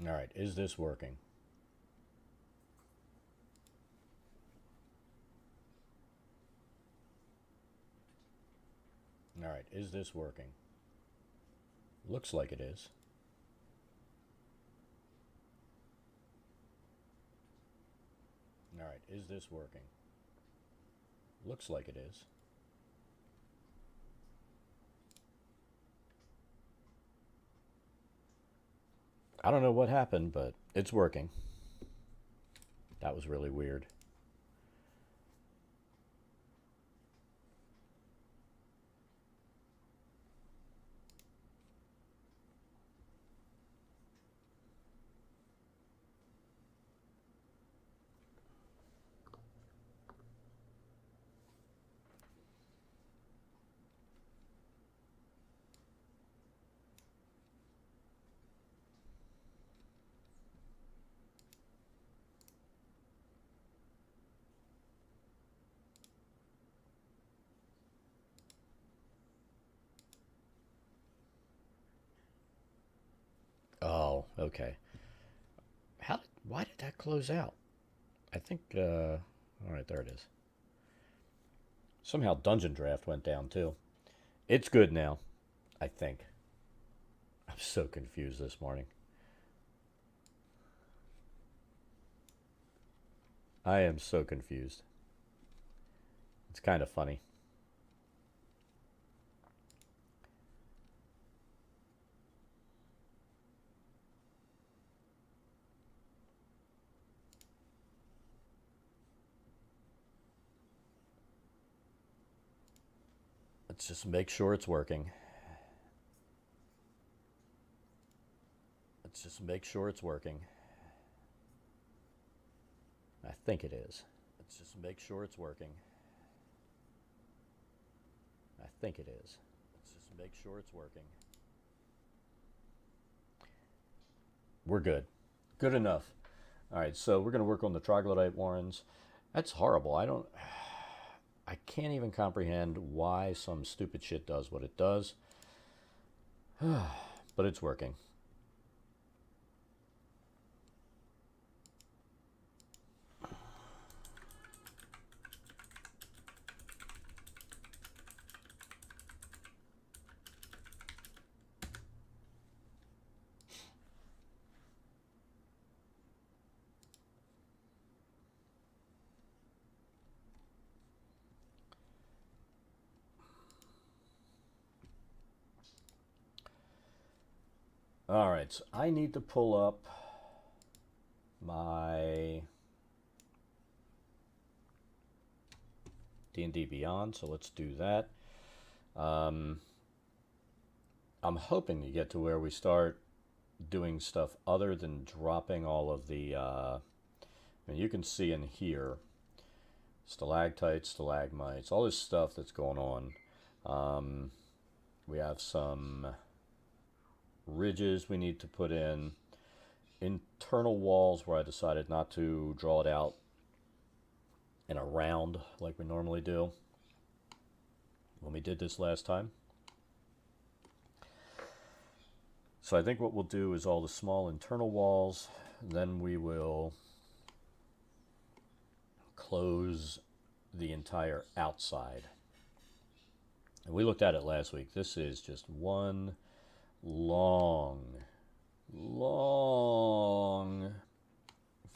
All right, is this working? All right, is this working? Looks like it is. All right, is this working? Looks like it is. I don't know what happened, but it's working. That was really weird. Oh, okay. Why did that close out? I think, all right, there it is. Somehow Dungeondraft went down too. It's good now, I think. I'm so confused this morning. I am so confused. It's kind of funny. Let's just make sure it's working. Let's just make sure it's working. I think it is. Let's just make sure it's working. I think it is. Let's just make sure it's working. We're good. Good enough. All right, so we're going to work on the Troglodyte Warrens. That's horrible. I can't even comprehend why some stupid shit does what it does. But it's working. All right, so I need to pull up my D&D Beyond, so let's do that. I'm hoping to get to where we start doing stuff other than dropping all of the, and you can see in here, stalactites, stalagmites, all this stuff that's going on. We have some ridges we need to put in, internal walls where I decided not to draw it out in a round like we normally do when we did this last time. So I think what we'll do is all the small internal walls, then we will close the entire outside. And we looked at it last week. This is just one long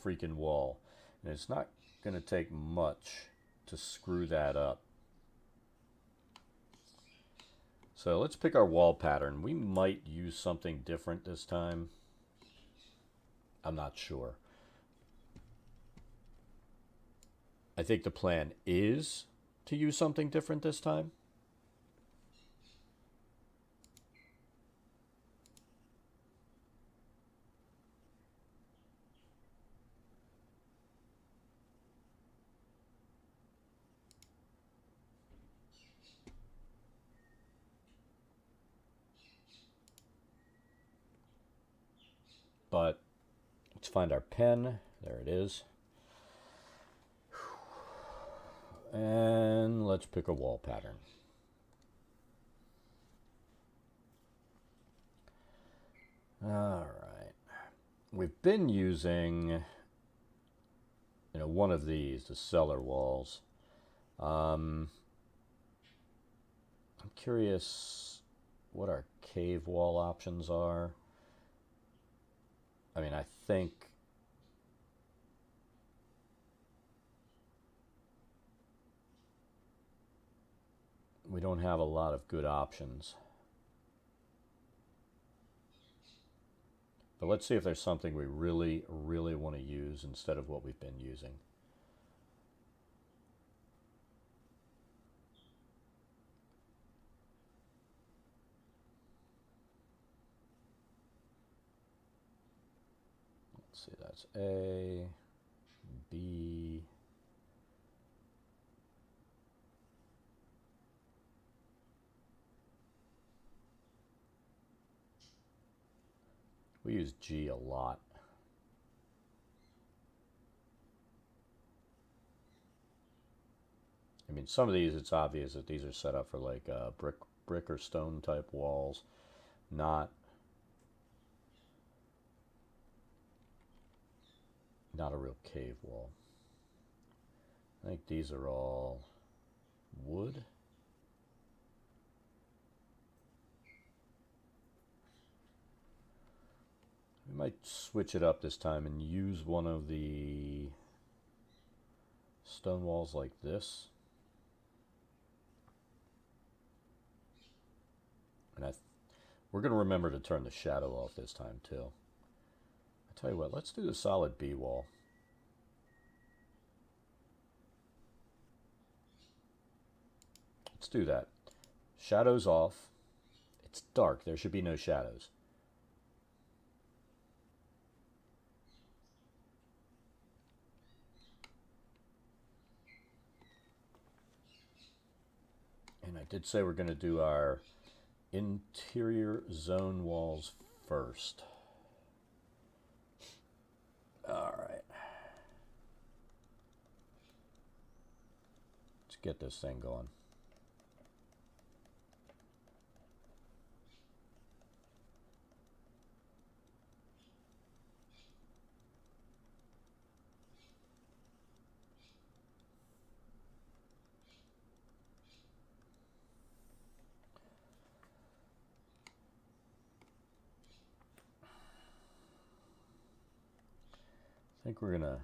freaking wall. And it's not going to take much to screw that up. So let's pick our wall pattern. We might use something different this time. I'm not sure. I think the plan is to use something different this time. But let's find our pen. There it is. And let's pick a wall pattern. All right. we've been using, one of these, the cellar walls. I'm curious what our cave wall options are. I mean, I think we don't have a lot of good options. But let's see if there's something we really, really want to use instead of what we've been using. Let's see, that's A, B. We use G a lot. I mean, some of these, it's obvious that these are set up for like brick or stone type walls, not a real cave wall. I think these are all wood. We might switch it up this time and use one of the stone walls like this. And we're going to remember to turn the shadow off this time too. I tell you what, let's do the solid B wall. Let's do that. Shadows off. It's dark. There should be no shadows. And I did say we're going to do our interior zone walls first. All right. Let's get this thing going. I think we're gonna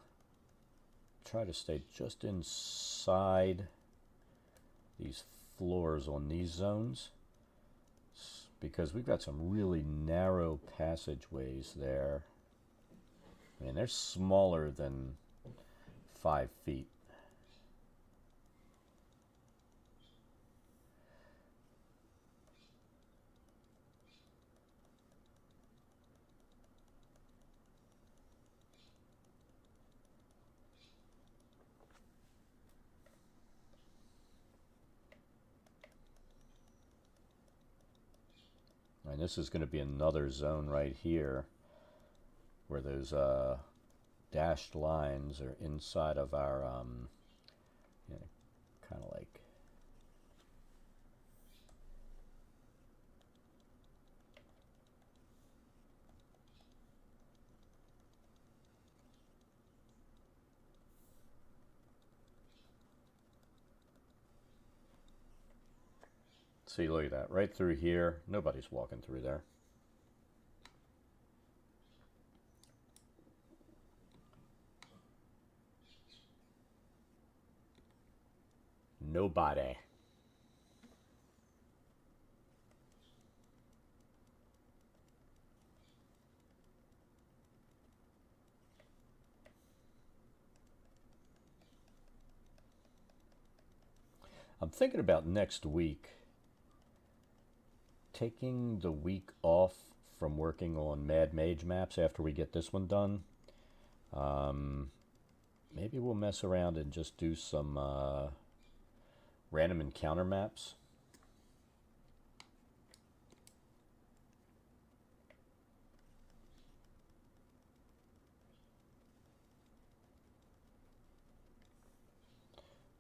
try to stay just inside these floors on these zones, because we've got some really narrow passageways there. I mean, they're smaller than 5 feet. And this is going to be another zone right here where those dashed lines are inside of our kind of like see, look at that. Right through here. Nobody's walking through there. Nobody. I'm thinking about next week taking the week off from working on Mad Mage maps after we get this one done. Maybe we'll mess around and just do some random encounter maps.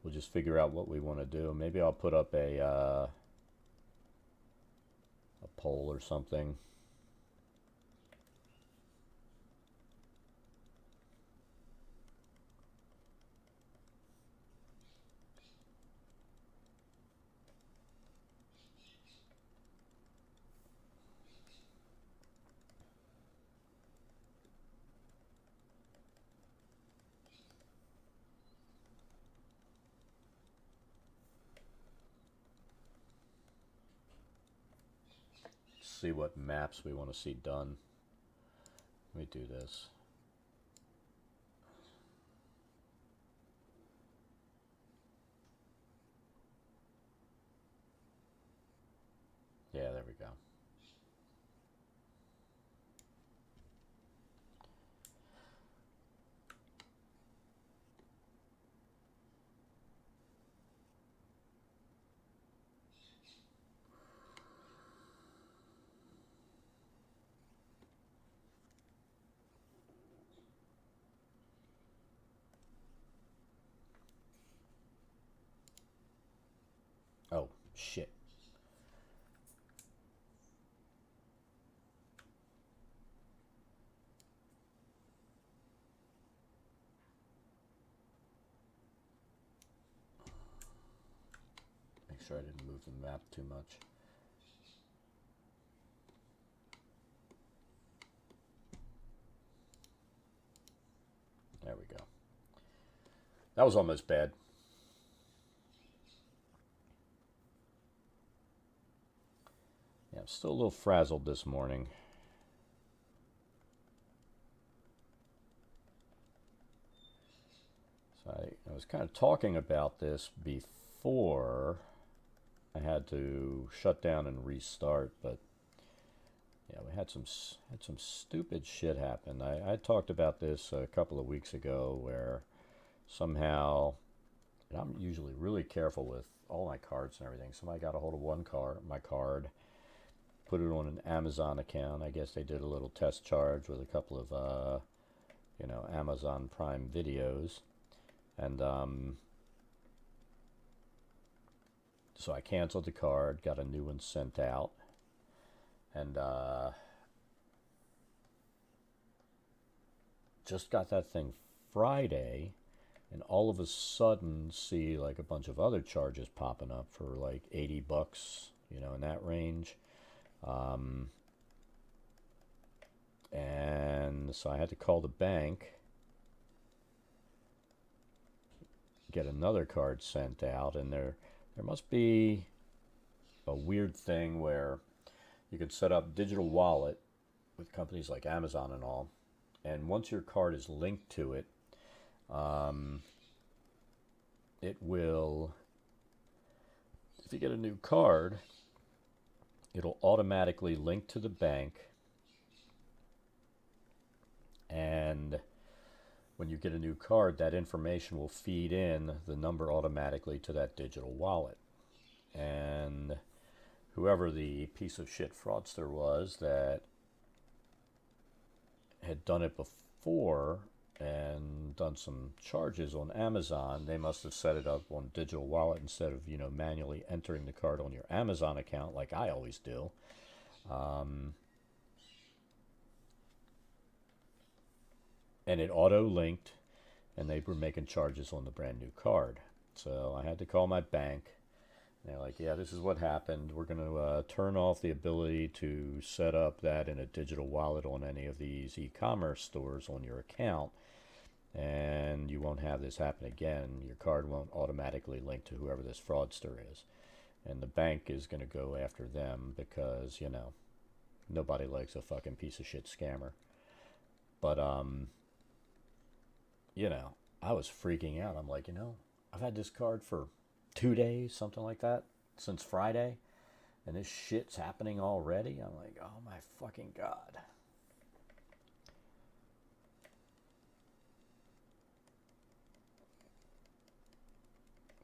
We'll just figure out what we want to do. Maybe I'll put up a poll or something. see what maps we want to see done. Let me do this. Yeah, there we go. Oh, shit. Make sure I didn't move the map too much. There we go. That was almost bad. Yeah, I'm still a little frazzled this morning. So I was kind of talking about this before I had to shut down and restart, but yeah, we had some stupid shit happen. I talked about this a couple of weeks ago where somehow, and I'm usually really careful with all my cards and everything. Somebody got a hold of my card, put it on an Amazon account. I guess they did a little test charge with a couple of, Amazon Prime videos. And so I canceled the card, got a new one sent out. And just got that thing Friday, and all of a sudden see like a bunch of other charges popping up for like $80, in that range. And so I had to call the bank, get another card sent out, and there must be a weird thing where you could set up digital wallet with companies like Amazon and all, and once your card is linked to it, it will, if you get a new card, it'll automatically link to the bank, and when you get a new card, that information will feed in the number automatically to that digital wallet. And whoever the piece of shit fraudster was that had done it before and done some charges on Amazon, they must have set it up on digital wallet instead of, manually entering the card on your Amazon account like I always do. And it auto-linked, and they were making charges on the brand new card. So I had to call my bank. They're like, yeah, this is what happened. We're going to turn off the ability to set up that in a digital wallet on any of these e-commerce stores on your account. And you won't have this happen again. Your card won't automatically link to whoever this fraudster is. And the bank is going to go after them because, nobody likes a fucking piece of shit scammer. But, I was freaking out. I'm like, I've had this card for 2 days, something like that, since Friday, and this shit's happening already. I'm like, oh my fucking God.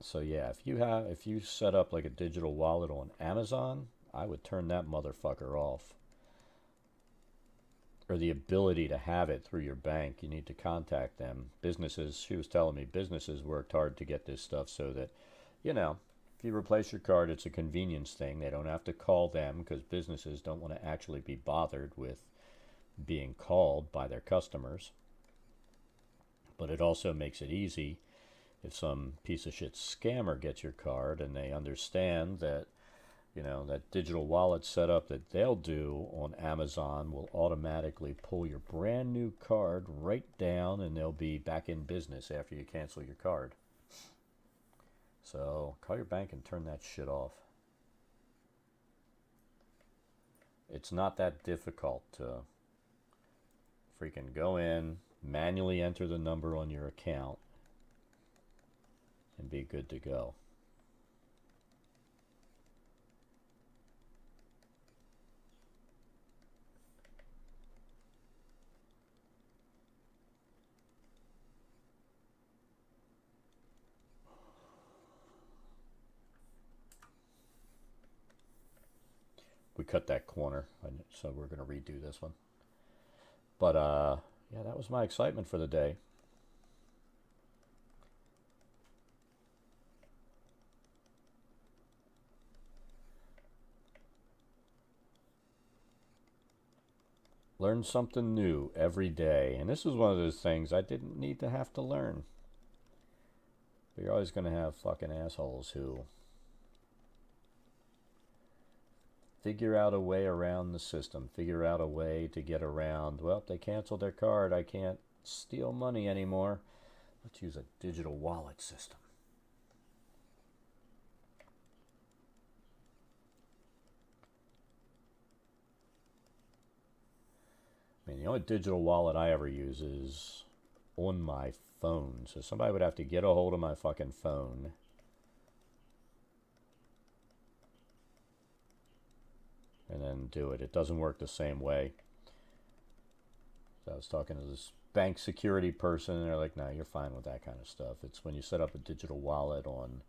So yeah, if you set up like a digital wallet on Amazon, I would turn that motherfucker off. Or the ability to have it through your bank. You need to contact them. Businesses, she was telling me, businesses worked hard to get this stuff so that, if you replace your card, it's a convenience thing. They don't have to call them because businesses don't want to actually be bothered with being called by their customers. But it also makes it easy if some piece of shit scammer gets your card and they understand that, that digital wallet setup that they'll do on Amazon will automatically pull your brand new card right down, and they'll be back in business after you cancel your card. So call your bank and turn that shit off. It's not that difficult to freaking go in, manually enter the number on your account, and be good to go. We cut that corner, so we're going to redo this one. But yeah, that was my excitement for the day. Learn something new every day. And this was one of those things I didn't need to have to learn. But you're always going to have fucking assholes who figure out a way around the system, figure out a way to get around, well, they canceled their card, I can't steal money anymore. Let's use a digital wallet system. I mean, the only digital wallet I ever use is on my phone. So somebody would have to get a hold of my fucking phone and then do it. It doesn't work the same way. So I was talking to this bank security person, and they're like, no, you're fine with that kind of stuff. It's when you set up a digital wallet on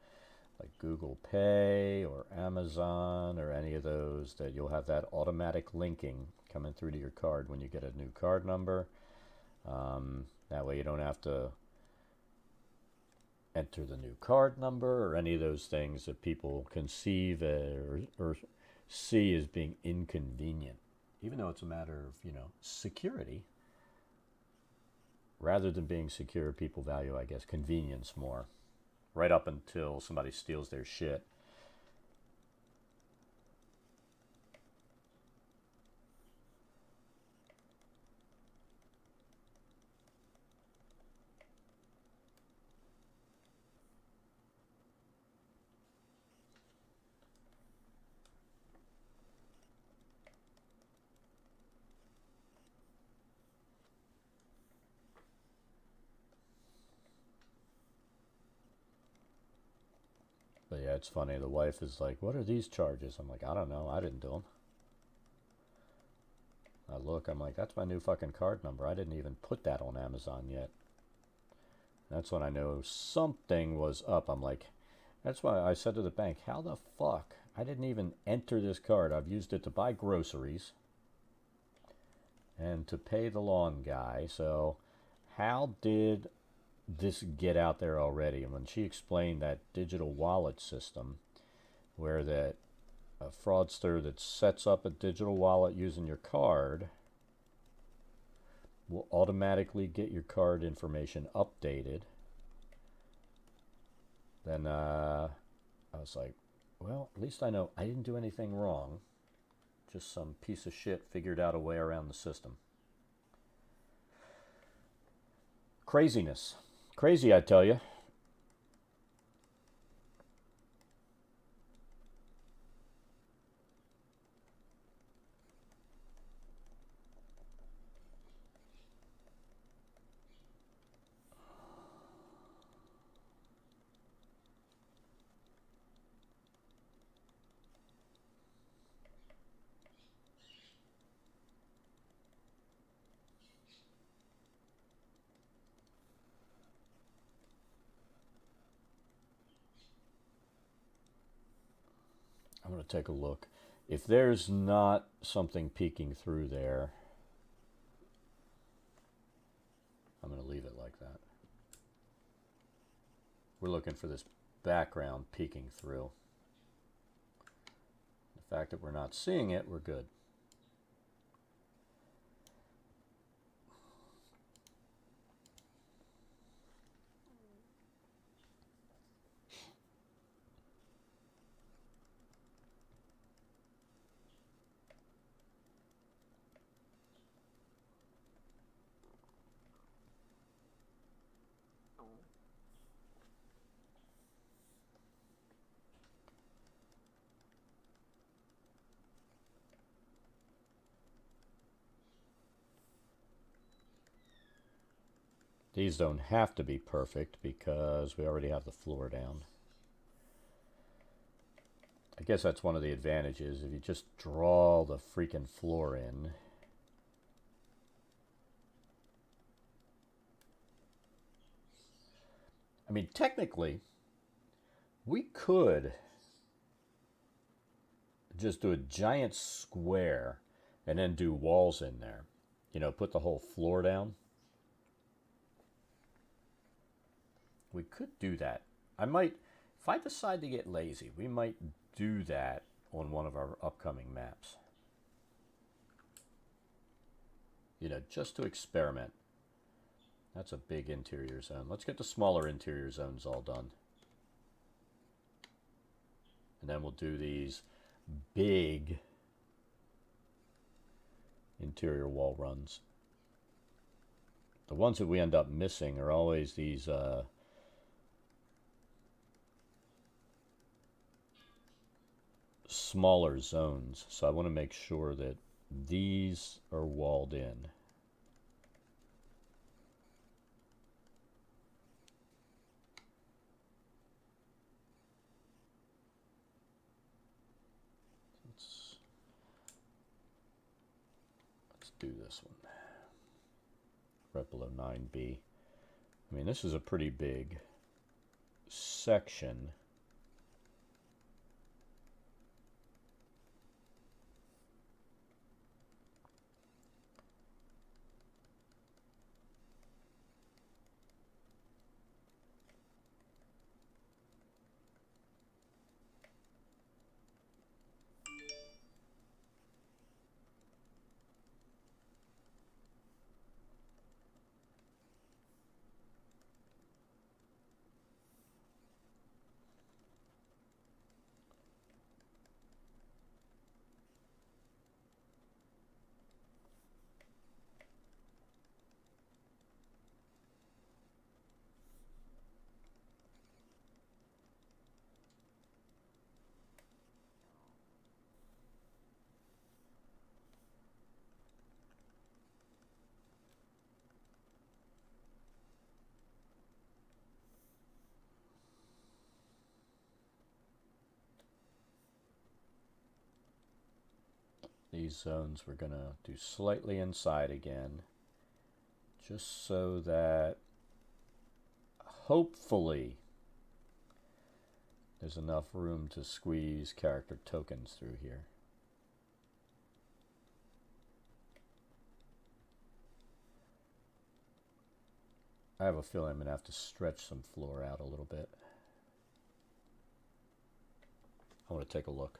like Google Pay or Amazon or any of those that you'll have that automatic linking coming through to your card when you get a new card number. That way you don't have to enter the new card number or any of those things that people conceive or see as being inconvenient, even though it's a matter of, security. Rather than being secure, people value, I guess, convenience more, right up until somebody steals their shit. But yeah, it's funny. The wife is like, what are these charges? I'm like, I don't know. I didn't do them. I look, I'm like, that's my new fucking card number. I didn't even put that on Amazon yet. That's when I know something was up. I'm like, that's why I said to the bank, how the fuck? I didn't even enter this card. I've used it to buy groceries and to pay the lawn guy. So how did this get out there already? And when she explained that digital wallet system where that a fraudster that sets up a digital wallet using your card will automatically get your card information updated, then I was like, well, at least I know I didn't do anything wrong. Just some piece of shit figured out a way around the system. Craziness. Crazy, I tell you. I'm going to take a look. If there's not something peeking through there, I'm going to leave it like that. We're looking for this background peeking through. The fact that we're not seeing it, we're good. These don't have to be perfect because we already have the floor down. I guess that's one of the advantages. If you just draw the freaking floor in, I mean, technically, we could just do a giant square and then do walls in there. You know, put the whole floor down. We could do that. I might, if I decide to get lazy, we might do that on one of our upcoming maps. You know, just to experiment. That's a big interior zone. Let's get the smaller interior zones all done. And then we'll do these big interior wall runs. The ones that we end up missing are always these smaller zones. So I want to make sure that these are walled in. Let's do this one. Right below 9B. I mean, this is a pretty big section. These zones we're going to do slightly inside again, just so that hopefully there's enough room to squeeze character tokens through here. I have a feeling I'm going to have to stretch some floor out a little bit. I want to take a look.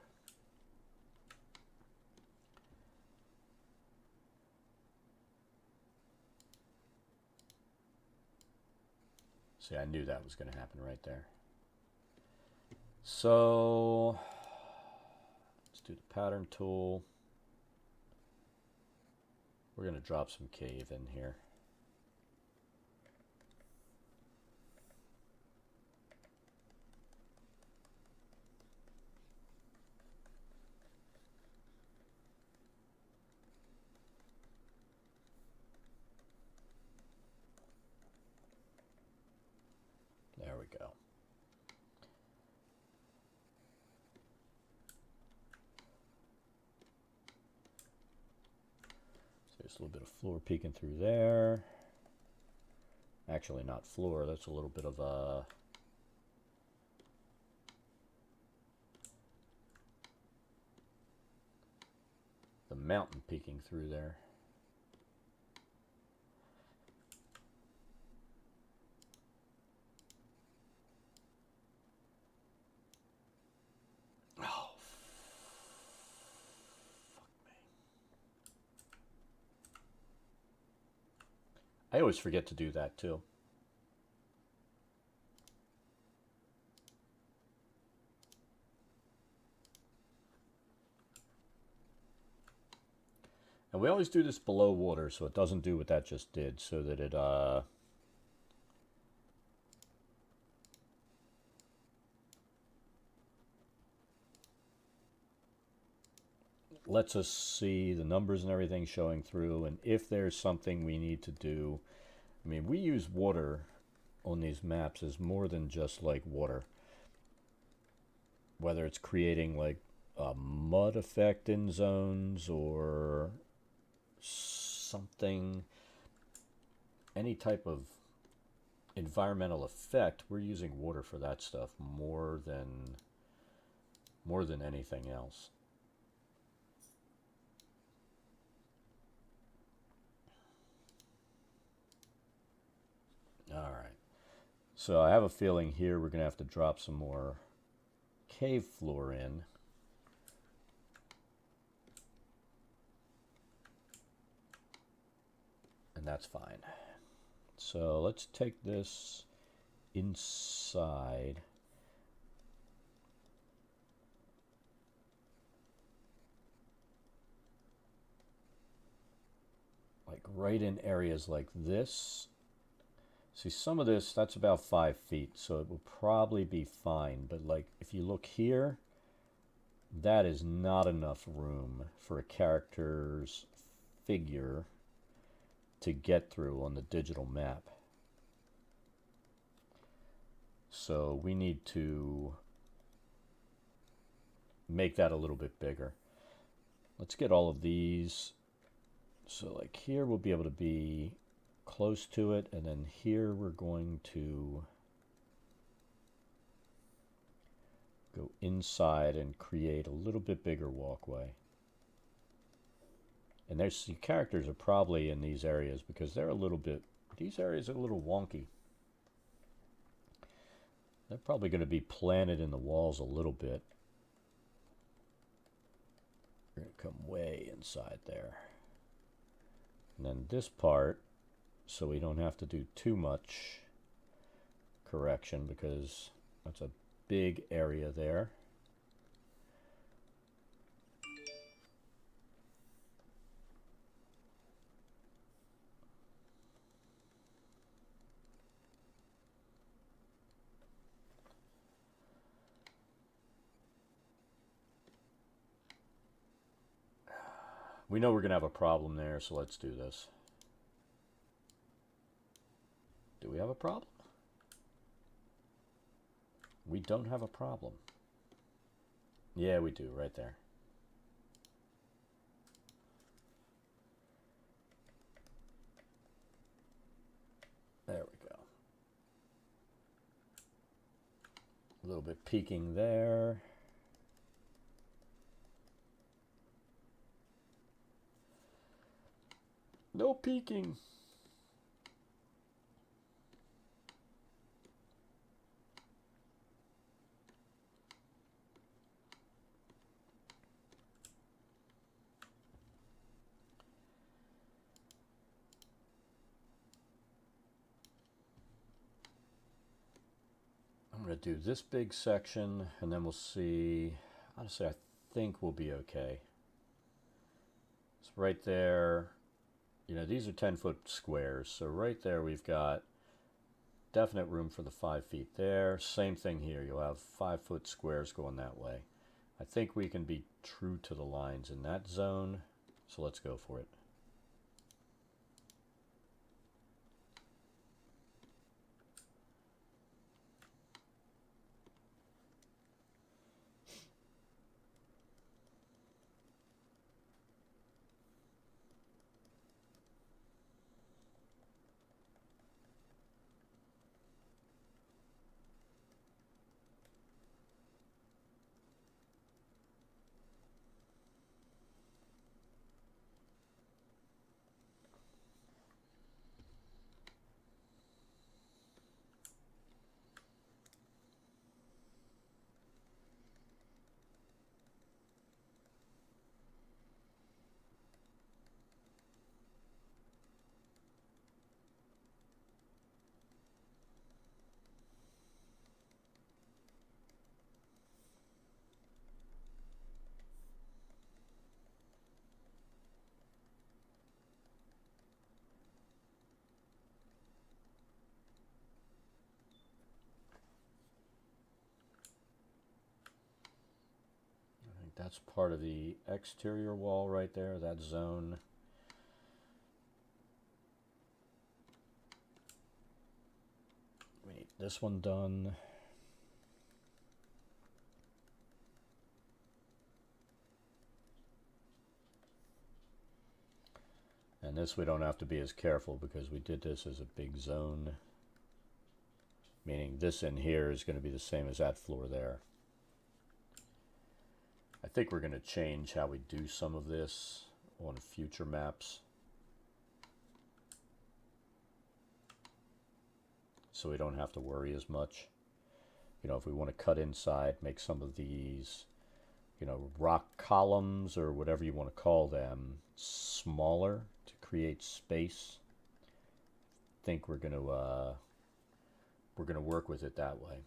See, I knew that was going to happen right there. So, let's do the pattern tool. We're going to drop some cave in here. There we go. So there's a little bit of floor peeking through there. Actually, not floor. That's a little bit of the mountain peeking through there. I always forget to do that too. And we always do this below water so it doesn't do what that just did, so that it lets us see the numbers and everything showing through, and if there's something we need to do I mean, we use water on these maps as more than just like water. Whether it's creating like a mud effect in zones or something, any type of environmental effect, we're using water for that stuff more than anything else. All right. So I have a feeling here we're going to have to drop some more cave floor in. And that's fine. So let's take this inside. Like right in areas like this. See, some of this, that's about 5 feet, so it will probably be fine. But like, if you look here, that is not enough room for a character's figure to get through on the digital map. So we need to make that a little bit bigger. Let's get all of these. So like here we'll be able to be close to it, and then here we're going to go inside and create a little bit bigger walkway. And there's the characters are probably in these areas because they're a little bit, these areas are a little wonky. They're probably going to be planted in the walls a little bit. We're going to come way inside there. And then this part, so we don't have to do too much correction because that's a big area there. We know we're going to have a problem there, so let's do this. Do we have a problem? We don't have a problem. Yeah, we do, right there. There we go. A little bit peeking there. No peeking. I'm going to do this big section, and then we'll see. Honestly, I think we'll be okay. It's right there. You know, these are 10-foot squares, so right there we've got definite room for the 5 feet there. Same thing here. You'll have 5-foot squares going that way. I think we can be true to the lines in that zone, so let's go for it. That's part of the exterior wall right there, that zone. this one done. And this we don't have to be as careful because we did this as a big zone. Meaning this in here is going to be the same as that floor there. I think we're going to change how we do some of this on future maps. So we don't have to worry as much. You know, if we want to cut inside, make some of these, you know, rock columns or whatever you want to call them smaller to create space. I think we're going to work with it that way.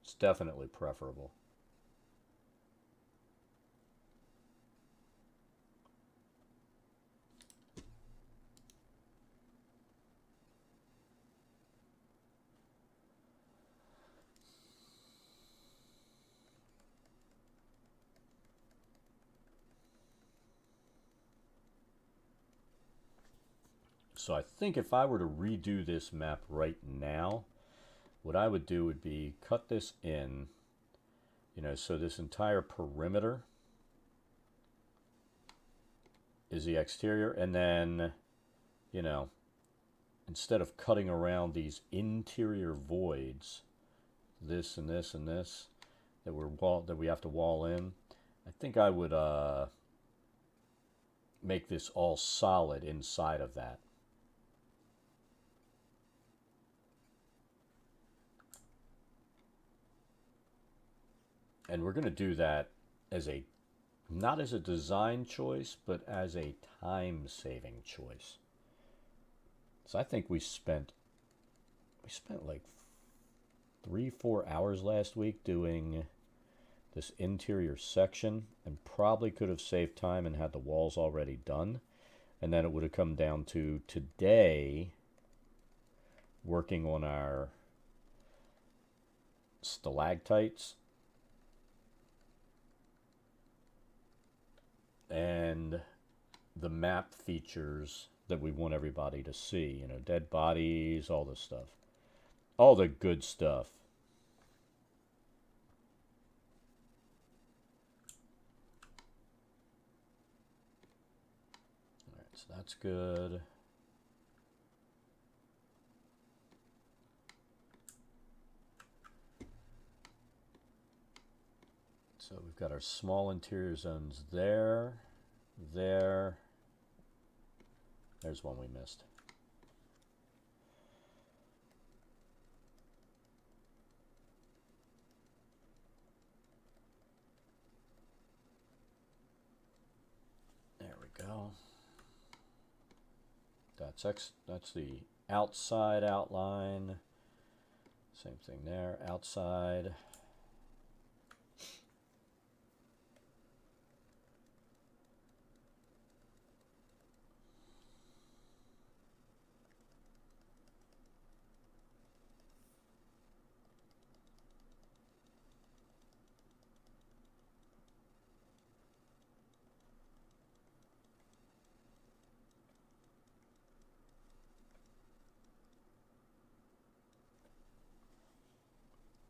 It's definitely preferable. So I think if I were to redo this map right now, what I would do would be cut this in, you know, so this entire perimeter is the exterior, and then, you know, instead of cutting around these interior voids, this and this and this, that we have to wall in, I think I would make this all solid inside of that. And we're going to do that as a, not as a design choice, but as a time-saving choice. So I think we spent like 3-4 hours last week doing this interior section, and probably could have saved time and had the walls already done. And then it would have come down to today working on our stalactites and the map features that we want everybody to see. You know, dead bodies, all this stuff. All the good stuff. Alright, so that's good. So we've got our small interior zones there, there. There's one we missed. There we go. That's the outside outline. Same thing there, outside.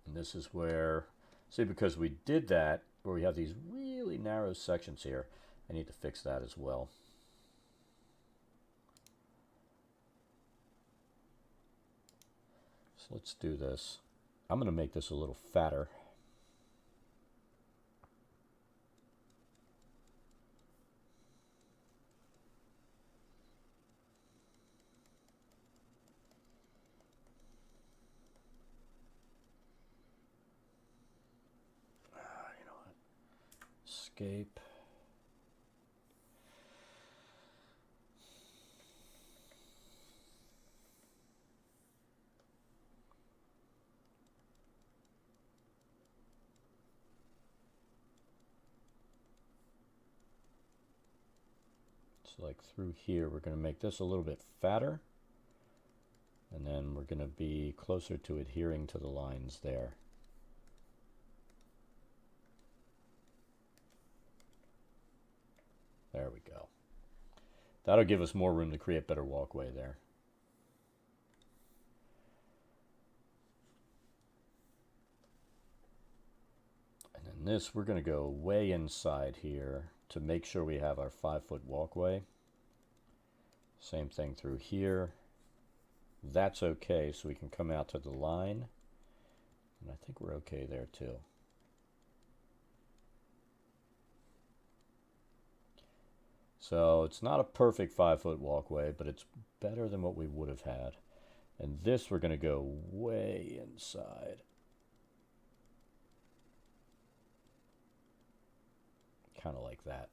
And this is where, see, because we did that, where we have these really narrow sections here, I need to fix that as well. So let's do this. I'm going to make this a little fatter. You know what? Escape. So like through here, we're going to make this a little bit fatter. And then we're going to be closer to adhering to the lines there. There we go. That'll give us more room to create better walkway there. And then this, we're going to go way inside here to make sure we have our 5-foot walkway. Same thing through here. That's okay, so we can come out to the line. And I think we're okay there too. So it's not a perfect 5-foot walkway, but it's better than what we would have had. And this we're going to go way inside. Kind of like that.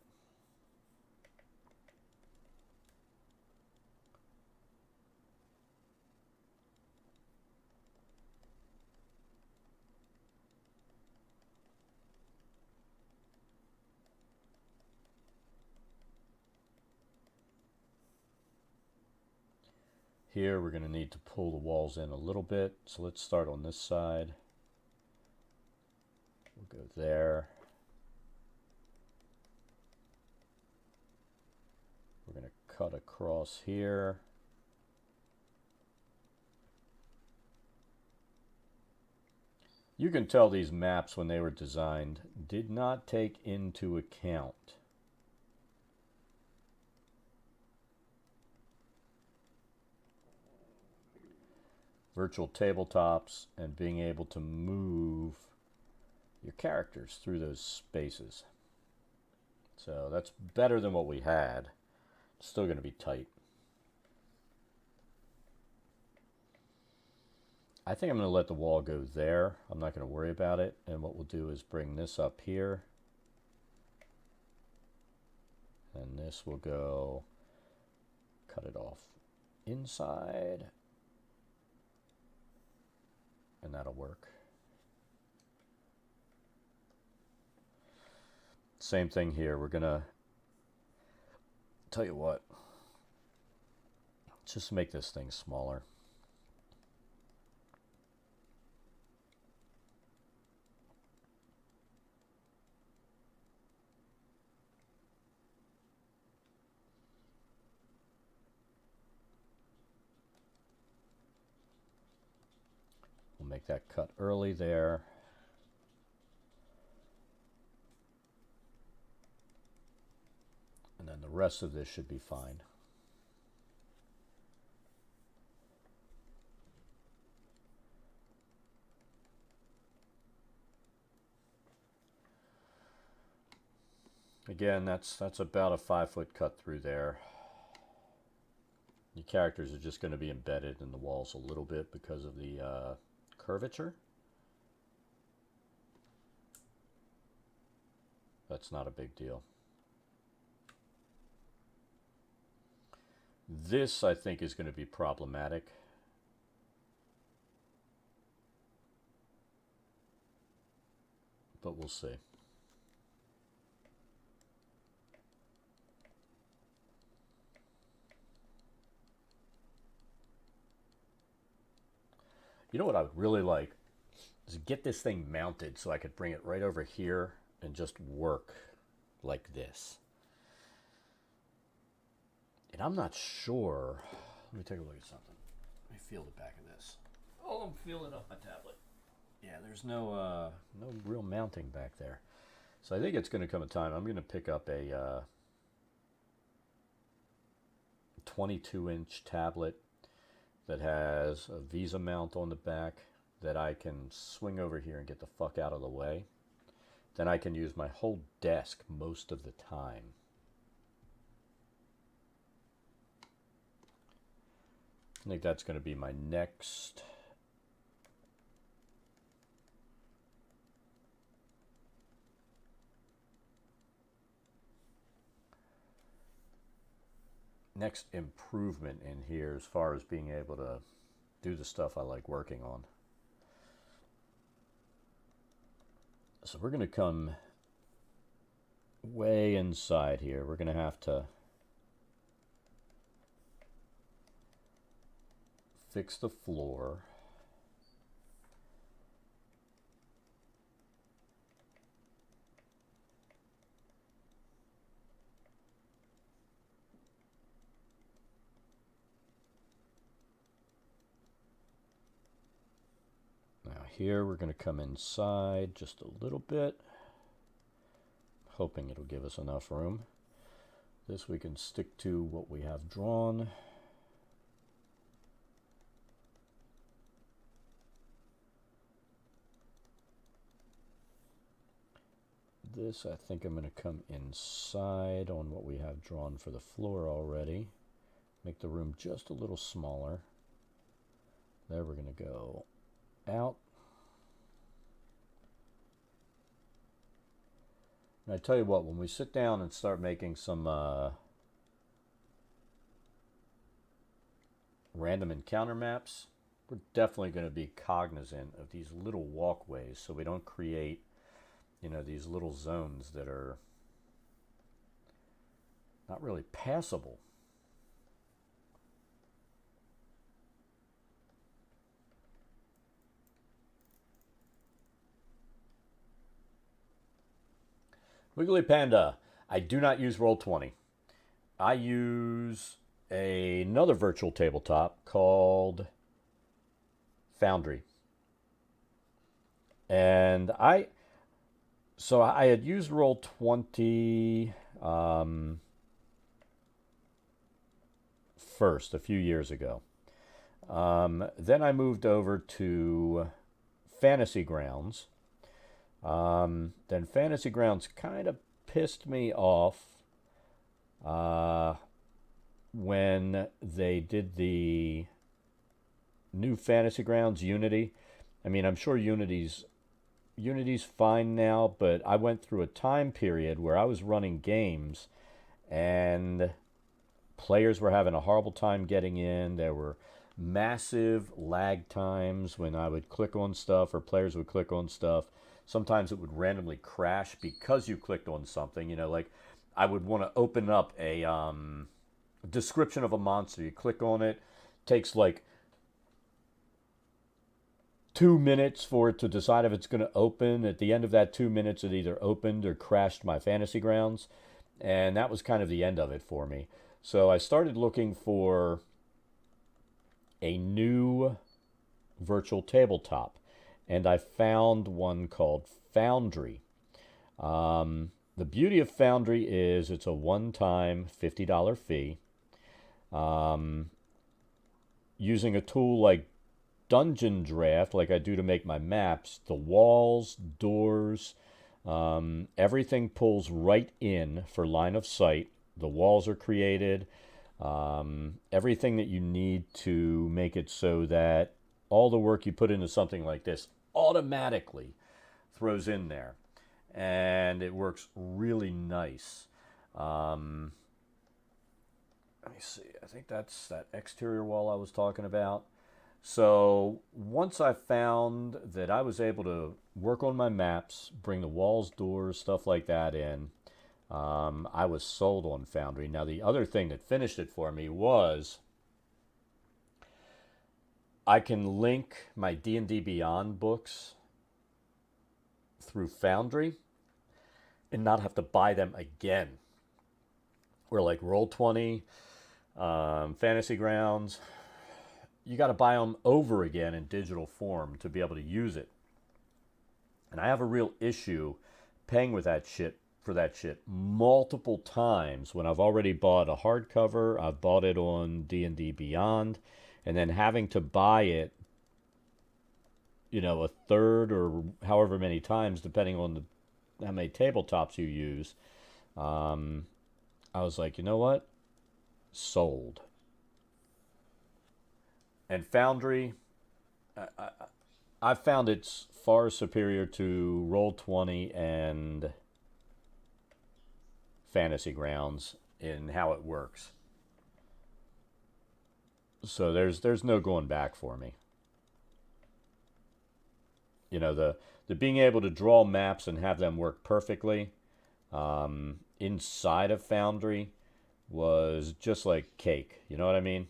Here we're going to need to pull the walls in a little bit. So let's start on this side. We'll go there. We're going to cut across here. You can tell these maps, when they were designed, did not take into account virtual tabletops and being able to move your characters through those spaces. So that's better than what we had. It's still going to be tight. I think I'm going to let the wall go there. I'm not going to worry about it. And what we'll do is bring this up here. And this will go, cut it off inside. And that'll work. Same thing here. We're gonna tell you what, just make this thing smaller. We'll make that cut early there. And then the rest of this should be fine. Again, that's about a 5-foot cut through there. Your characters are just going to be embedded in the walls a little bit because of the curvature. That's not a big deal. This, I think, is going to be problematic. But we'll see. You know what I would really like is get this thing mounted so I could bring it right over here and just work like this. And I'm not sure. Let me take a look at something. Let me feel the back of this. Oh, I'm feeling up my tablet. Yeah, there's no real mounting back there. So I think it's going to come a time. I'm going to pick up a 22-inch tablet that has a Visa mount on the back that I can swing over here and get the fuck out of the way. Then I can use my whole desk most of the time. I think that's going to be my next improvement in here as far as being able to do the stuff I like working on. So we're going to come way inside here. We're going to have to fix the floor. here we're going to come inside just a little bit, hoping it'll give us enough room. This we can stick to what we have drawn. This, I think I'm going to come inside on what we have drawn for the floor already. Make the room just a little smaller. There, we're going to go out. And I tell you what, when we sit down and start making some random encounter maps, we're definitely going to be cognizant of these little walkways so we don't create, you know, these little zones that are not really passable. Wiggly Panda, I do not use Roll20. I use another virtual tabletop called Foundry. And I had used Roll20 first a few years ago. Then I moved over to Fantasy Grounds. Then Fantasy Grounds kind of pissed me off when they did the new Fantasy Grounds Unity. I mean, I'm sure Unity's fine now, but I went through a time period where I was running games and players were having a horrible time getting in. There were massive lag times when I would click on stuff or players would click on stuff. Sometimes it would randomly crash because you clicked on something. You know, like I would want to open up a description of a monster. You click on it, takes like 2 minutes for it to decide if it's going to open. At the end of that 2 minutes, it either opened or crashed my Fantasy Grounds. And that was kind of the end of it for me. So I started looking for a new virtual tabletop. And I found one called Foundry. The beauty of Foundry is it's a one-time $50 fee. Using a tool like Dungeondraft, like I do to make my maps, the walls, doors, everything pulls right in for line of sight. The walls are created. Everything that you need to make it so that all the work you put into something like this automatically throws in there. And it works really nice. Let me see. I think that's that exterior wall I was talking about. So once I found that I was able to work on my maps, bring the walls, doors, stuff like that in, I was sold on Foundry. Now the other thing that finished it for me was I can link my D&D Beyond books through Foundry and not have to buy them again. Where like Roll20, Fantasy Grounds, you got to buy them over again in digital form to be able to use it. And I have a real issue paying with that shit for that shit multiple times when I've already bought a hardcover, I've bought it on D&D Beyond, and then having to buy it, you know, a third or however many times, depending on how many tabletops you use. I was like, you know what? Sold. And Foundry, I found it's far superior to Roll20 and Fantasy Grounds in how it works. So there's no going back for me. You know, the being able to draw maps and have them work perfectly inside of Foundry was just like cake. You know what I mean?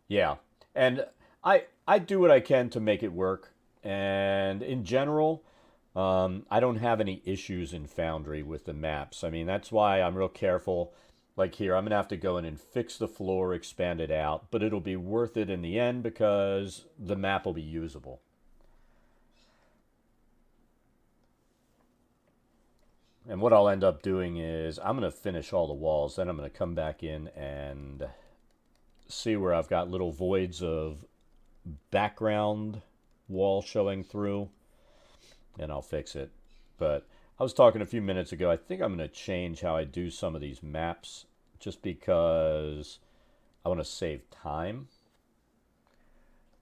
Yeah. And I do what I can to make it work, and in general, I don't have any issues in Foundry with the maps. I mean, that's why I'm real careful. Like here, I'm gonna have to go in and fix the floor, expand it out, but it'll be worth it in the end because the map will be usable. And what I'll end up doing is I'm going to finish all the walls. Then I'm going to come back in and see where I've got little voids of background wall showing through. And I'll fix it. But I was talking a few minutes ago. I think I'm going to change how I do some of these maps. Just because I want to save time.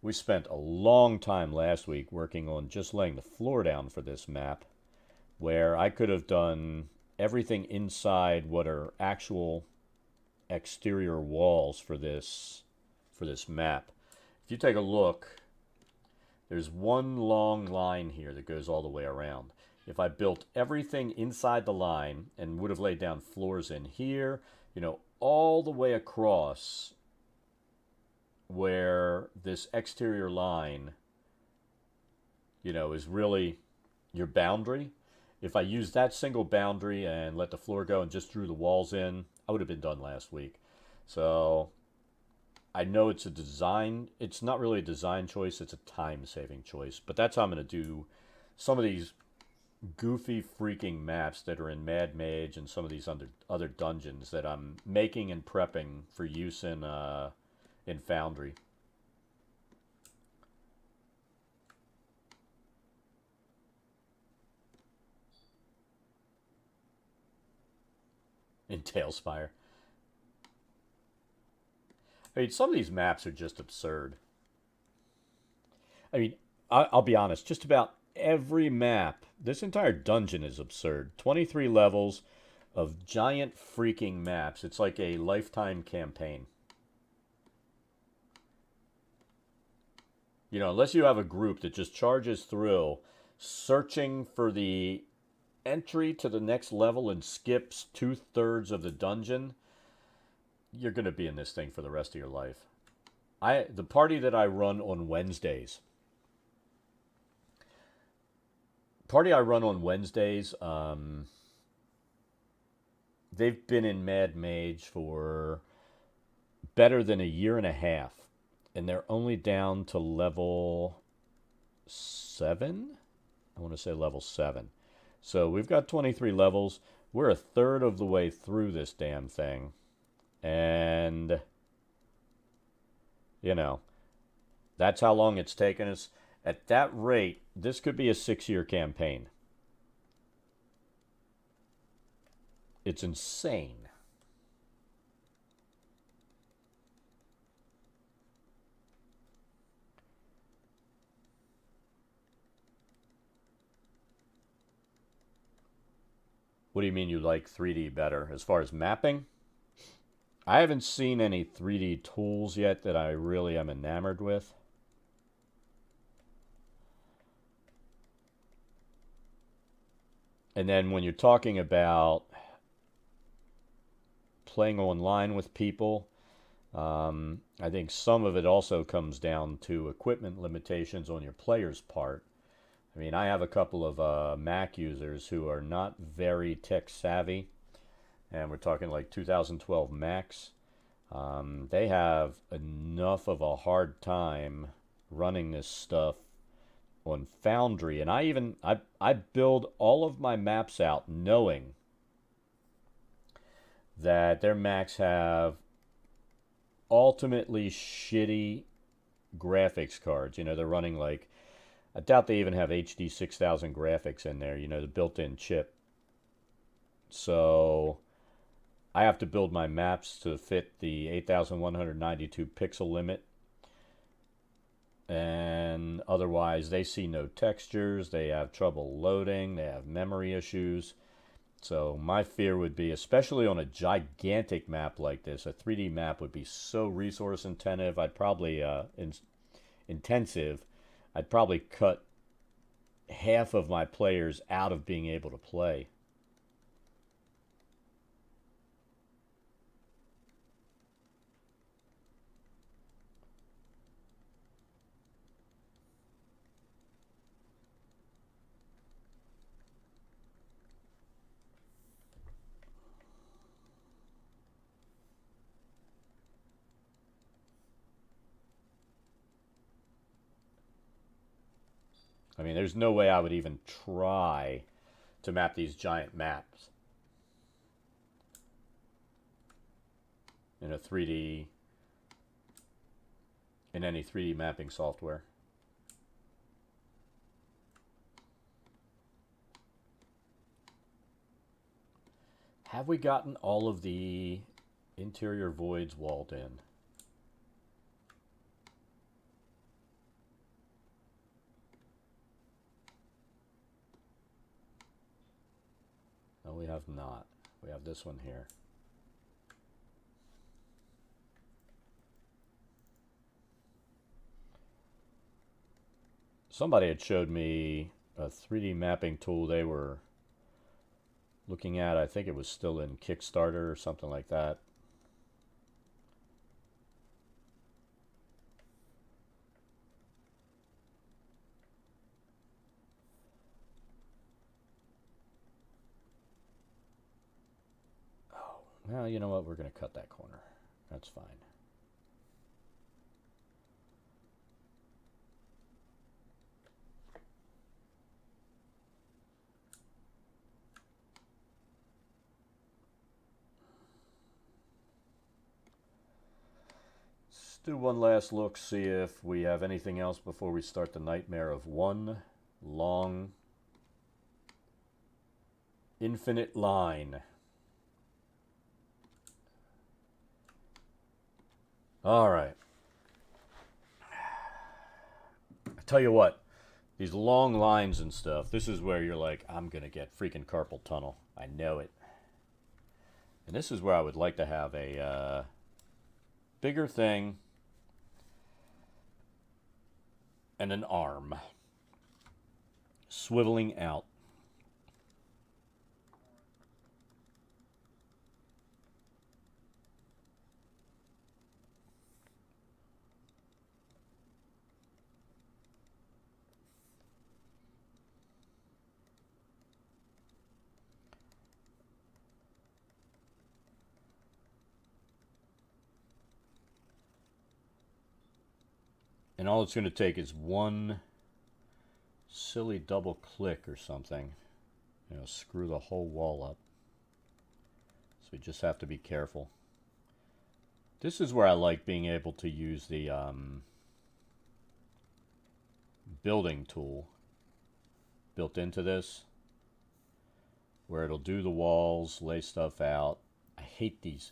We spent a long time last week working on just laying the floor down for this map, where I could have done everything inside what are actual exterior walls for this map. If you take a look, there's one long line here that goes all the way around. If I built everything inside the line and would have laid down floors in here, you know, all the way across where this exterior line, you know, is really your boundary. If I used that single boundary and let the floor go and just drew the walls in, I would have been done last week. So I know it's a design, it's not really a design choice, it's a time-saving choice. But that's how I'm going to do some of these goofy freaking maps that are in Mad Mage and some of these other dungeons that I'm making and prepping for use in Foundry. In Tailspire. I mean, some of these maps are just absurd. I mean, I'll be honest, just about every map, this entire dungeon is absurd. 23 levels of giant freaking maps. It's like a lifetime campaign. You know, unless you have a group that just charges through, searching for the entry to the next level and skips 2/3 of the dungeon, you're going to be in this thing for the rest of your life. The party that I run on Wednesdays, they've been in Mad Mage for better than a year and a half, and they're only down to level 7. I want to say level 7. So we've got 23 levels. We're a third of the way through this damn thing. And, you know, that's how long it's taken us. At that rate, this could be a 6-year campaign. It's insane. What do you mean you like 3D better? As far as mapping? I haven't seen any 3D tools yet that I really am enamored with. And then when you're talking about playing online with people, I think some of it also comes down to equipment limitations on your player's part. I mean, I have a couple of Mac users who are not very tech savvy, and we're talking like 2012 Macs. They have enough of a hard time running this stuff on Foundry, and I build all of my maps out knowing that their Macs have ultimately shitty graphics cards. You know, they're running like, I doubt they even have HD 6000 graphics in there, you know, the built-in chip. So I have to build my maps to fit the 8192 pixel limit. And otherwise, they see no textures, they have trouble loading, they have memory issues. So my fear would be, especially on a gigantic map like this, a 3D map would be so resource intensive. I'd probably I'd probably cut half of my players out of being able to play. I mean, there's no way I would even try to map these giant maps in a 3D, in any 3D mapping software. Have we gotten all of the interior voids walled in? No, we have not. We have this one here. Somebody had showed me a 3D mapping tool they were looking at. I think it was still in Kickstarter or something like that. Oh, well, you know what? We're going to cut that corner. That's fine. Do one last look, see if we have anything else before we start the nightmare of one long infinite line. All right. I tell you what, these long lines and stuff, this is where you're like, I'm going to get freaking carpal tunnel. I know it. And this is where I would like to have a bigger thing and an arm swiveling out. And all it's going to take is one silly double click or something. You know, screw the whole wall up. So we just have to be careful. This is where I like being able to use the building tool built into this, where it'll do the walls, lay stuff out. I hate these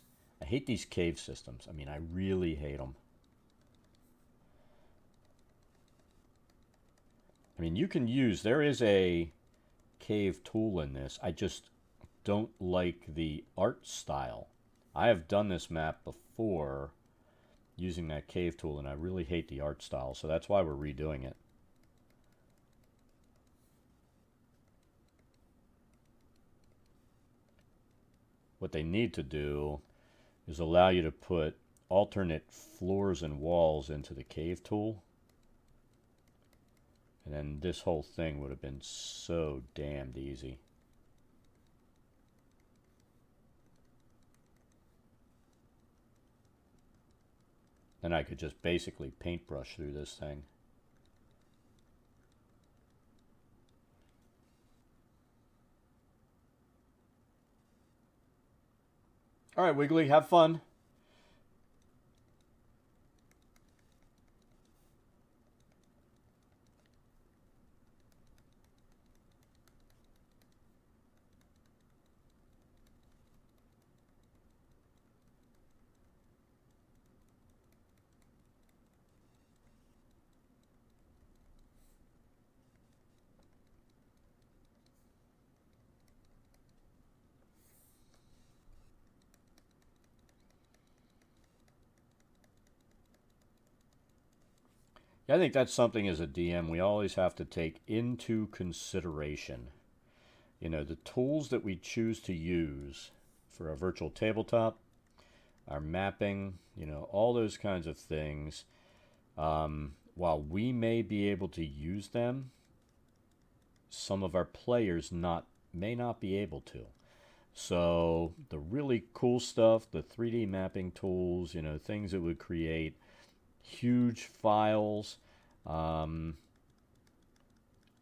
cave systems. I mean, I really hate them. I mean, you can use, there is a cave tool in this. I just don't like the art style. I have done this map before using that cave tool, and I really hate the art style, so that's why we're redoing it. What they need to do is allow you to put alternate floors and walls into the cave tool. And then this whole thing would have been so damned easy. Then I could just basically paintbrush through this thing. All right, Wiggly, have fun. I think that's something as a DM we always have to take into consideration. You know, the tools that we choose to use for a virtual tabletop, our mapping, you know, all those kinds of things. While we may be able to use them, some of our players may not be able to. So the really cool stuff, the 3D mapping tools, you know, things that would create huge files,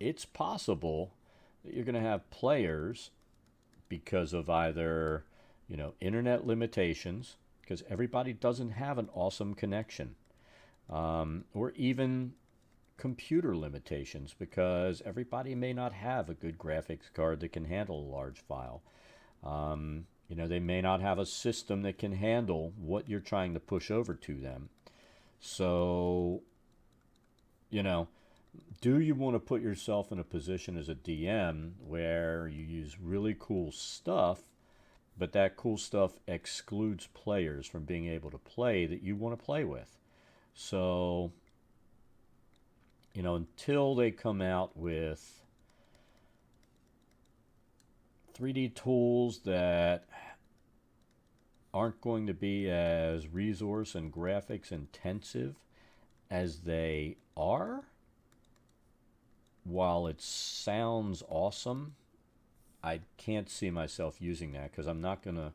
it's possible that you're going to have players because of either, internet limitations, because everybody doesn't have an awesome connection, or even computer limitations, because everybody may not have a good graphics card that can handle a large file. They may not have a system that can handle what you're trying to push over to them. So, you know, do you want to put yourself in a position as a DM where you use really cool stuff, but that cool stuff excludes players from being able to play that you want to play with? So, until they come out with 3D tools that aren't going to be as resource and graphics intensive as they are, while it sounds awesome, I can't see myself using that, because I'm not going to,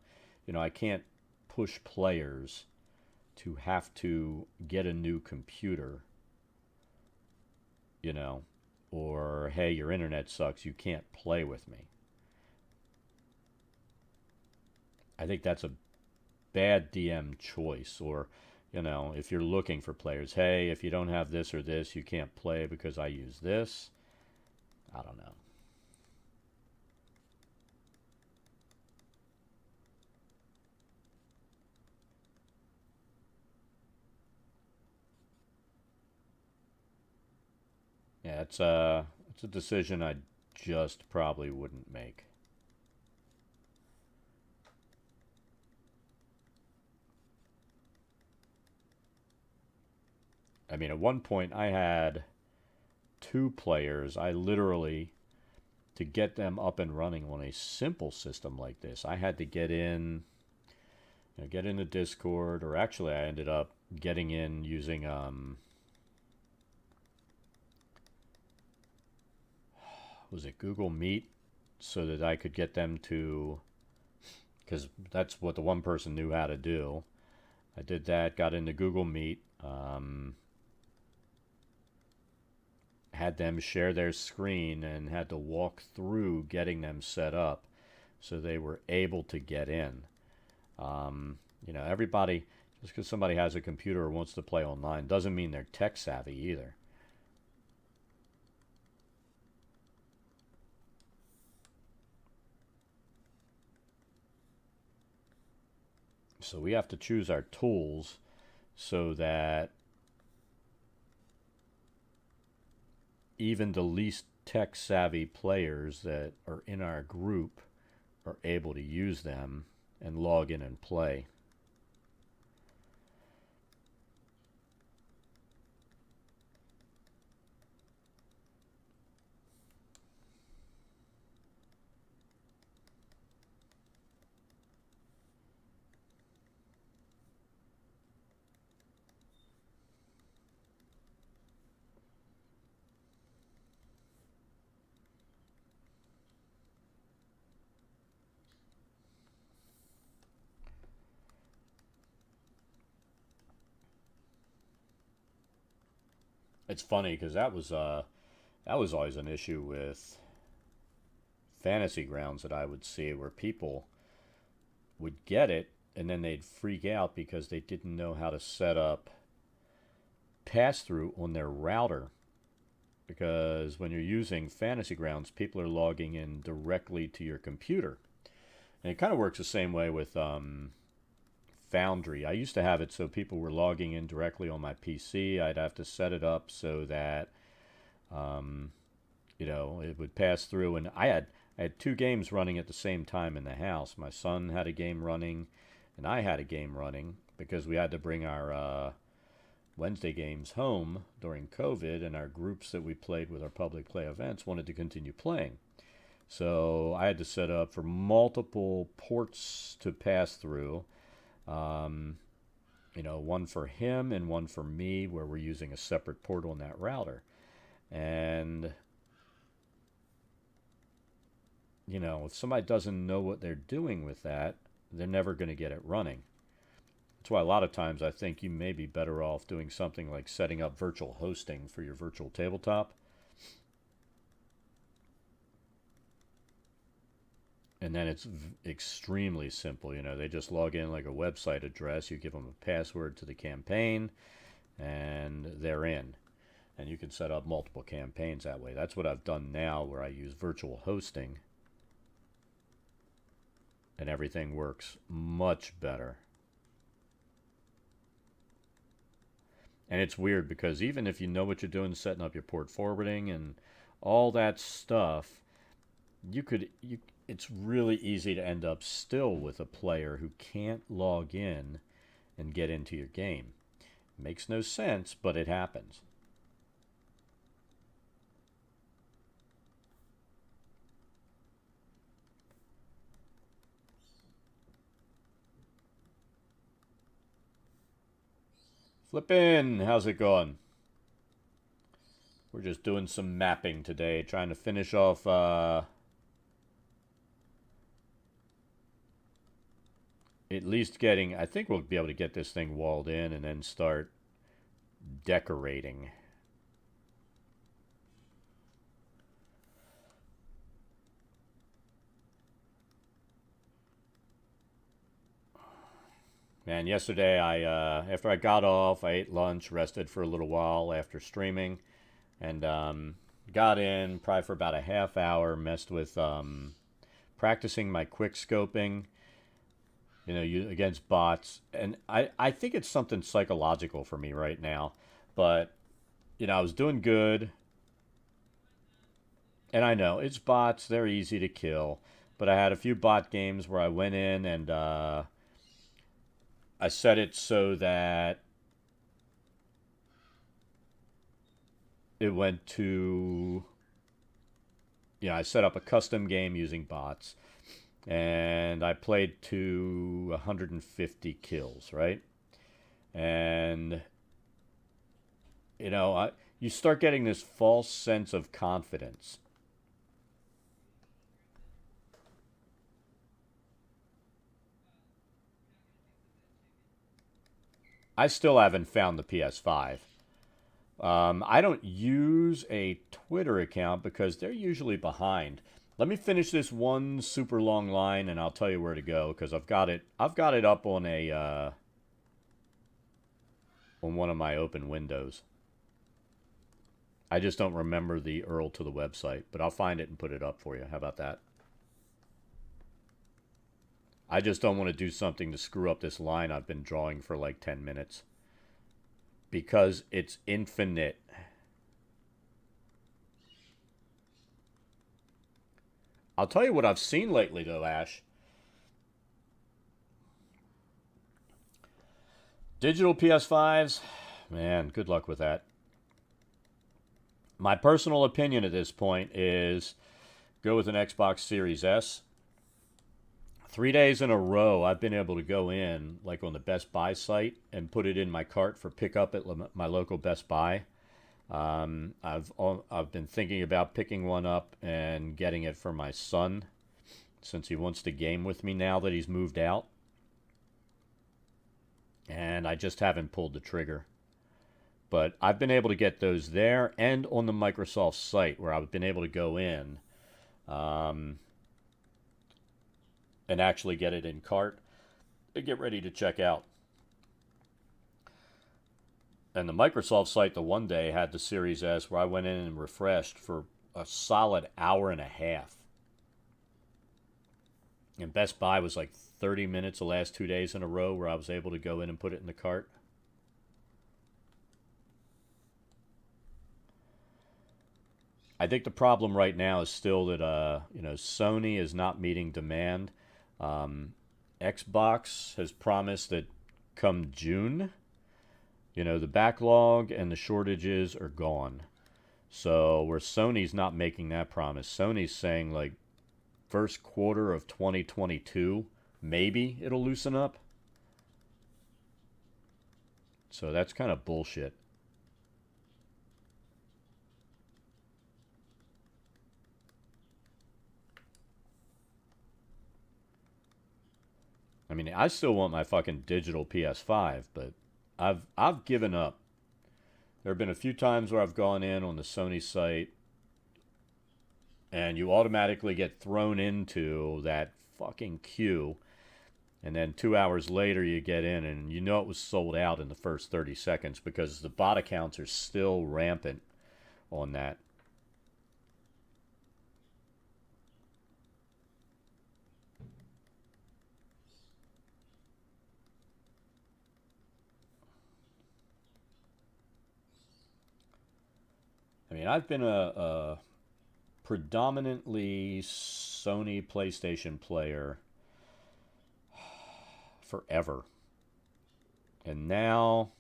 I can't push players to have to get a new computer, or hey, your internet sucks, you can't play with me. I think that's a bad DM choice. Or, if you're looking for players, hey, if you don't have this or this, you can't play because I use this. I don't know. Yeah, it's a decision I just probably wouldn't make. I mean, at one point I had 2 players. I literally, to get them up and running on a simple system like this, I had to get in the Discord, or actually I ended up getting in using was it Google Meet, so that I could get them to, because that's what the one person knew how to do. I did that, got into Google Meet, had them share their screen, and had to walk through getting them set up so they were able to get in. Everybody, just because somebody has a computer or wants to play online doesn't mean they're tech savvy either. So we have to choose our tools so that even the least tech savvy players that are in our group are able to use them and log in and play. It's funny because that was always an issue with fantasy grounds that I would see, where people would get it and then they'd freak out because they didn't know how to set up pass through on their router. Because when you're using fantasy grounds, people are logging in directly to your computer. And it kind of works the same way with Foundry. I used to have it so people were logging in directly on my PC. I'd have to set it up so that it would pass through. And I had 2 games running at the same time in the house. My son had a game running, and I had a game running, because we had to bring our Wednesday games home during COVID, and our groups that we played with our public play events wanted to continue playing. So I had to set up for multiple ports to pass through. Um, one for him and one for me, where we're using a separate port on that router. And, if somebody doesn't know what they're doing with that, they're never going to get it running. That's why a lot of times I think you may be better off doing something like setting up virtual hosting for your virtual tabletop. And then it's extremely simple. You know, they just log in like a website address. You give them a password to the campaign, and they're in. And you can set up multiple campaigns that way. That's what I've done now, where I use virtual hosting, and everything works much better. And it's weird because even if you know what you're doing, setting up your port forwarding and all that stuff, it's really easy to end up still with a player who can't log in and get into your game. It makes no sense, but it happens. Flippin', how's it going? We're just doing some mapping today, trying to finish off at least getting, I think we'll be able to get this thing walled in and then start decorating. Man, yesterday after I got off, I ate lunch, rested for a little while after streaming, and got in probably for about a half hour, messed with practicing my quick scoping, against bots. And I think it's something psychological for me right now. But, I was doing good. And I know, it's bots, they're easy to kill. But I had a few bot games where I went in and I set it so that it went to, I set up a custom game using bots, and I played to 150 kills, right? And, you start getting this false sense of confidence. I still haven't found the PS5. I don't use a Twitter account because they're usually behind. Let me finish this one super long line, and I'll tell you where to go because I've got it. I've got it up on on one of my open windows. I just don't remember the URL to the website, but I'll find it and put it up for you. How about that? I just don't want to do something to screw up this line I've been drawing for like 10 minutes. Because it's infinite. I'll tell you what I've seen lately, though, Ash. Digital PS5s, man, good luck with that. My personal opinion at this point is go with an Xbox Series S. 3 days in a row, I've been able to go in, like on the Best Buy site, and put it in my cart for pickup at my local Best Buy. I've been thinking about picking one up and getting it for my son, since he wants to game with me now that he's moved out. And I just haven't pulled the trigger. But I've been able to get those there and on the Microsoft site, where I've been able to go in and actually get it in cart and get ready to check out. And the Microsoft site the one day had the Series S where I went in and refreshed for a solid hour and a half. And Best Buy was like 30 minutes the last 2 days in a row where I was able to go in and put it in the cart. I think the problem right now is still that Sony is not meeting demand. Xbox has promised that come June, the backlog and the shortages are gone. So where Sony's not making that promise, Sony's saying like first quarter of 2022, maybe it'll loosen up. So that's kind of bullshit. I mean, I still want my fucking digital PS5, but I've given up. There have been a few times where I've gone in on the Sony site and you automatically get thrown into that fucking queue. And then 2 hours later, you get in, and you know it was sold out in the first 30 seconds because the bot accounts are still rampant on that. I mean, I've been a predominantly Sony PlayStation player forever. And now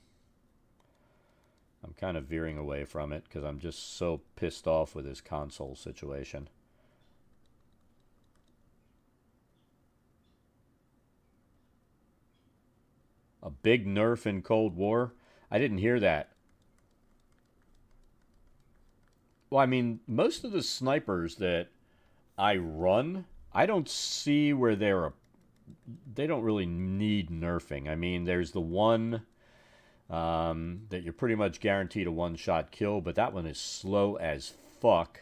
I'm kind of veering away from it because I'm just so pissed off with this console situation. A big nerf in Cold War? I didn't hear that. Well, I mean, most of the snipers that I run, I don't see where they don't really need nerfing. I mean, there's the one that you're pretty much guaranteed a one-shot kill, but that one is slow as fuck.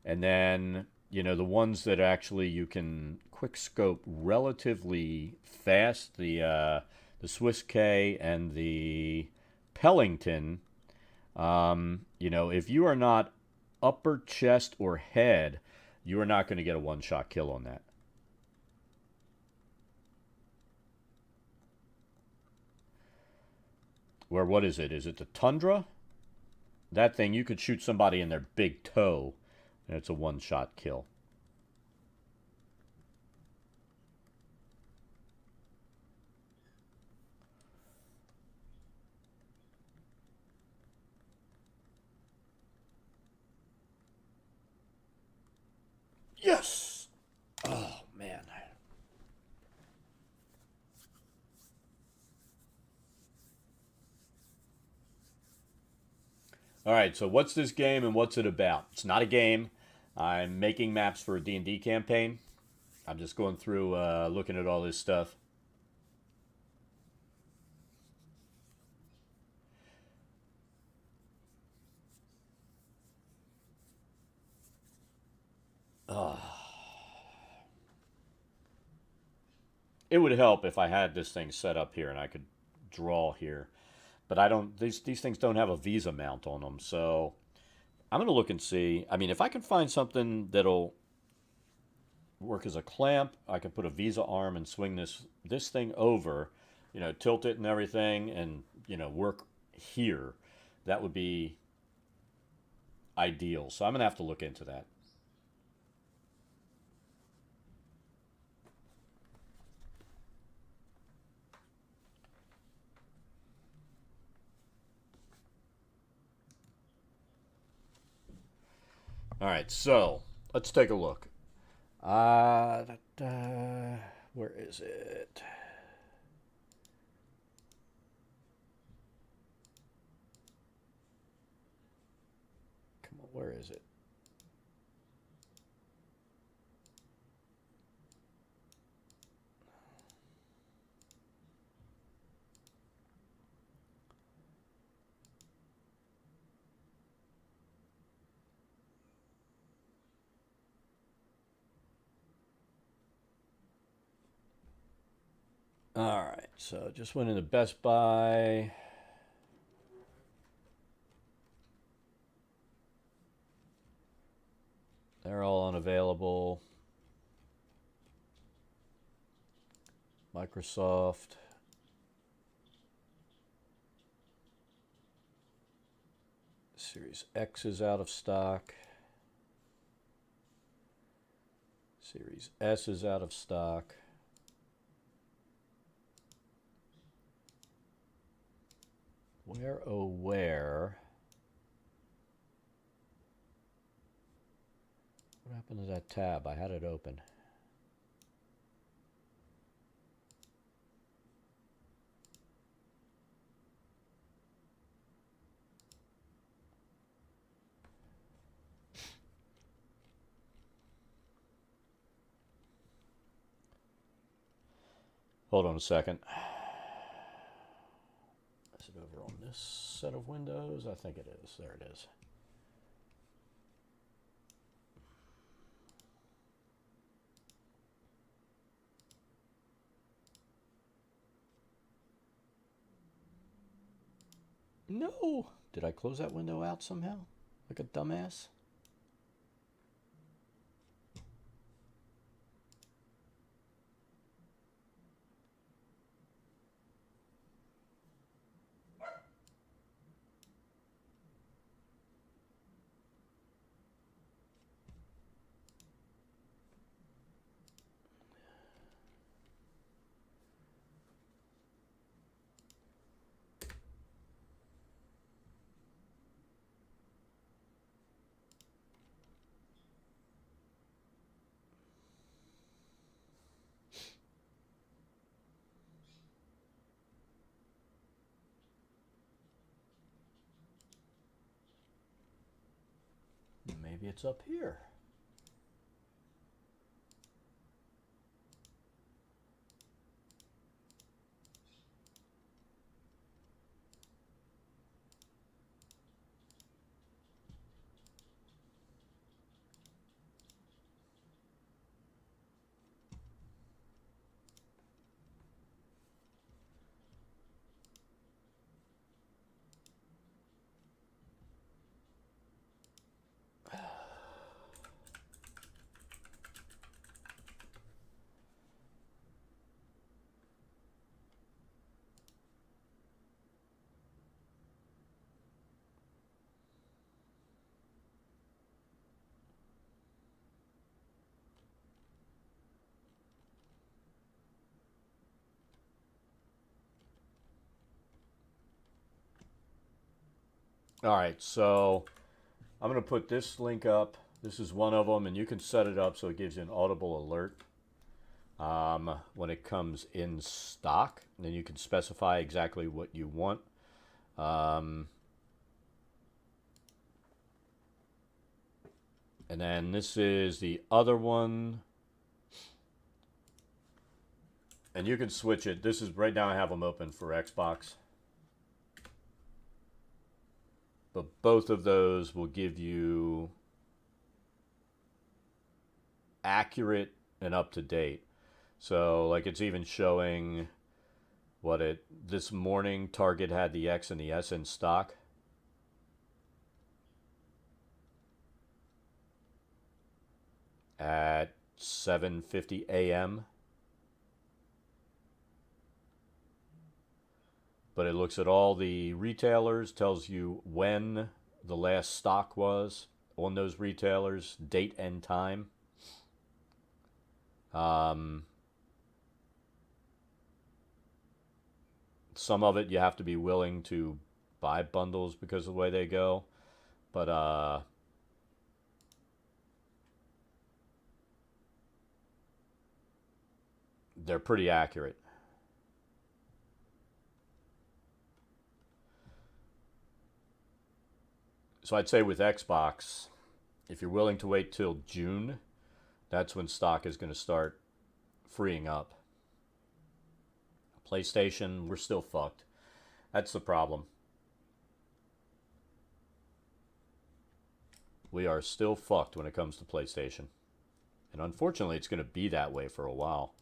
And then, you know, the ones that actually you can quick scope relatively fast, the Swiss K and the Pellington, you know, if you are not upper chest or head, you are not going to get a one-shot kill on that. Where, what is it? Is it the Tundra? That thing, you could shoot somebody in their big toe, and it's a one-shot kill. Yes! Oh, man. All right, so what's this game and what's it about? It's not a game. I'm making maps for a D&D campaign. I'm just going through looking at all this stuff. It would help if I had this thing set up here and I could draw here. But I don't, these things don't have a Visa mount on them, so I'm going to look and see. I mean, if I can find something that'll work as a clamp, I can put a Visa arm and swing this thing over, you know, tilt it and everything, and, you know, work here. That would be ideal. So I'm going to have to look into that. All right, so let's take a look. Where is it? Come on, where is it? All right, so just went into Best Buy. They're all unavailable. Microsoft. Series X is out of stock. Series S is out of stock. Where, oh, where? What happened to that tab? I had it open. Hold on a second. Is it over on this set of windows? I think it is. There it is. No! Did I close that window out somehow? Like a dumbass? Maybe it's up here. All right, so I'm going to put this link up. This is one of them, and you can set it up so it gives you an audible alert when it comes in stock. And then you can specify exactly what you want. And then this is the other one. And you can switch it. This is right now I have them open for Xbox. But both of those will give you accurate and up to date. So like it's even showing this morning Target had the X and the S in stock. At 7:50 a.m. But it looks at all the retailers, tells you when the last stock was on those retailers, date and time. Some of it you have to be willing to buy bundles because of the way they go. But they're pretty accurate. So I'd say with Xbox, if you're willing to wait till June, that's when stock is going to start freeing up. PlayStation, we're still fucked. That's the problem. We are still fucked when it comes to PlayStation. And unfortunately, it's going to be that way for a while.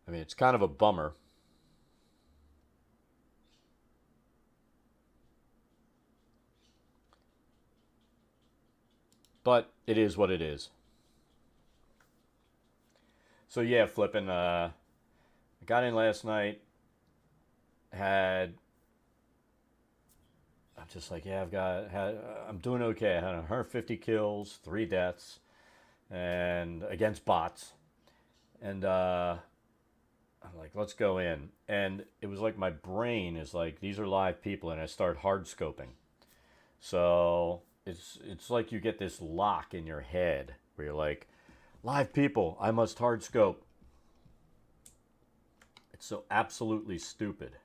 I mean, it's kind of a bummer. But it is what it is. So yeah, flipping. I got in last night. I'm just like, yeah, I'm doing okay. I had 150 kills, 3 deaths, and against bots. And I'm like, let's go in. And it was like my brain is like, these are live people, and I start hard scoping. So it's like you get this lock in your head where you're like, live people, I must hard scope. It's so absolutely stupid.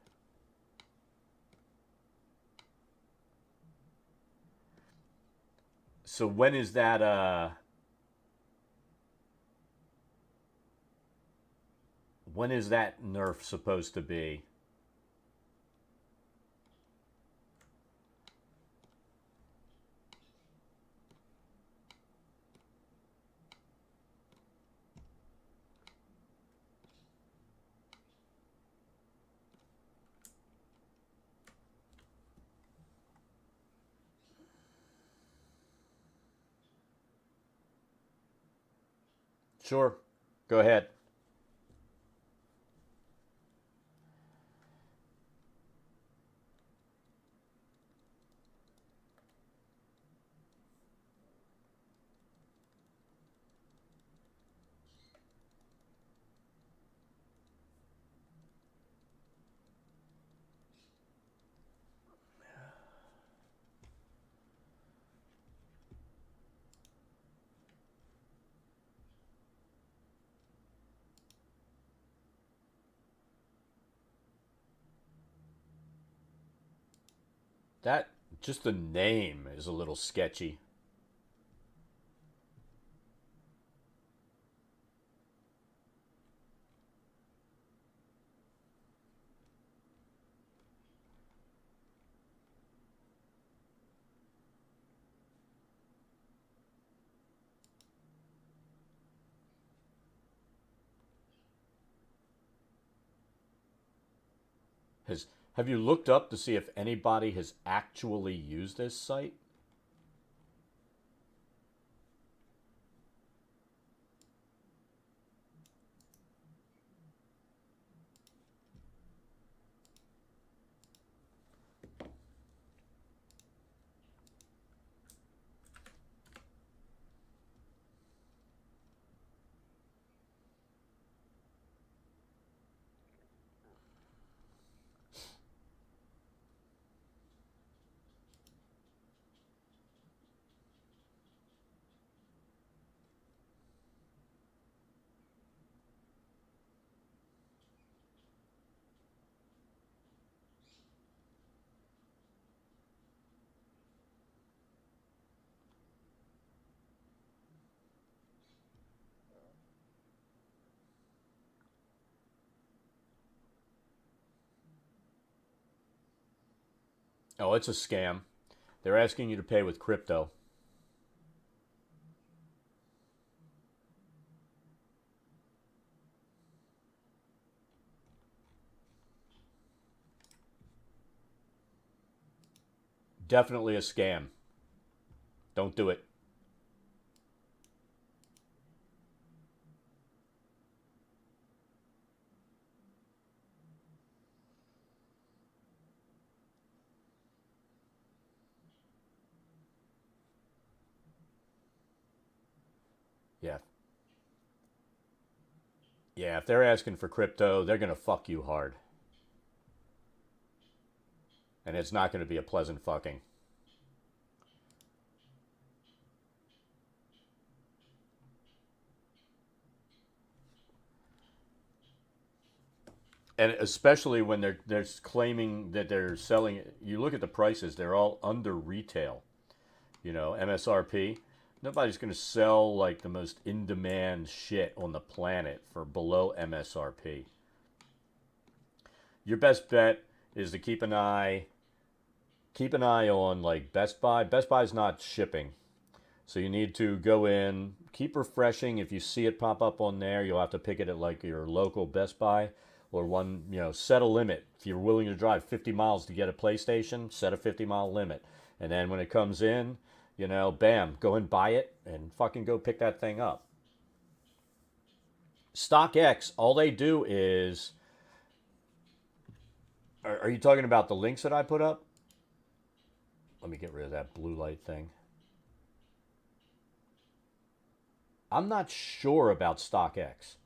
So when is that nerf supposed to be? Sure. Go ahead. That just the name is a little sketchy. Has Have you looked up to see if anybody has actually used this site? Oh, it's a scam. They're asking you to pay with crypto. Definitely a scam. Don't do it. Yeah. Yeah, if they're asking for crypto, they're going to fuck you hard. And it's not going to be a pleasant fucking. And especially when they're claiming that they're selling it. You look at the prices, they're all under retail. MSRP. Nobody's going to sell like the most in demand shit on the planet for below MSRP. Your best bet is to keep an eye on like Best Buy. Best Buy's not shipping. So you need to go in, keep refreshing. If you see it pop up on there, you'll have to pick it at like your local Best Buy or one, set a limit. If you're willing to drive 50 miles to get a PlayStation, set a 50-mile limit. And then when it comes in, bam, go and buy it and fucking go pick that thing up. StockX, all they do is. Are you talking about the links that I put up? Let me get rid of that blue light thing. I'm not sure about StockX.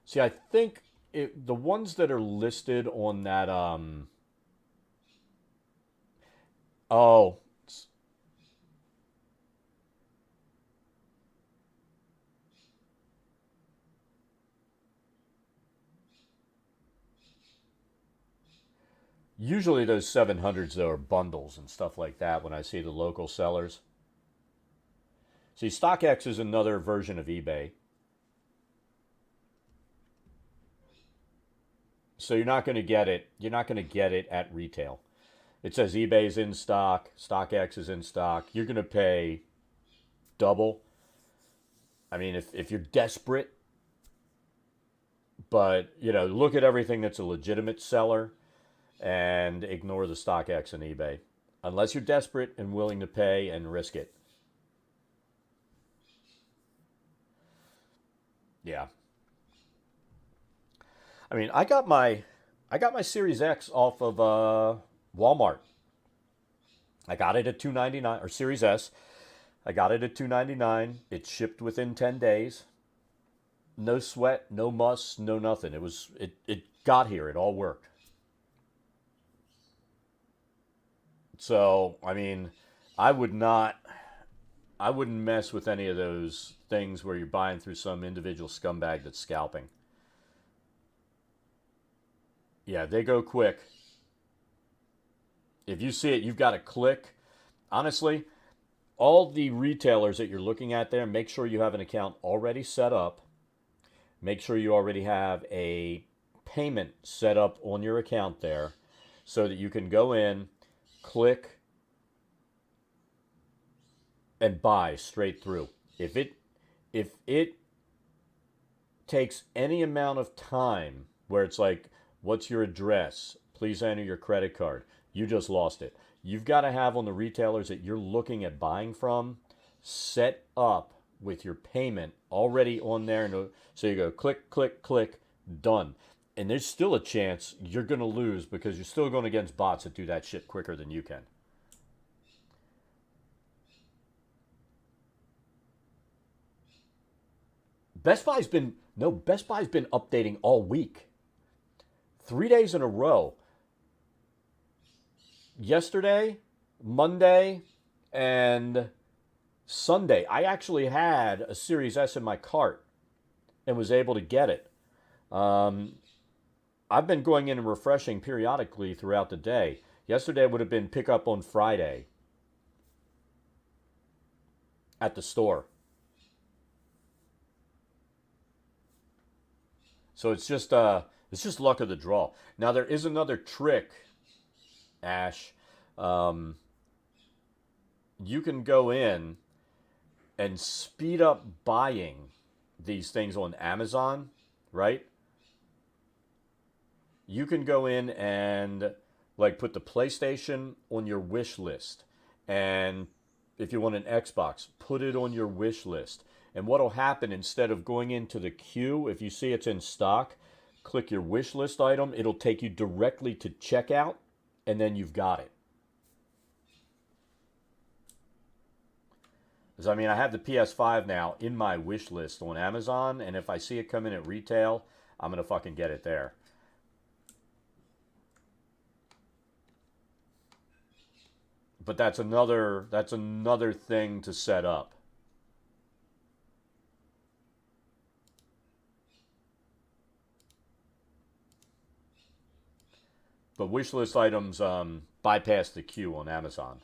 See, I think the ones that are listed on that oh, usually those 700s though are bundles and stuff like that when I see the local sellers. See, StockX is another version of eBay. So you're not going to get it. You're not going to get it at retail. It says eBay's in stock, StockX is in stock. You're going to pay double. I mean, if you're desperate, but look at everything that's a legitimate seller and ignore the StockX and eBay, unless you're desperate and willing to pay and risk it. Yeah, I mean, I got my Series X off of Walmart. I got it at 299 or Series S. I got it at 299. It shipped within 10 days. No sweat, no muss, no nothing. It got here. It all worked. So, I mean, I would not I wouldn't mess with any of those things where you're buying through some individual scumbag that's scalping. Yeah, they go quick. If you see it, you've got to click. Honestly, all the retailers that you're looking at there, make sure you have an account already set up. Make sure you already have a payment set up on your account there so that you can go in, click, and buy straight through. If it takes any amount of time where it's like, what's your address? Please enter your credit card. You just lost it. You've got to have on the retailers that you're looking at buying from set up with your payment already on there. So you go click, click, click, done. And there's still a chance you're going to lose because you're still going against bots that do that shit quicker than you can. Best Buy's been updating all week. 3 days in a row. Yesterday, Monday, and Sunday. I actually had a Series S in my cart and was able to get it. Um, I've been going in and refreshing periodically throughout the day. Yesterday would have been pick up on Friday at the store. So it's just luck of the draw. Now there is another trick, Ash. Um, you can go in and speed up buying these things on Amazon, right? You can go in and like put the PlayStation on your wish list. And if you want an Xbox, put it on your wish list. And what'll happen instead of going into the queue, if you see it's in stock, click your wish list item, it'll take you directly to checkout, and then you've got it. Because I mean, I have the PS5 now in my wish list on Amazon, and if I see it come in at retail, I'm gonna fucking get it there. But that's another thing to set up. But wish list items bypass the queue on Amazon.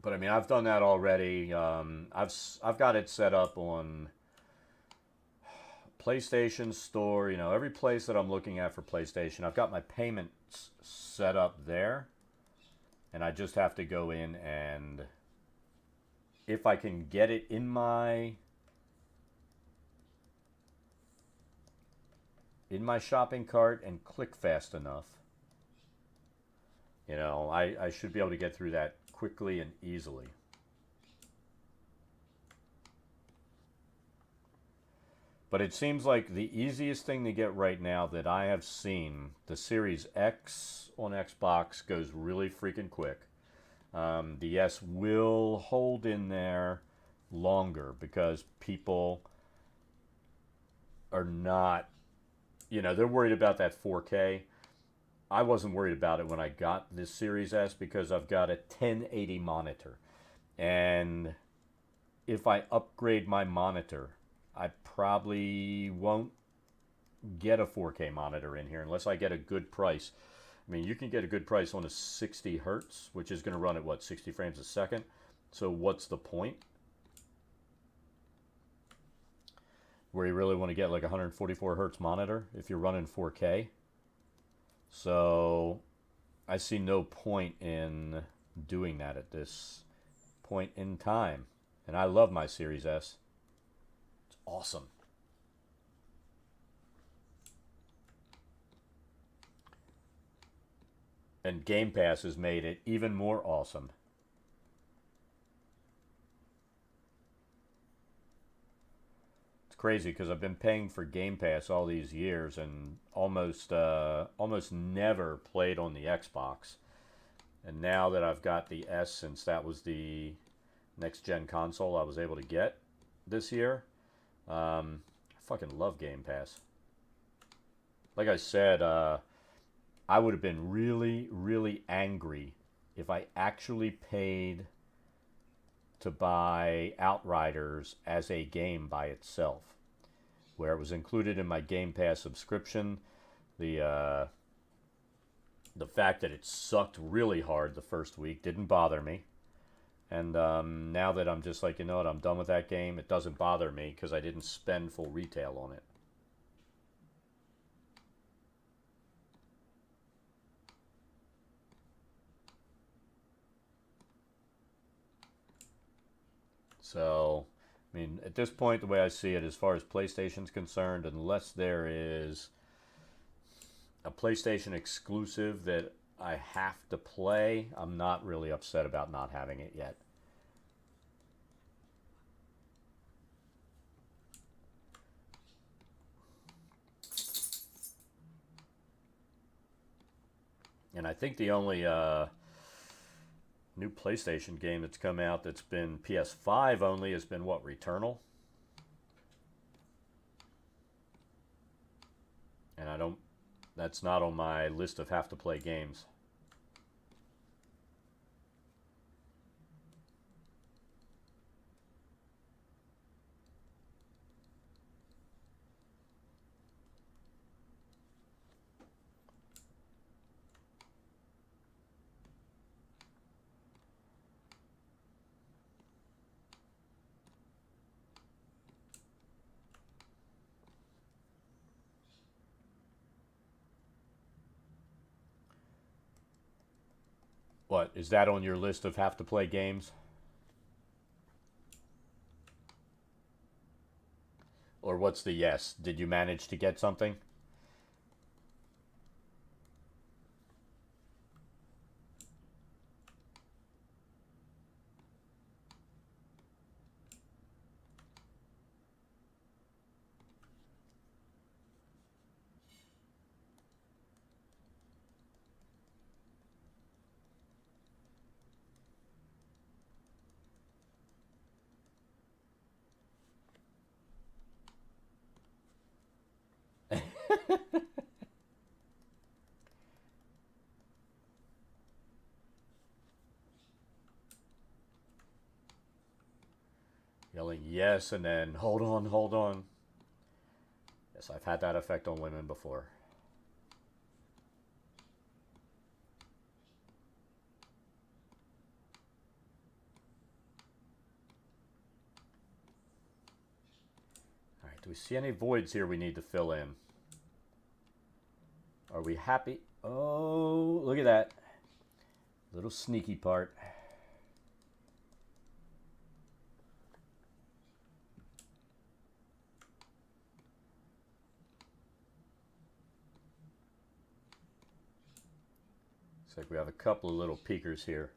But I mean, I've done that already. I've got it set up on PlayStation Store. Every place that I'm looking at for PlayStation, I've got my payments set up there, and I just have to go in and if I can get it in my shopping cart and click fast enough, You know, I should be able to get through that quickly and easily. But it seems like the easiest thing to get right now that I have seen, the Series X on Xbox goes really freaking quick. The S will hold in there longer because people are not, you know, they're worried about that 4K. I wasn't worried about it when I got this Series S because I've got a 1080 monitor. And if I upgrade my monitor, I probably won't get a 4K monitor in here unless I get a good price. I mean, you can get a good price on a 60 hertz, which is going to run at what, 60 frames a second? So what's the point? Where you really want to get like a 144 hertz monitor if you're running 4K. So I see no point in doing that at this point in time. And I love my Series S. It's awesome. And Game Pass has made it even more awesome. It's crazy because I've been paying for Game Pass all these years and almost never played on the Xbox. And now that I've got the S, since that was the next gen console I was able to get this year, I fucking love Game Pass. Like I said, I would have been really, really angry if I actually paid to buy Outriders as a game by itself, where it was included in my Game Pass subscription. The fact that it sucked really hard the first week didn't bother me. And now that I'm just like, you know what, I'm done with that game, it doesn't bother me because I didn't spend full retail on it. So, I mean, at this point, the way I see it, as far as PlayStation's concerned, unless there is a PlayStation exclusive that I have to play, I'm not really upset about not having it yet. And I think the only new PlayStation game that's come out that's been PS5 only has been what, Returnal? And I don't, that's not on my list of have to play games. What, is that on your list of have to play games? Or what's the yes? Did you manage to get something? Yelling yes and then hold on, hold on. Yes, I've had that effect on women before. Alright, do we see any voids here we need to fill in? Are we happy? Oh, look at that. Little sneaky part. Looks like we have a couple of little peekers here.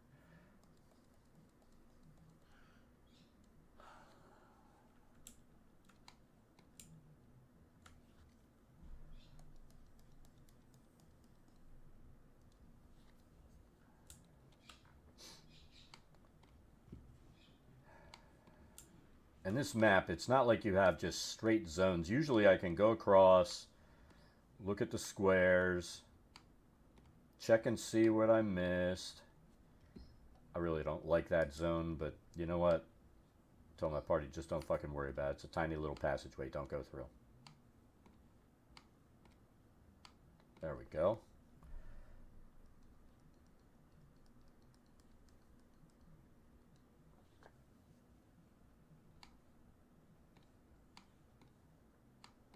And this map, it's not like you have just straight zones. Usually I can go across, look at the squares, check and see what I missed. I really don't like that zone, but you know what? Tell my party, just don't fucking worry about it. It's a tiny little passageway. Don't go through. There we go.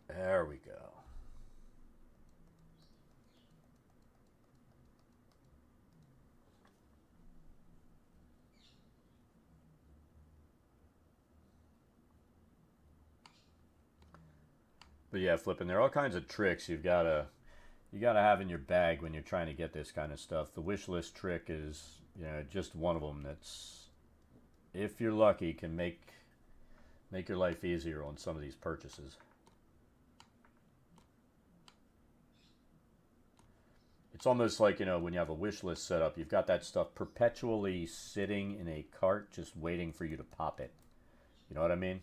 There we go. But yeah, flipping, there are all kinds of tricks you gotta have in your bag when you're trying to get this kind of stuff. The wish list trick is, you know, just one of them that's, if you're lucky, can make your life easier on some of these purchases. It's almost like, you know, when you have a wish list set up, you've got that stuff perpetually sitting in a cart just waiting for you to pop it. You know what I mean?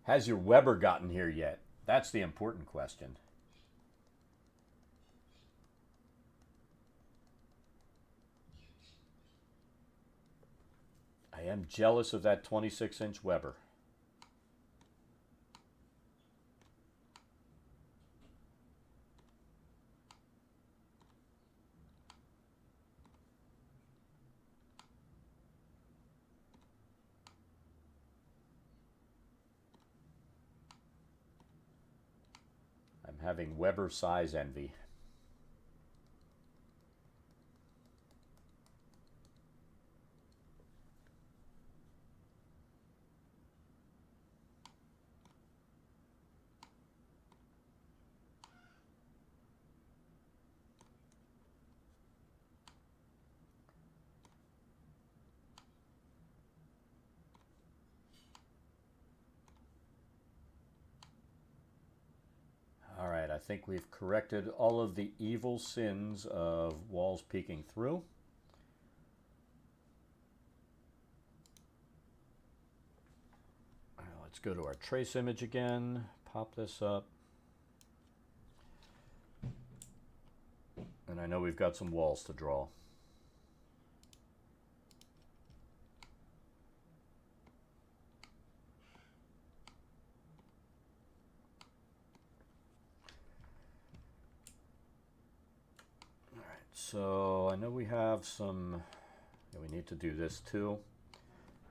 Has your Weber gotten here yet? That's the important question. I am jealous of that 26-inch Weber. I'm having Weber size envy. Alright, I think we've corrected all of the evil sins of walls peeking through. Let's go to our trace image again, pop this up. And I know we've got some walls to draw. So I know we have some, yeah, we need to do this too,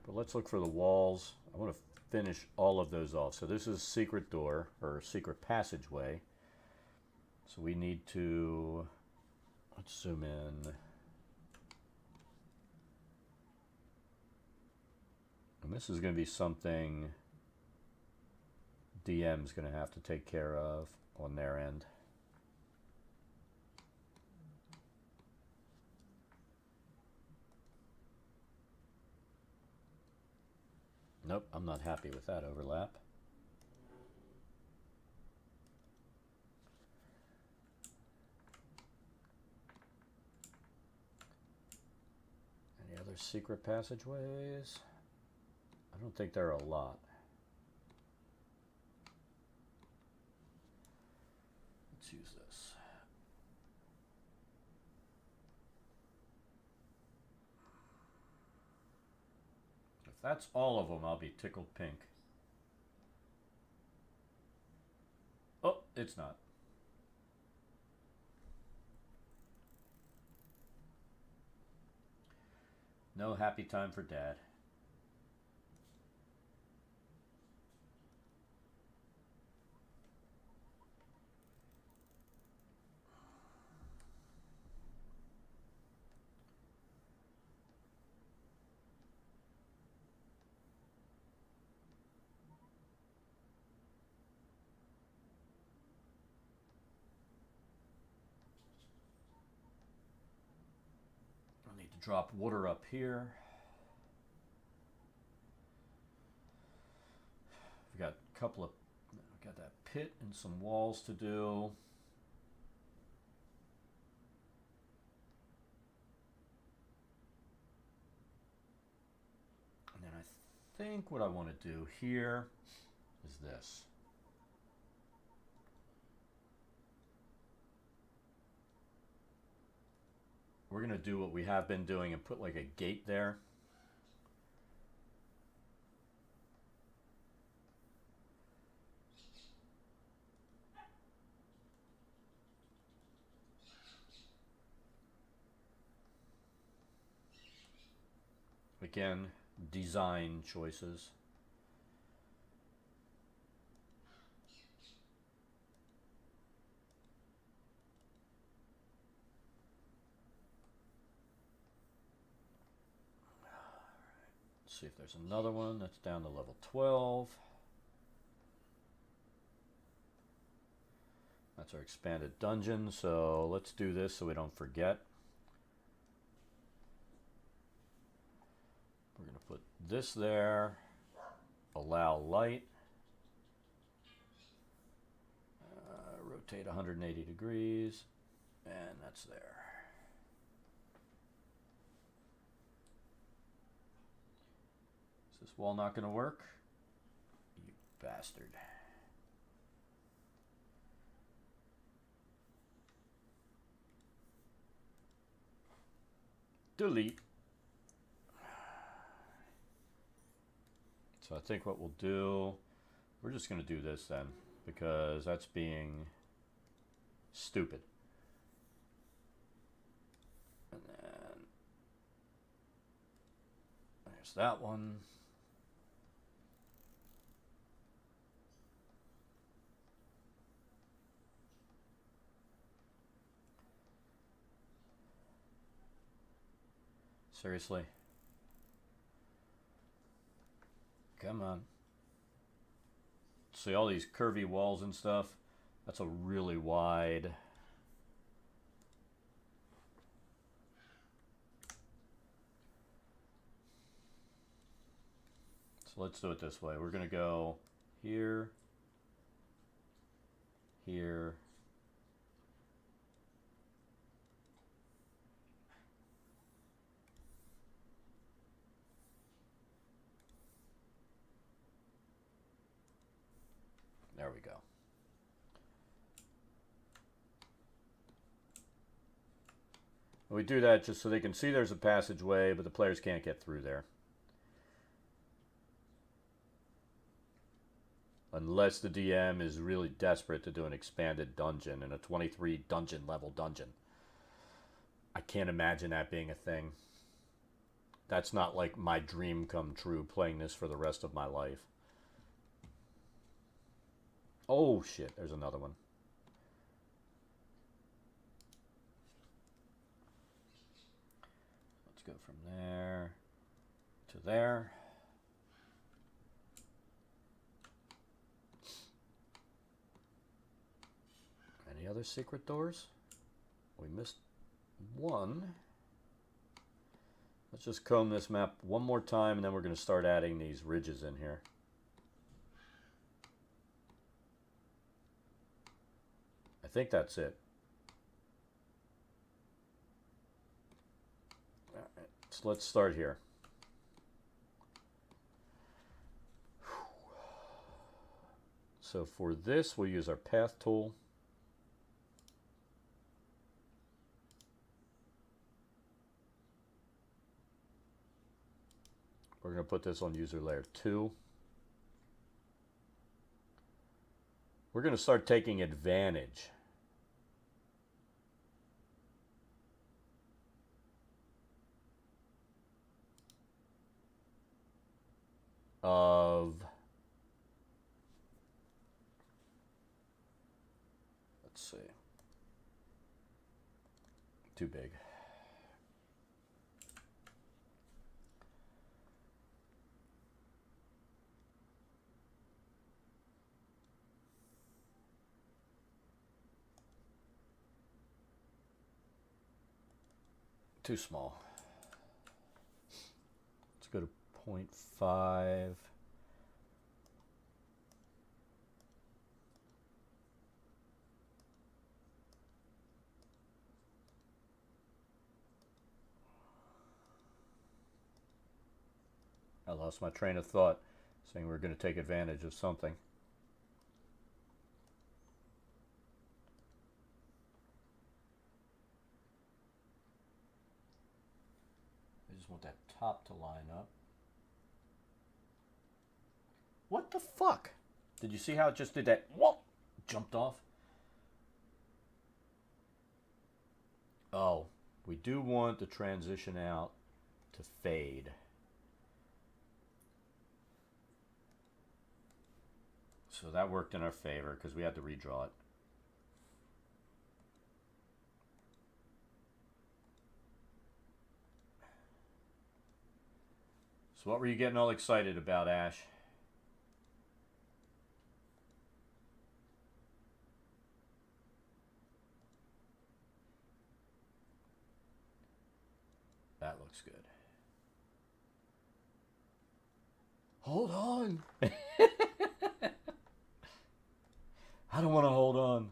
but let's look for the walls. I want to finish all of those off. So this is secret door, or secret passageway. So we need to, let's zoom in. And this is going to be something DM's going to have to take care of on their end. Nope, I'm not happy with that overlap. Any other secret passageways? I don't think there are a lot. Let's use this. If that's all of them, I'll be tickled pink. Oh, it's not. No happy time for Dad. drop water up here. We've got a couple of, got that pit and some walls to do. And then I think what I want to do here is this. We're going to do what we have been doing and put like a gate there. Again, design choices. Let's see if there's another one that's down to level 12. That's our expanded dungeon, so let's do this so we don't forget. We're going to put this there, allow light, rotate 180 degrees, and that's there. Is this wall not going to work? You bastard. Delete. So I think what we'll do, we're just going to do this then, because that's being stupid. And then there's that one. Seriously? Come on. See all these curvy walls and stuff? That's a really wide. So let's do it this way. We're going to go here, here, there we go. And we do that just so they can see there's a passageway, but the players can't get through there. Unless the DM is really desperate to do an expanded dungeon and a 23 dungeon level dungeon. I can't imagine that being a thing. That's not like my dream come true, playing this for the rest of my life. Oh shit, there's another one. Let's go from there to there. Any other secret doors? We missed one. Let's just comb this map one more time and then we're going to start adding these ridges in here. I think that's it. All right, so let's start here. So for this, we'll use our path tool. We're going to put this on user layer 2. We're going to start taking advantage of, let's see, too big. Too small. go to 0.5. I lost my train of thought, saying we're going to take advantage of something. I just want that top to line up. What the fuck? Did you see how it just did that? Whoa! Jumped off. Oh, we do want the transition out to fade. So that worked in our favor because we had to redraw it. So what were you getting all excited about, Ash? That looks good. Hold on. I don't want to hold on.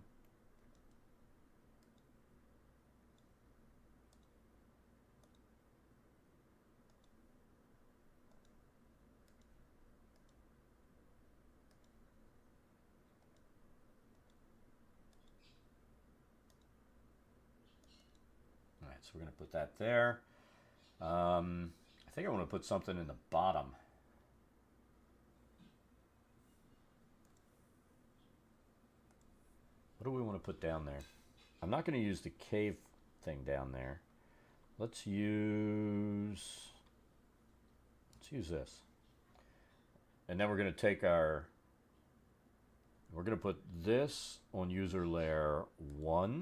All right, so we're going to put that there. I think I want to put something in the bottom. What do we want to put down there? I'm not going to use the cave thing down there. Let's use this. And then we're going to take we're going to put this on user layer 1.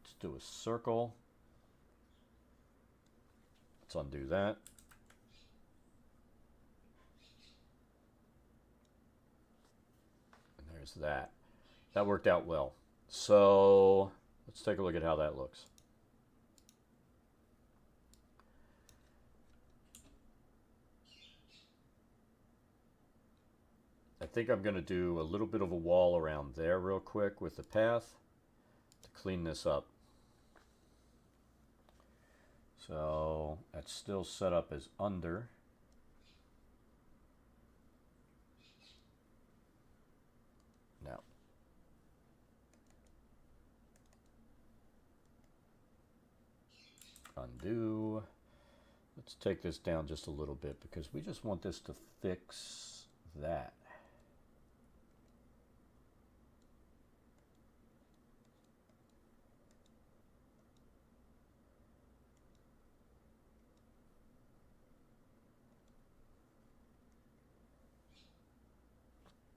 Let's do a circle. Let's undo that. And there's that. That worked out well. So let's take a look at how that looks. I think I'm going to do a little bit of a wall around there real quick with the path to clean this up. So that's still set up as under. Now, undo. Let's take this down just a little bit because we just want this to fix that.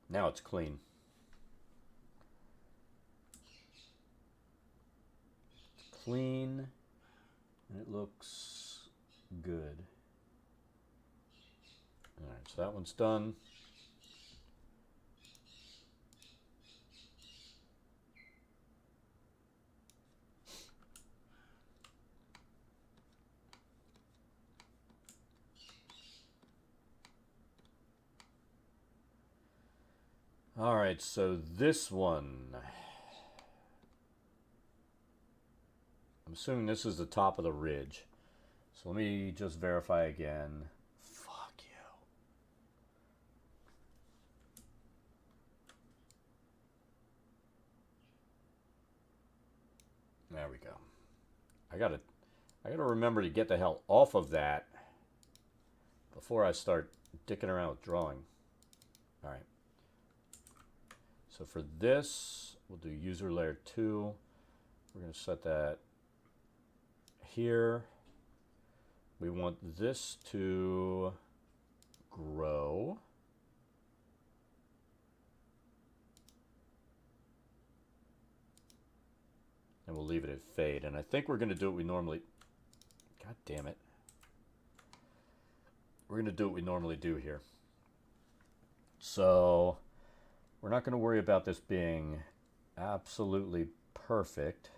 Now it's clean. It's clean, and it looks good. All right, so that one's done. All right, so this one, I'm assuming this is the top of the ridge. So let me just verify again. Fuck you. There we go. I gotta remember to get the hell off of that before I start dicking around with drawing. All right. So for this, we'll do user layer 2. We're going to set that here. We want this to grow. And we'll leave it at fade. And I think we're going to do what we normally... God damn it. We're going to do what we normally do here. So... we're not going to worry about this being absolutely perfect.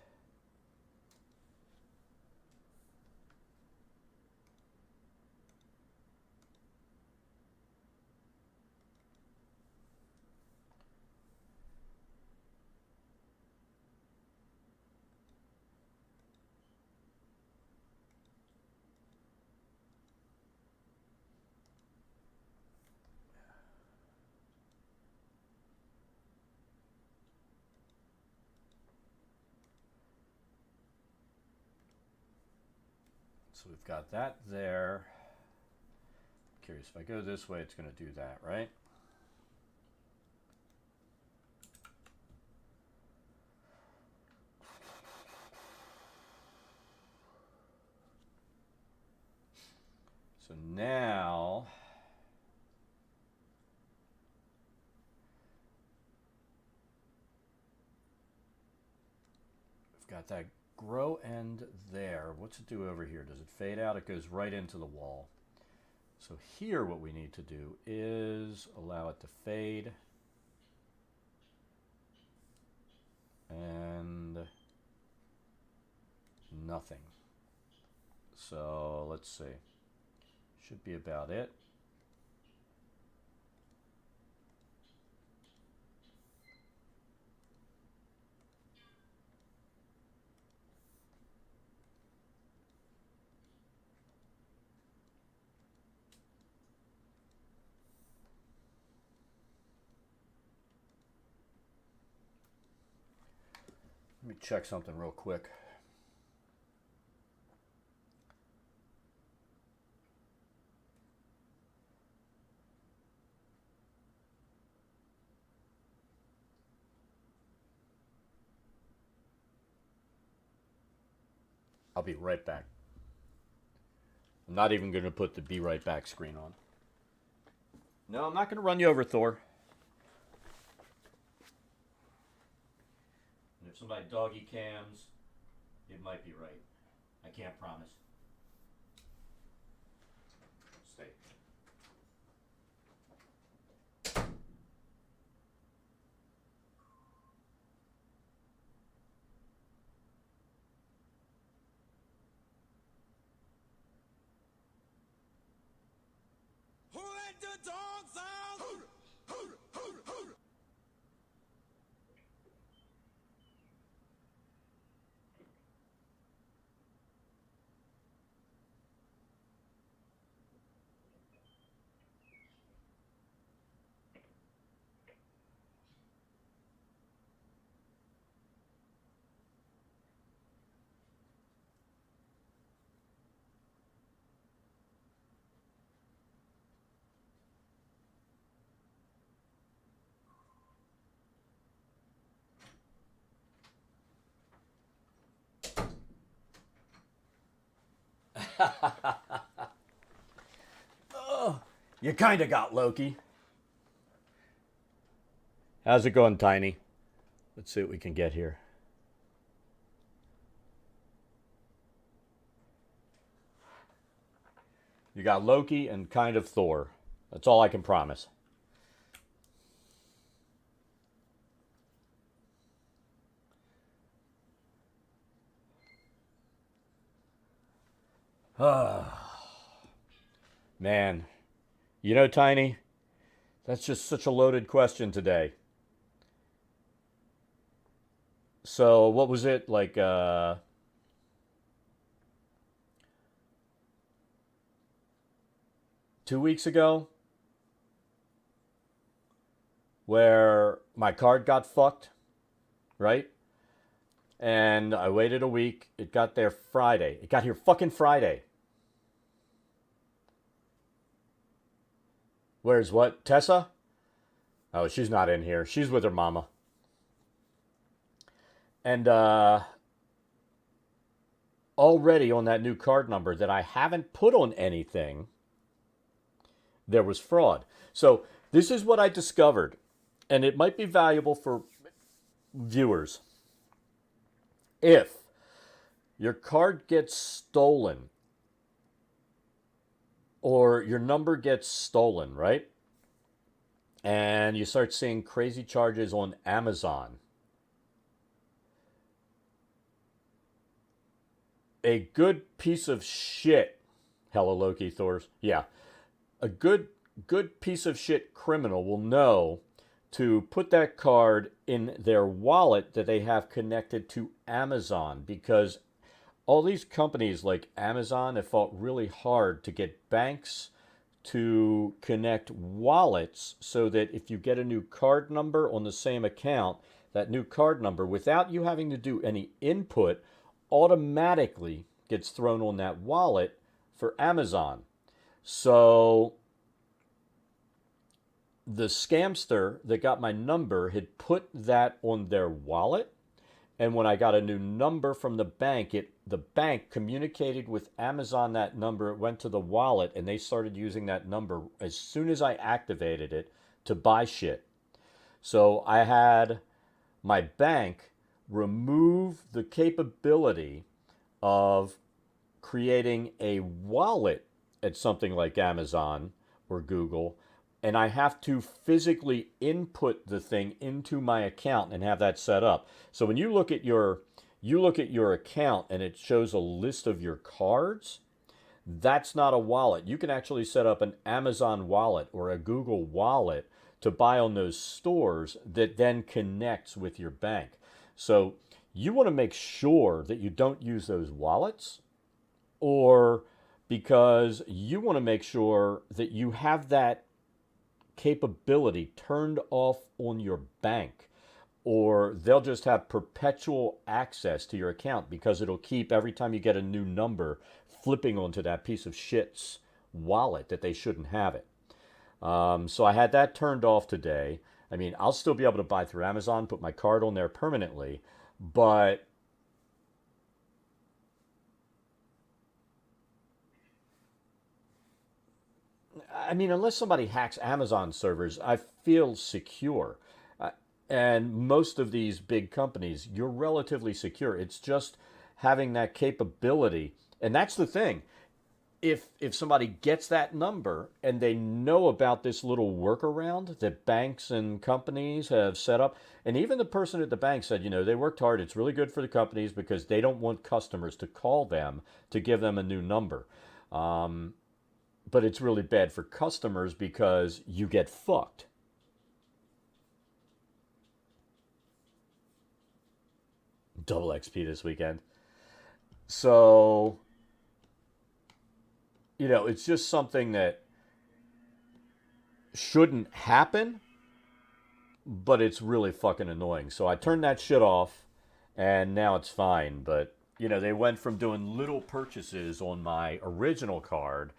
So we've got that there. Curious, if I go this way, it's going to do that, right? So now we've got that grow end there. What's it do over here? Does it fade out? It goes right into the wall. So here what we need to do is allow it to fade. And nothing. So let's see. Should be about it. Let me check something real quick. I'll be right back. I'm not even going to put the be right back screen on. No, I'm not going to run you over, Thor. And if somebody doggy cams, it might be right. I can't promise. Stay. Who let the dogs out? Oh, you kind of got Loki. How's it going, Tiny? Let's see what we can get here. You got Loki and kind of Thor. That's all I can promise. Man, you know, Tiny, that's just such a loaded question today. So, what was it like? 2 weeks ago, where my card got fucked, right? And I waited a week. It got there Friday. It got here fucking Friday. Where's what? Tessa? Oh, she's not in here. She's with her mama. And already on that new card number that I haven't put on anything, there was fraud. So this is what I discovered, and it might be valuable for viewers. If your card gets stolen or your number gets stolen, right? And you start seeing crazy charges on Amazon, a good piece of shit, hello Loki Thors, yeah, a good piece of shit criminal will know to put that card in their wallet that they have connected to Amazon, because all these companies like Amazon have fought really hard to get banks to connect wallets so that if you get a new card number on the same account, that new card number, without you having to do any input, automatically gets thrown on that wallet for Amazon. So the scamster that got my number had put that on their wallet. And when I got a new number from the bank communicated with Amazon that number. It went to the wallet, and they started using that number as soon as I activated it to buy shit. So I had my bank remove the capability of creating a wallet at something like Amazon or Google, and I have to physically input the thing into my account and have that set up. So when you look at your account and it shows a list of your cards, that's not a wallet. You can actually set up an Amazon wallet or a Google wallet to buy on those stores that then connects with your bank. So you want to make sure that you don't use those wallets, or because you want to make sure that you have that capability turned off on your bank, or they'll just have perpetual access to your account because it'll keep, every time you get a new number, flipping onto that piece of shit's wallet that they shouldn't have it. So I had that turned off today. I mean, I'll still be able to buy through Amazon, put my card on there permanently, but I mean, unless somebody hacks Amazon servers, I feel secure. And most of these big companies, you're relatively secure. It's just having that capability. And that's the thing. If somebody gets that number and they know about this little workaround that banks and companies have set up, and even the person at the bank said, they worked hard. It's really good for the companies because they don't want customers to call them to give them a new number. But it's really bad for customers because you get fucked. Double XP this weekend. So, it's just something that shouldn't happen, but it's really fucking annoying. So I turned that shit off, and now it's fine. But, they went from doing little purchases on my original card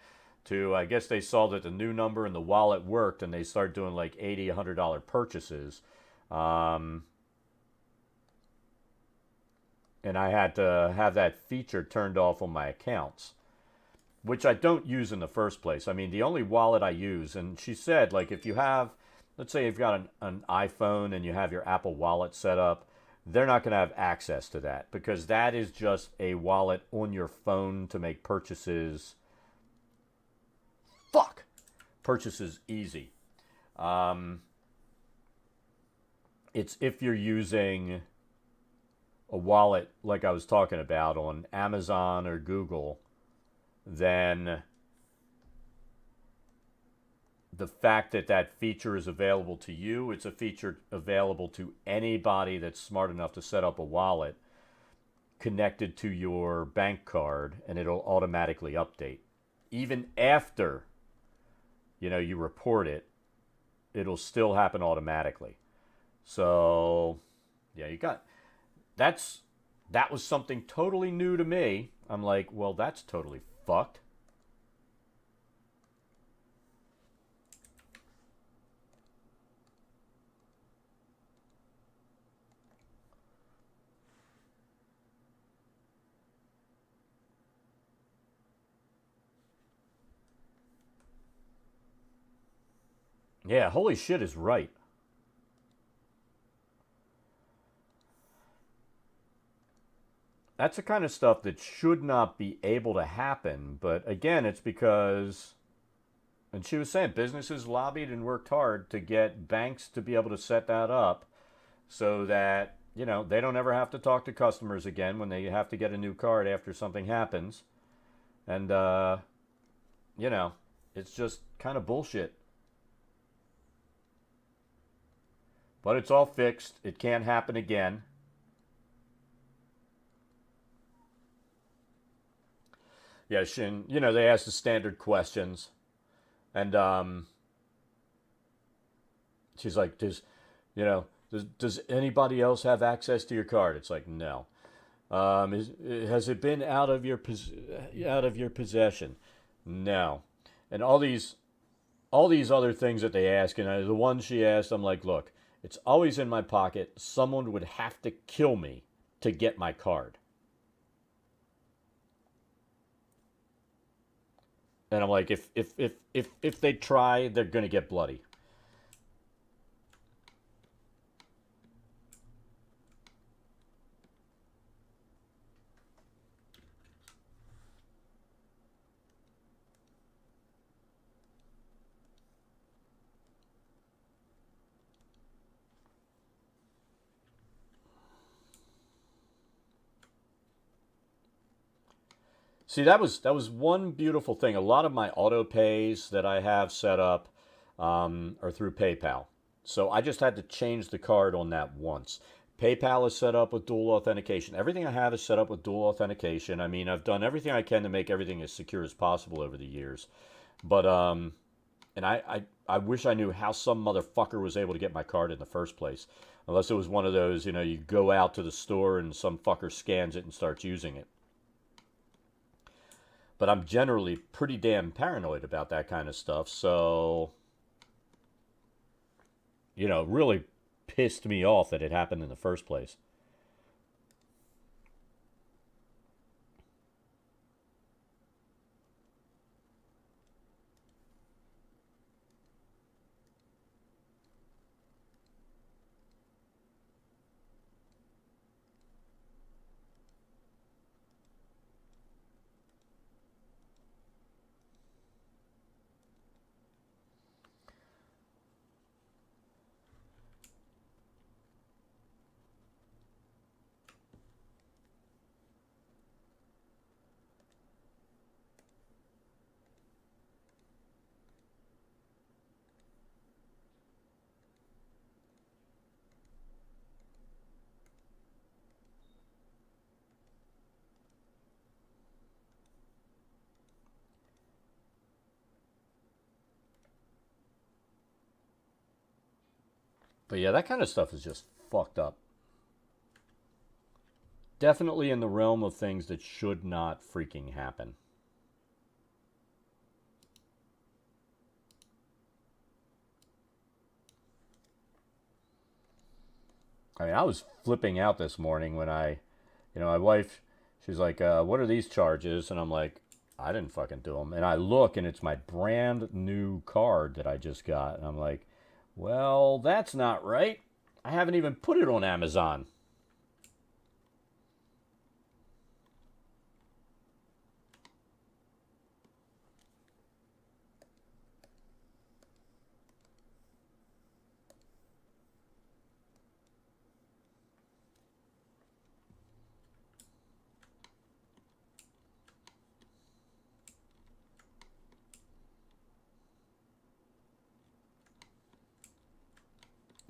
to, I guess they saw that the new number and the wallet worked, and they started doing like $80, $100 purchases. And I had to have that feature turned off on my accounts, which I don't use in the first place. I mean, the only wallet I use, and she said, like, if you have, let's say you've got an iPhone and you have your Apple Wallet set up, they're not going to have access to that because that is just a wallet on your phone to make purchases. Purchases easy. It's if you're using a wallet like I was talking about on Amazon or Google, then the fact that that feature is available to you, it's a feature available to anybody that's smart enough to set up a wallet connected to your bank card, and it'll automatically update. Even after, you report it, it'll still happen automatically. So, yeah, that was something totally new to me. I'm like, well, that's totally fucked. Yeah, holy shit is right. That's the kind of stuff that should not be able to happen. But again, it's because, and she was saying, businesses lobbied and worked hard to get banks to be able to set that up so that, they don't ever have to talk to customers again when they have to get a new card after something happens. And, it's just kind of bullshit. But it's all fixed. It can't happen again. Yeah, Shin, they ask the standard questions. And she's like, does anybody else have access to your card? It's like, no. Has it been out of your possession? No. And all these other things that they ask, and the one she asked, I'm like, look, it's always in my pocket. Someone would have to kill me to get my card. And I'm like, if they try, they're gonna get bloody. See, that was one beautiful thing. A lot of my auto pays that I have set up are through PayPal. So I just had to change the card on that once. PayPal is set up with dual authentication. Everything I have is set up with dual authentication. I mean, I've done everything I can to make everything as secure as possible over the years. But and I wish I knew how some motherfucker was able to get my card in the first place. Unless it was one of those, you go out to the store and some fucker scans it and starts using it. But I'm generally pretty damn paranoid about that kind of stuff. So, it really pissed me off that it happened in the first place. But yeah, that kind of stuff is just fucked up. Definitely in the realm of things that should not freaking happen. I mean, I was flipping out this morning when my wife, she's like, what are these charges? And I'm like, I didn't fucking do them. And I look and it's my brand new card that I just got. And I'm like, well, that's not right. I haven't even put it on Amazon.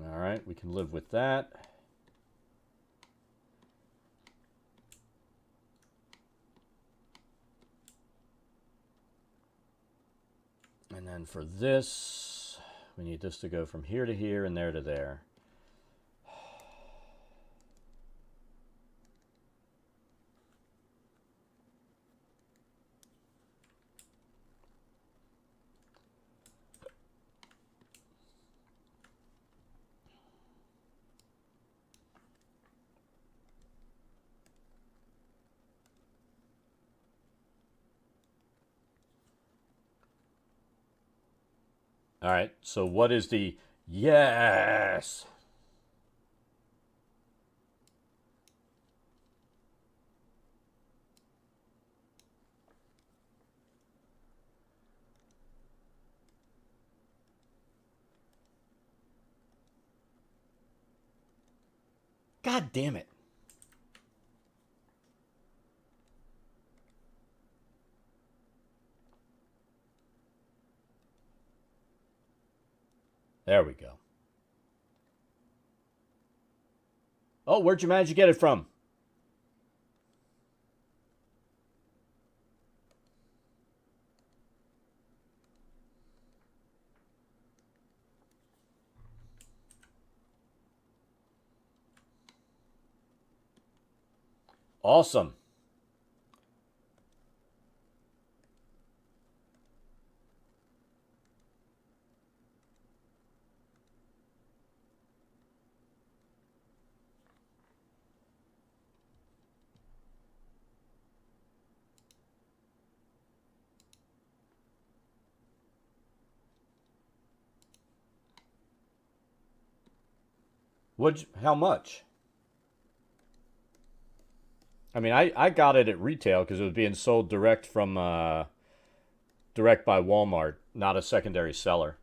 All right, we can live with that. And then for this, we need this to go from here to here and there to there. All right, so what is the yes? God damn it. There we go. Oh, where'd you manage to get it from? Awesome. How much? I mean, I got it at retail because it was being sold direct from direct by Walmart, not a secondary seller.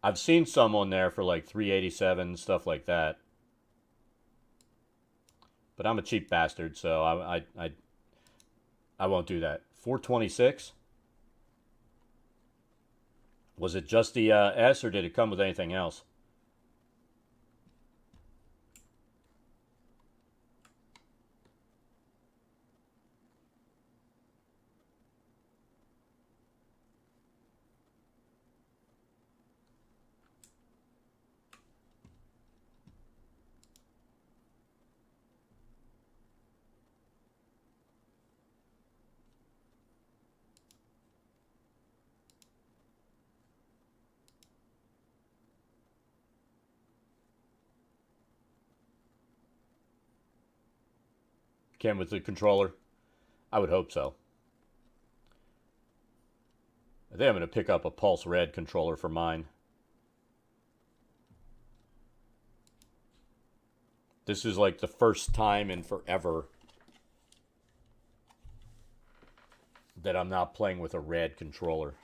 I've seen some on there for like 387, stuff like that. But I'm a cheap bastard, so I won't do that. 426. Was it just the S, or did it come with anything else? Came with the controller? I would hope so. I think I'm going to pick up a Pulse Red controller for mine. This is like the first time in forever that I'm not playing with a red controller.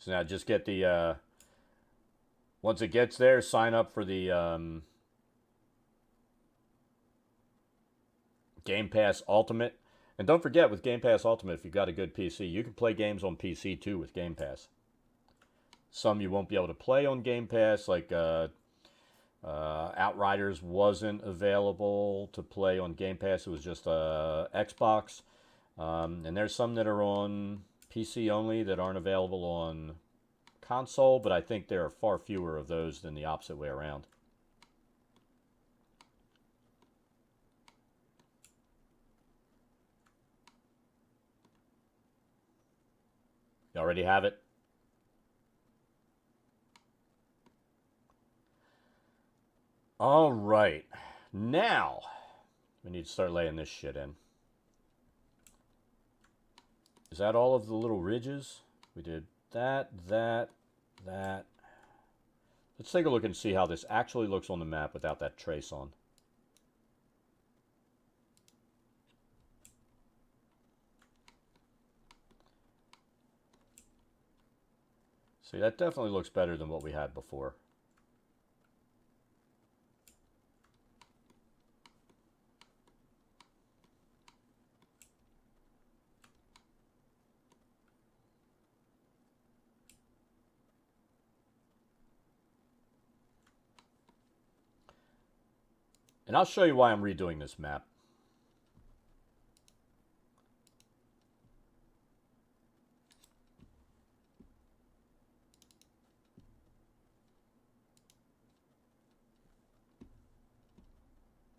So now just get the, once it gets there, sign up for the Game Pass Ultimate. And don't forget, with Game Pass Ultimate, if you've got a good PC, you can play games on PC too with Game Pass. Some you won't be able to play on Game Pass, like Outriders wasn't available to play on Game Pass. It was just Xbox. And there's some that are on PC only that aren't available on console, but I think there are far fewer of those than the opposite way around. You already have it? All right. Now, we need to start laying this shit in. Is that all of the little ridges? We did that. Let's take a look and see how this actually looks on the map without that trace on. See, that definitely looks better than what we had before. And I'll show you why I'm redoing this map.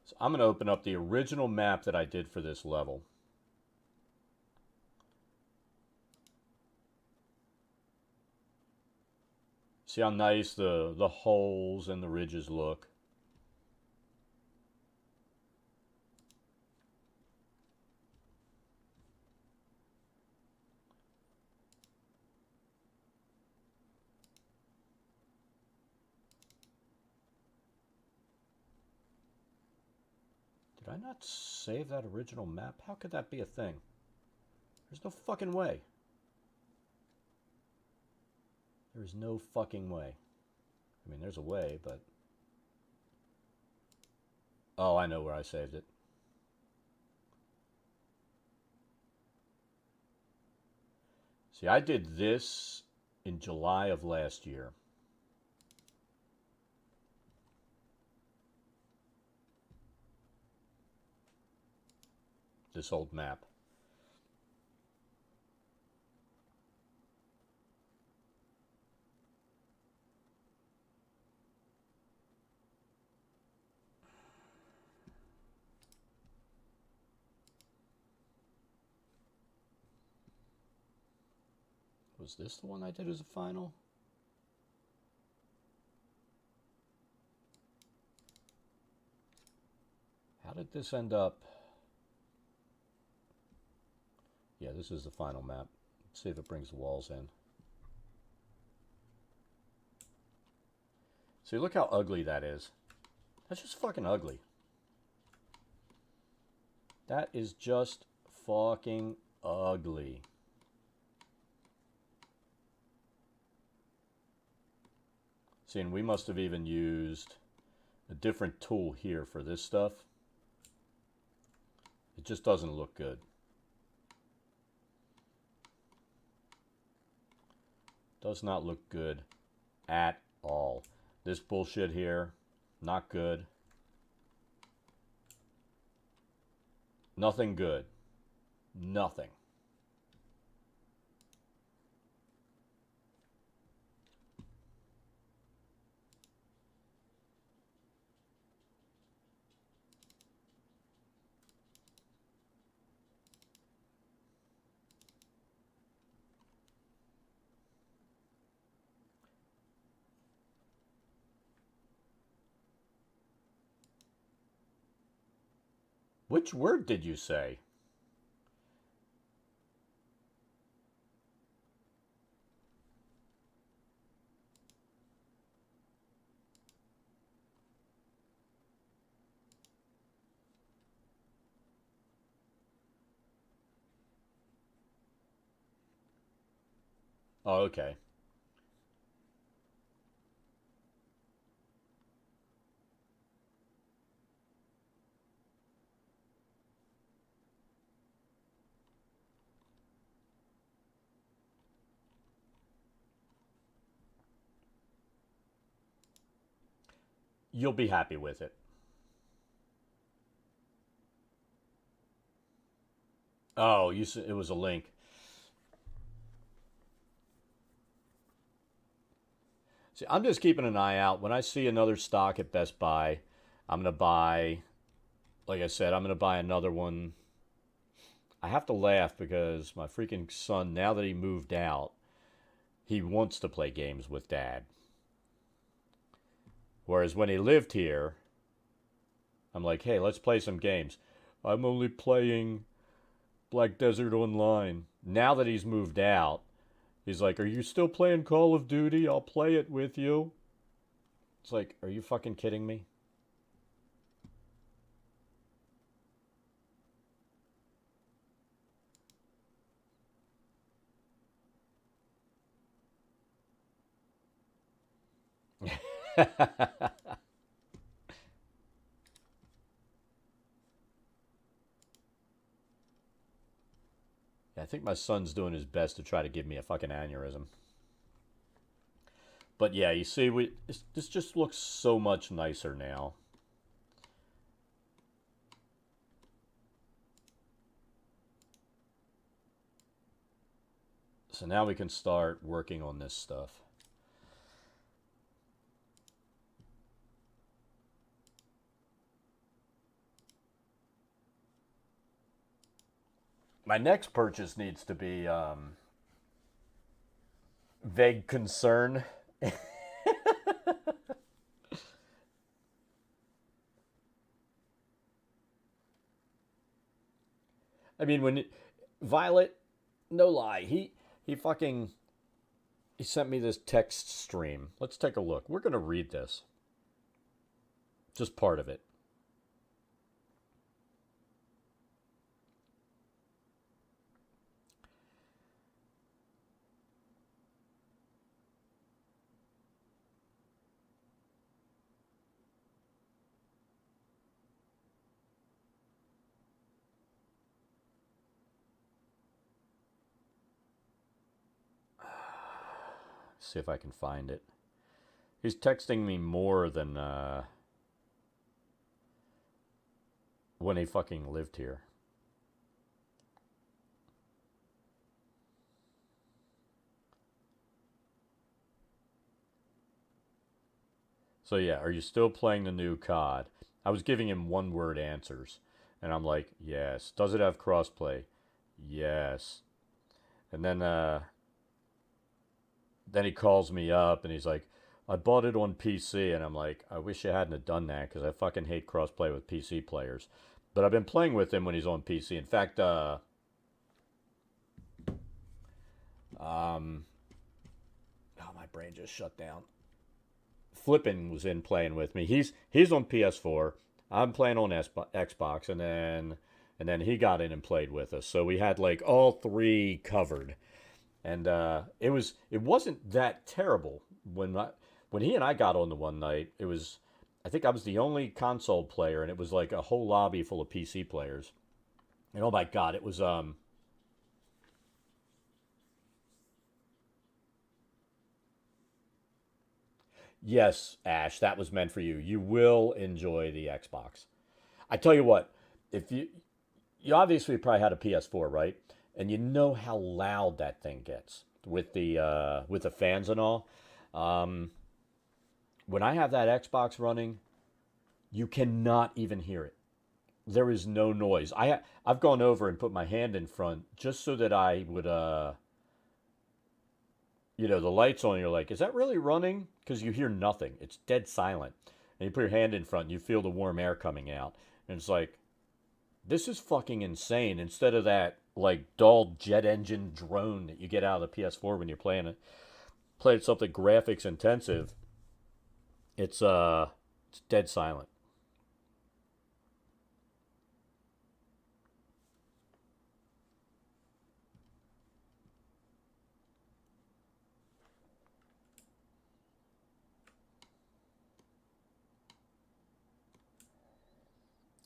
So I'm going to open up the original map that I did for this level. See how nice the holes and the ridges look. Did I not save that original map? How could that be a thing? There's no fucking way. There's no fucking way. I mean, there's a way, but... Oh, I know where I saved it. See, I did this in July of last year. this old map. Was this the one I did as a final? How did this end up? Yeah, this is the final map. Let's see if it brings the walls in. See, look how ugly that is. That's just fucking ugly. That is just fucking ugly. See, and we must have even used a different tool here for this stuff. It just doesn't look good. Does not look good at all. This bullshit here, not good. Nothing good. Nothing. Which word did you say? Oh, okay. You'll be happy with it. Oh, you said it was a link. See, I'm just keeping an eye out. When I see another stock at Best Buy, I'm going to buy, like I said, I'm going to buy another one. I have to laugh because my freaking son, now that he moved out, he wants to play games with Dad. Whereas when he lived here, I'm like, hey, let's play some games. I'm only playing Black Desert Online. Now that he's moved out, he's like, are you still playing Call of Duty? I'll play it with you. It's like, are you fucking kidding me? I think my son's doing his best to try to give me a fucking aneurysm. But yeah, you see, this just looks so much nicer now. So now we can start working on this stuff. My next purchase needs to be vague concern. I mean, when Violet, no lie, he fucking he sent me this text stream. Let's take a look. We're gonna read this, just part of it. See if I can find it. He's texting me more than when he fucking lived here. So yeah, are you still playing the new COD? I was giving him one word answers, and I'm like, yes. Does it have crossplay? Yes. And then he calls me up and he's like, I bought it on PC, and I'm like, I wish you hadn't have done that because I fucking hate crossplay with PC players. But I've been playing with him when he's on PC. In fact, oh, my brain just shut down. Flippin was in playing with me. He's on PS4. I'm playing on Xbox, and then he got in and played with us. So we had like all three covered, and it wasn't that terrible when he and I got on the one night. It was, I think I was the only console player, and it was like a whole lobby full of PC players. And oh my god, it was yes, Ash, that was meant for you. You will enjoy the Xbox. I tell you what, if you obviously probably had a PS4, right? And you know how loud that thing gets with the fans and all. Um, when I have that Xbox running, you cannot even hear it. There is no noise. I've gone over and put my hand in front just so that I would the lights on. You're like, is that really running? Because you hear nothing. It's dead silent. And you put your hand in front, and you feel the warm air coming out, and it's like, this is fucking insane. Instead of that like dull jet engine drone that you get out of the PS4 when you're playing something graphics intensive, it's dead silent.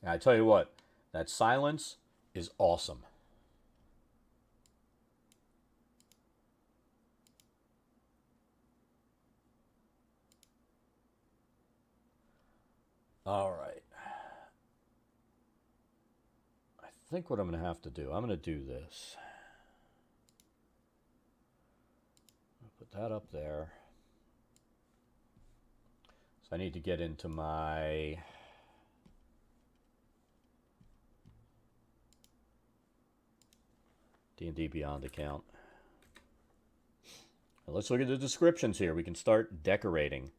And I tell you what, that silence is awesome. All right. I think what I'm going to have to do, I'm going to do this. Put that up there. So I need to get into my D&D Beyond account. Now let's look at the descriptions here. We can start decorating.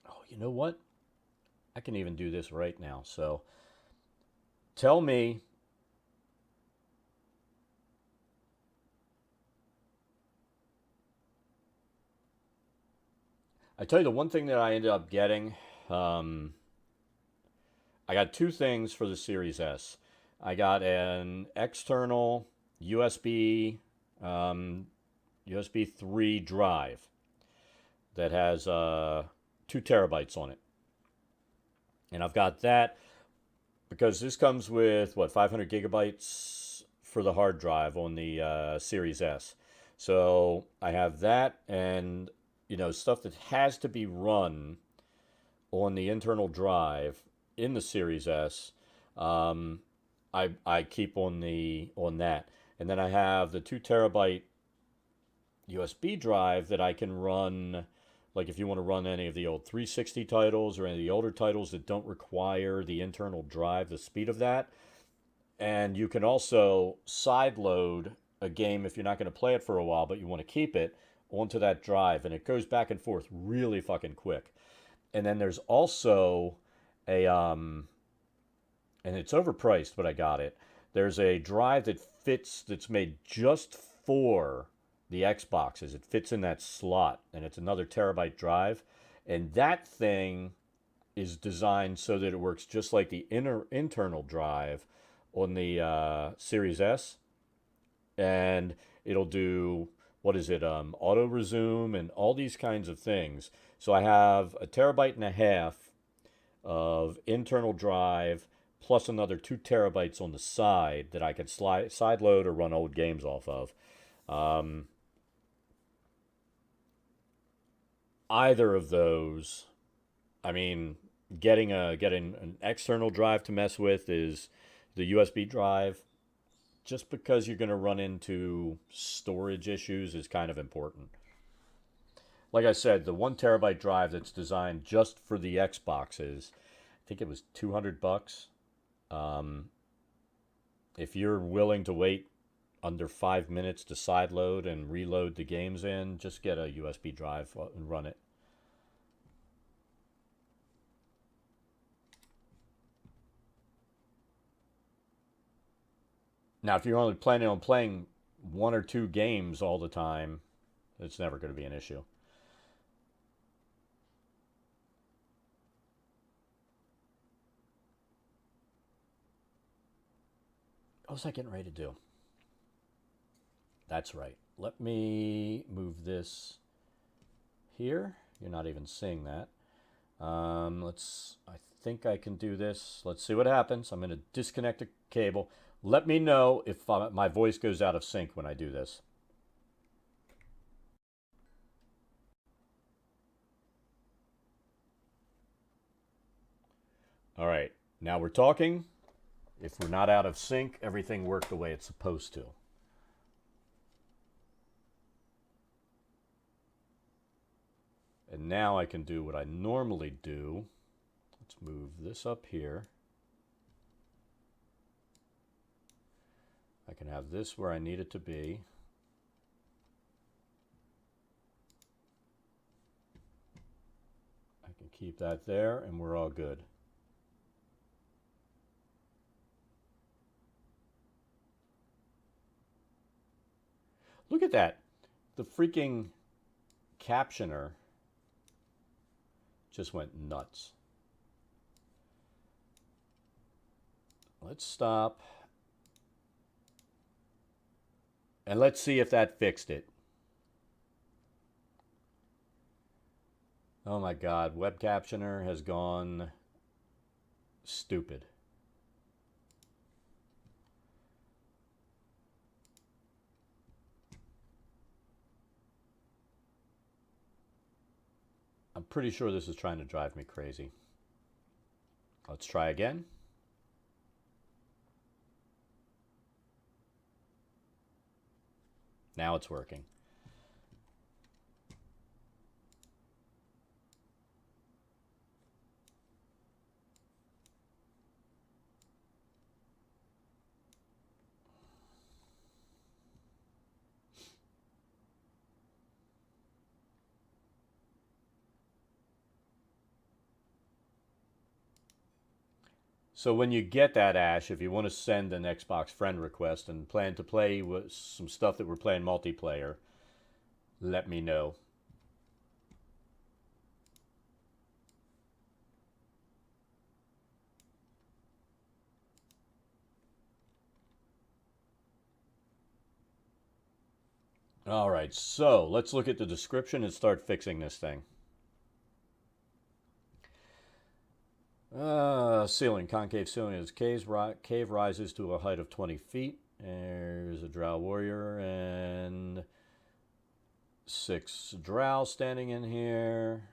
Oh, you know what? I can even do this right now. So tell me, I tell you the one thing that I ended up getting. Um, I got two things for the Series S. I got an external USB USB 3 drive that has 2 terabytes on it, and I've got that because this comes with what 500 gigabytes for the hard drive on the Series S. So I have that, and stuff that has to be run on the internal drive in the Series S. Um, I keep on that, and then I have the 2 terabyte USB drive that I can run. Like if you want to run any of the old 360 titles or any of the older titles that don't require the internal drive, the speed of that. And you can also side load a game if you're not going to play it for a while, but you want to keep it onto that drive, and it goes back and forth really fucking quick. And then there's also a and it's overpriced, but I got it. There's a drive that fits that's made just for the Xboxes. It fits in that slot, and it's another terabyte drive. And that thing is designed so that it works just like the internal drive on the Series S, and it'll do what is it, auto resume and all these kinds of things. So I have a terabyte and a half of internal drive plus another 2 terabytes on the side that I could side load or run old games off of. Either of those, I mean, getting an external drive to mess with is the USB drive. Just because you're going to run into storage issues is kind of important. Like I said, the 1 terabyte drive that's designed just for the Xboxes, I think it was $200. If you're willing to wait under 5 minutes to sideload and reload the games in, just get a USB drive and run it. Now, if you're only planning on playing 1 or 2 games all the time, it's never going to be an issue. What was I getting ready to do? That's right. Let me move this here. You're not even seeing that. I think I can do this. Let's see what happens. I'm going to disconnect the cable. Let me know if my voice goes out of sync when I do this. All right, now we're talking. If we're not out of sync, everything worked the way it's supposed to. And now I can do what I normally do. Let's move this up here. I can have this where I need it to be. I can keep that there and we're all good. Look at that. The freaking captioner just went nuts. Let's stop. And let's see if that fixed it. Oh my God, web captioner has gone stupid. I'm pretty sure this is trying to drive me crazy. Let's try again. Now it's working. So when you get that, Ash, if you want to send an Xbox friend request and plan to play with some stuff that we're playing multiplayer, let me know. All right, so let's look at the description and start fixing this thing. Ceiling, concave ceiling is cave rises to a height of 20 feet. There's a drow warrior and 6 drow standing in here.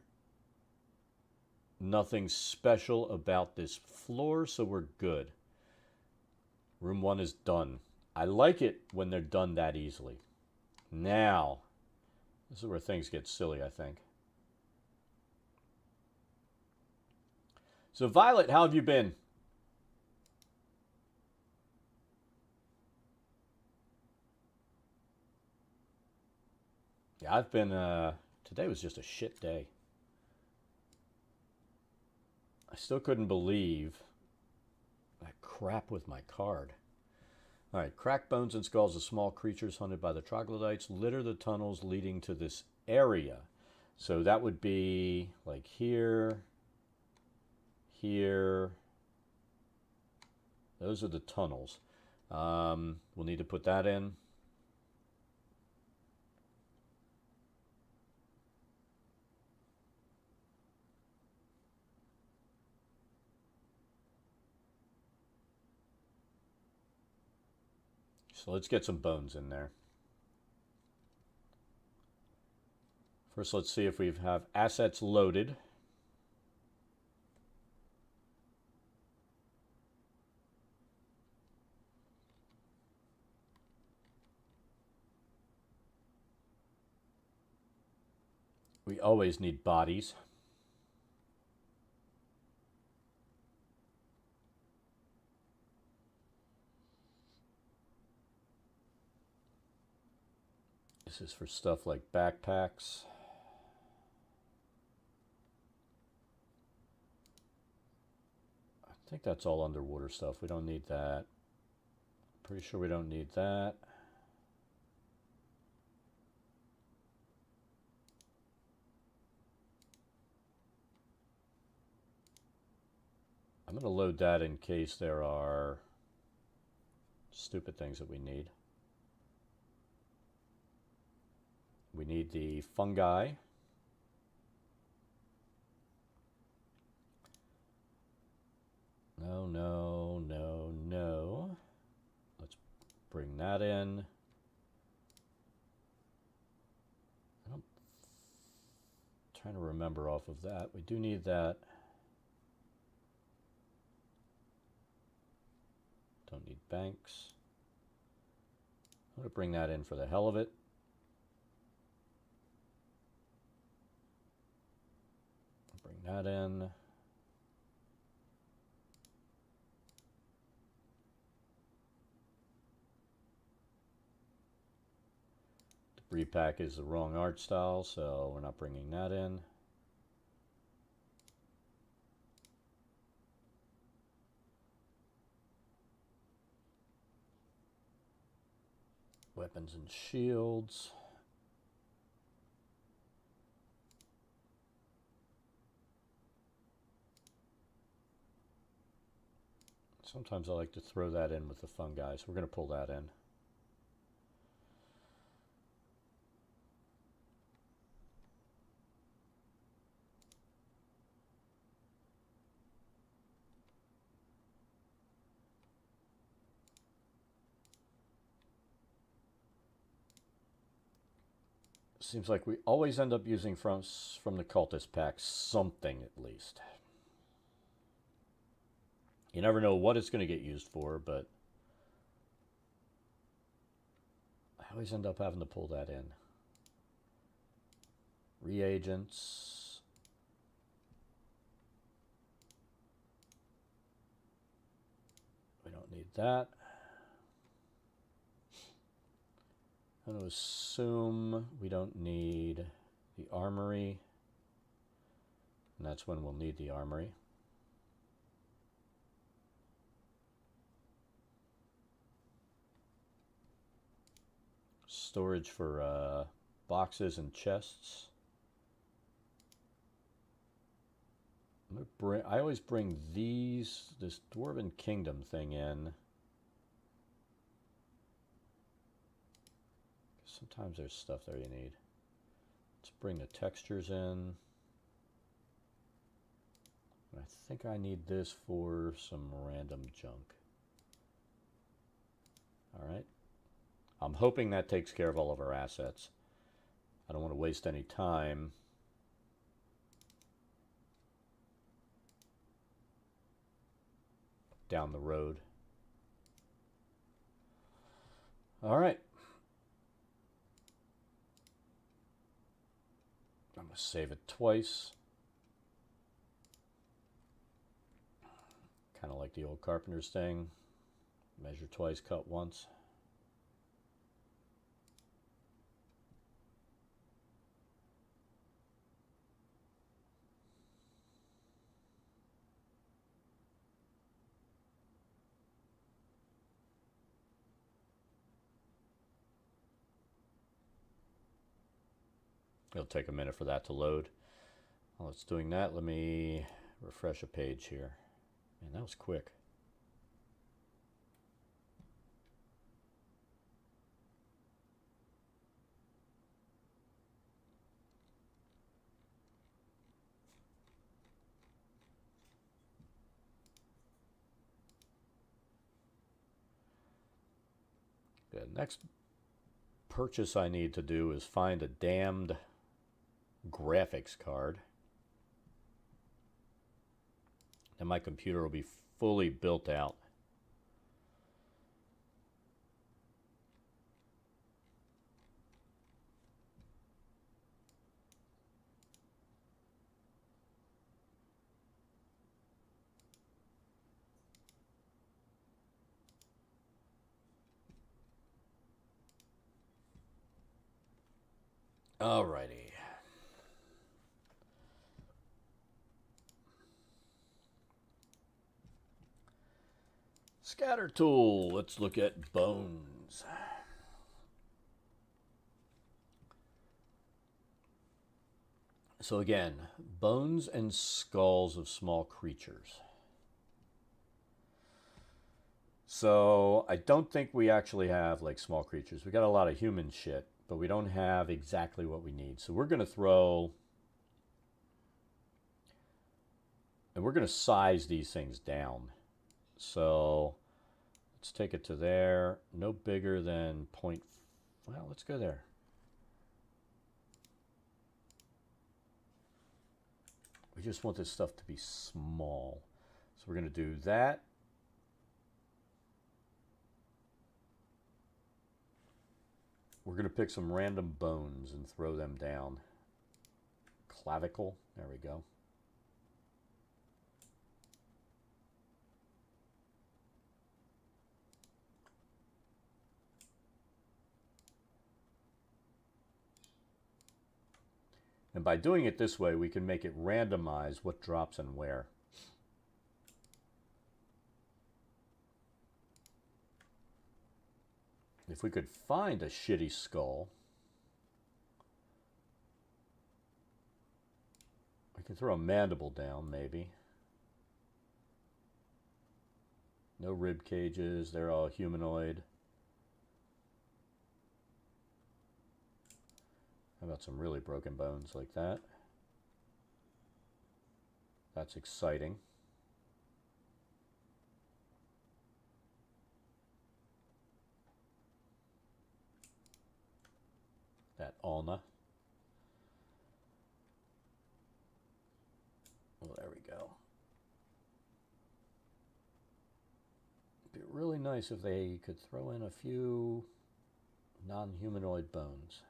Nothing special about this floor, so we're good. Room 1 is done. I like it when they're done that easily. Now, this is where things get silly, I think. So, Violet, how have you been? Yeah, I've been, today was just a shit day. I still couldn't believe that crap with my card. All right, cracked bones and skulls of small creatures hunted by the troglodytes litter the tunnels leading to this area. So that would be like here, here. Those are the tunnels. We'll need to put that in. So let's get some bones in there. First, let's see if we have assets loaded. We always need bodies. This is for stuff like backpacks. I think that's all underwater stuff. We don't need that. Pretty sure we don't need that. I'm going to load that in case there are stupid things that we need. We need the fungi. No, no, no, no. Let's bring that in. I'm trying to remember off of that. We do need that. Don't need banks. I'm going to bring that in for the hell of it. Bring that in. Debris pack is the wrong art style, so we're not bringing that in. Weapons and shields. Sometimes I like to throw that in with the fungi, so we're going to pull that in. Seems like we always end up using from the cultist pack something at least. You never know what it's going to get used for, but I always end up having to pull that in. Reagents. We don't need that. I'm going to assume we don't need the armory. And that's when we'll need the armory. Storage for boxes and chests. I always bring this Dwarven Kingdom thing in. Sometimes there's stuff there you need. Let's bring the textures in. And I think I need this for some random junk. All right. I'm hoping that takes care of all of our assets. I don't want to waste any time. Down the road. All right. I'm going to save it twice. Kind of like the old carpenter's thing. Measure twice, cut once. It'll take a minute for that to load. While it's doing that, let me refresh a page here. Man, that was quick. The next purchase I need to do is find a damned graphics card. And my computer will be fully built out. Alrighty. Scatter tool. Let's look at bones. So again, bones and skulls of small creatures. So I don't think we actually have like small creatures. We got a lot of human shit, but we don't have exactly what we need. So we're going to throw, and we're going to size these things down. So let's take it to there. No bigger than point. Well, let's go there. We just want this stuff to be small. So we're going to do that. We're going to pick some random bones and throw them down. Clavicle. There we go. And by doing it this way, we can make it randomize what drops and where. If we could find a shitty skull, we can throw a mandible down, maybe. No rib cages, they're all humanoid. How about some really broken bones like that? That's exciting. That ulna. Oh, there we go. It'd be really nice if they could throw in a few non-humanoid bones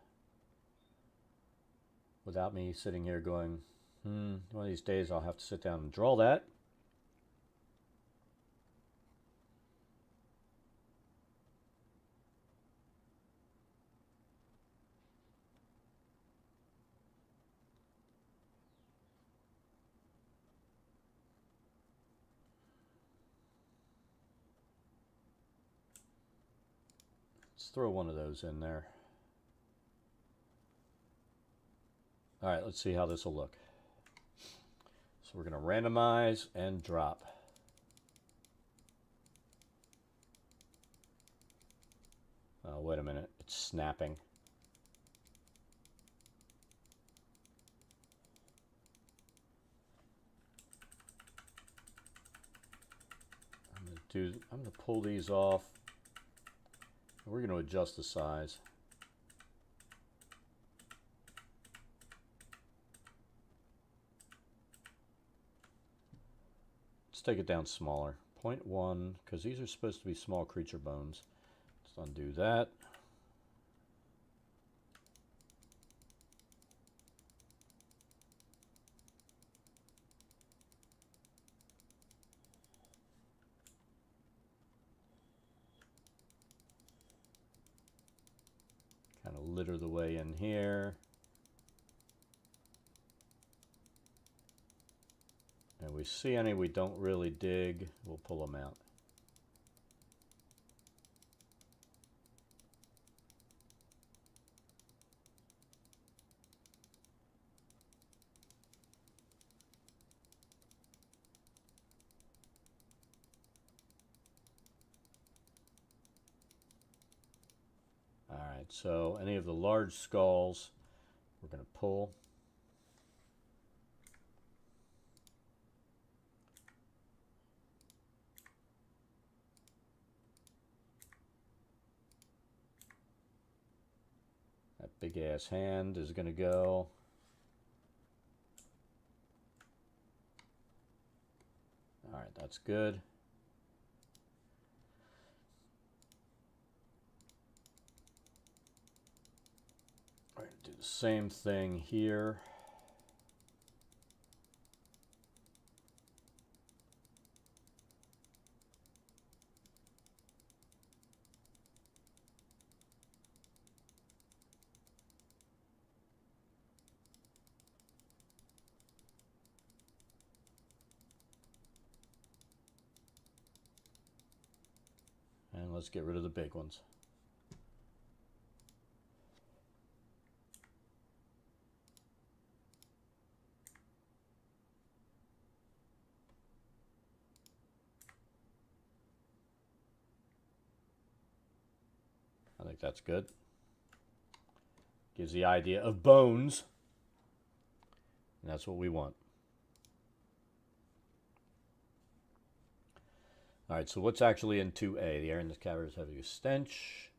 without me sitting here going, one of these days I'll have to sit down and draw that. Let's throw one of those in there. All right, let's see how this will look. So we're going to randomize and drop. Oh, wait a minute. It's snapping. I'm going to pull these off. We're going to adjust the size. Let's take it down smaller. 0.1, because these are supposed to be small creature bones. Let's undo that. Kind of litter the way in here. And we see any we don't really dig, we'll pull them out. All right, so any of the large skulls, we're going to pull. Big ass hand is going to go. All right, that's good. All right, do the same thing here. And let's get rid of the big ones. I think that's good. Gives the idea of bones. And that's what we want. All right, so what's actually in 2A? The air in this cavern is heavy with stench.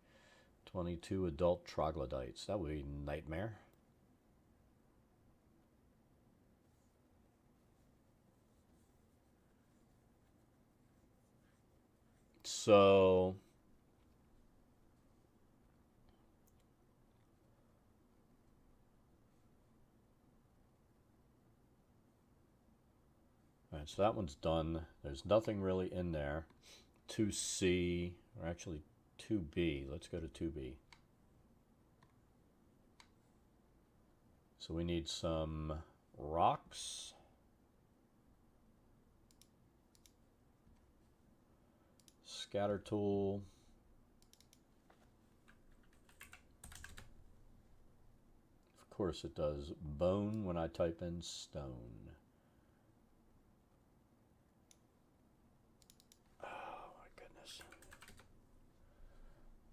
22 adult troglodytes. That would be nightmare. So all right, so that one's done. There's nothing really in there. 2C, or actually 2B. Let's go to 2B. So we need some rocks. Scatter tool. Of course it does bone when I type in stone. Oh my goodness.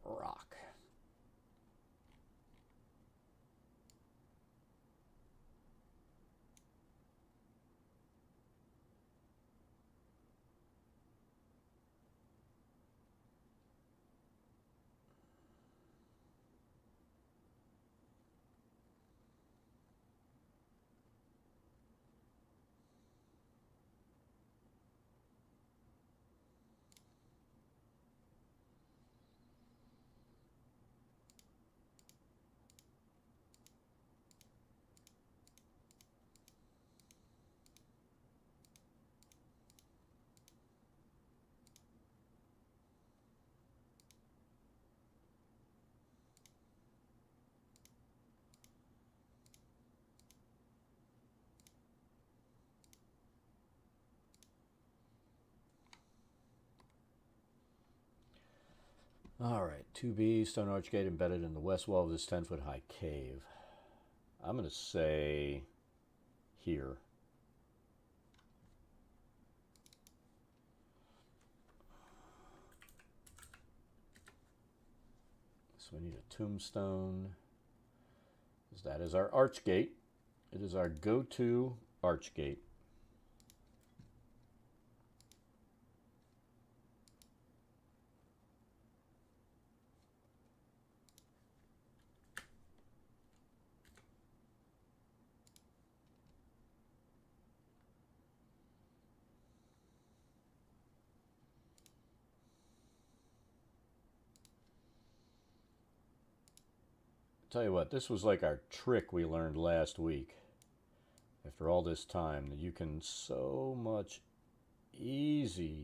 Rock. All right, 2B, stone arch gate embedded in the west wall of this 10-foot high cave. I'm going to say here. So we need a tombstone. That is our arch gate. It is our go-to arch gate. Tell you what, this was like our trick we learned last week. After all this time, that you can so much easier,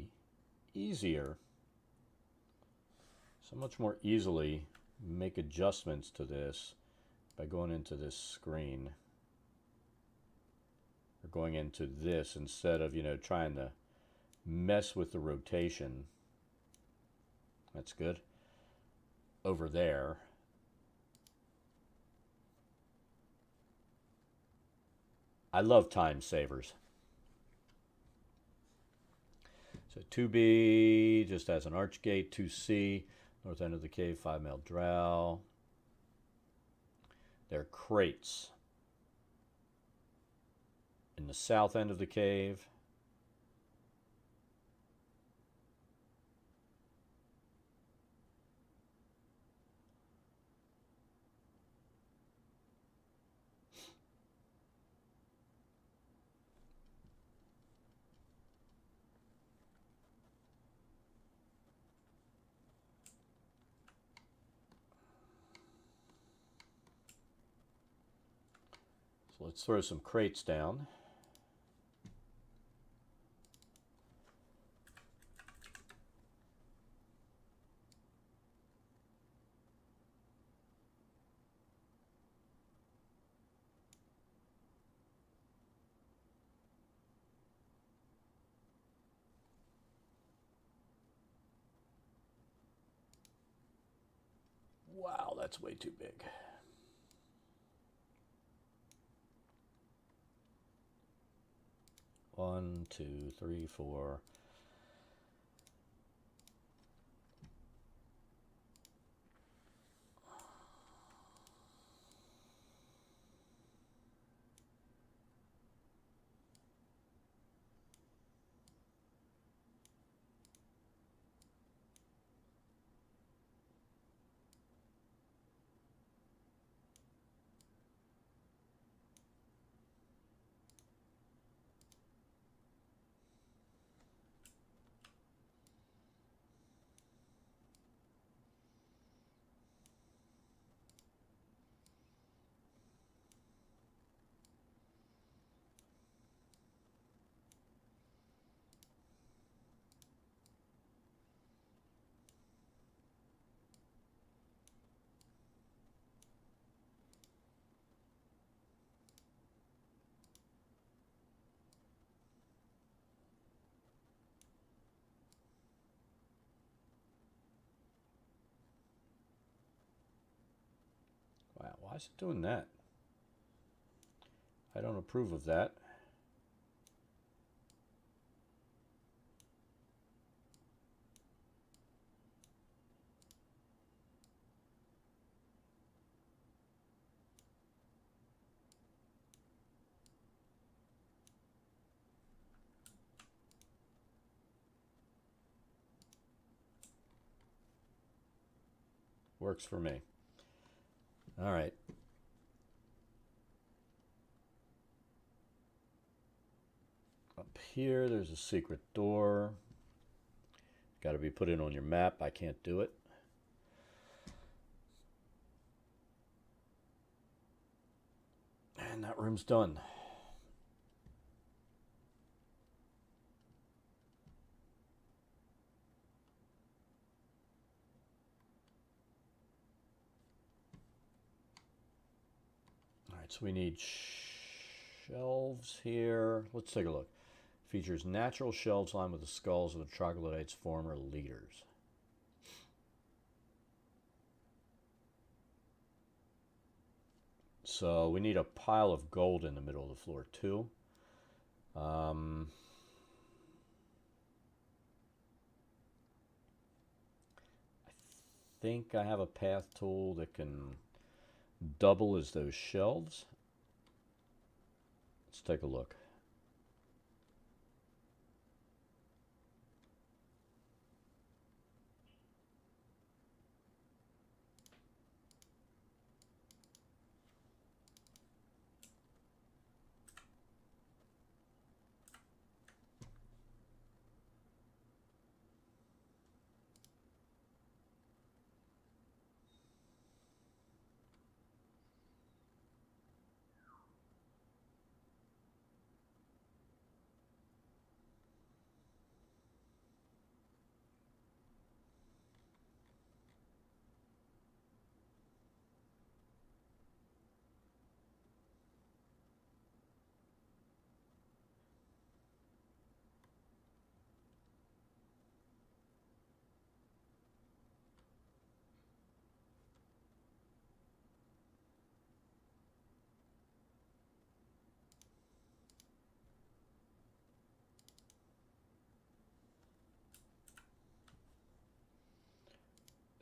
so much more easily make adjustments to this by going into this screen. Or going into this instead of, trying to mess with the rotation. That's good. Over there. I love time savers. So 2B just has an arch gate. 2C, north end of the cave, 5-mile drow. There are crates in the south end of the cave. So let's throw some crates down. Wow, that's way too big. One, two, three, four. Wow, why is it doing that? I don't approve of that. Works for me. All right. Up here, there's a secret door. Got to be put in on your map. I can't do it. And that room's done. All right, so we need shelves here. Let's take a look. Features natural shelves lined with the skulls of the Troglodyte's former leaders. So we need a pile of gold in the middle of the floor too. I think I have a path tool that can double as those shelves. Let's take a look.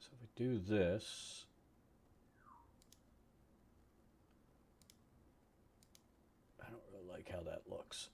So if we do this, I don't really like how that looks.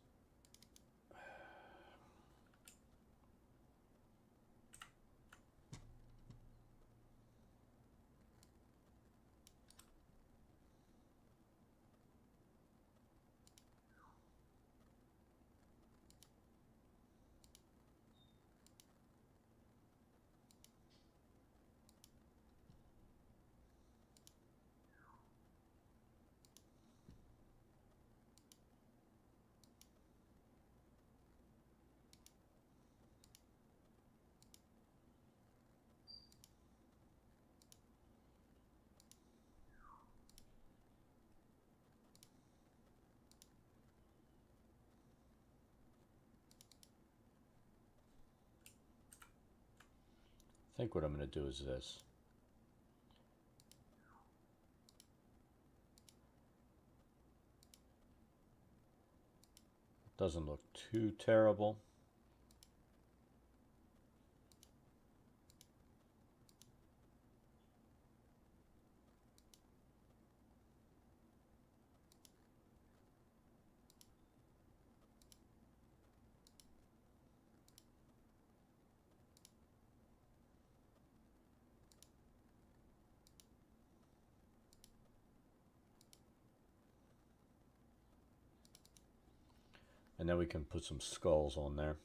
think what I'm going to do is this. Doesn't look too terrible. And then we can put some skulls on there.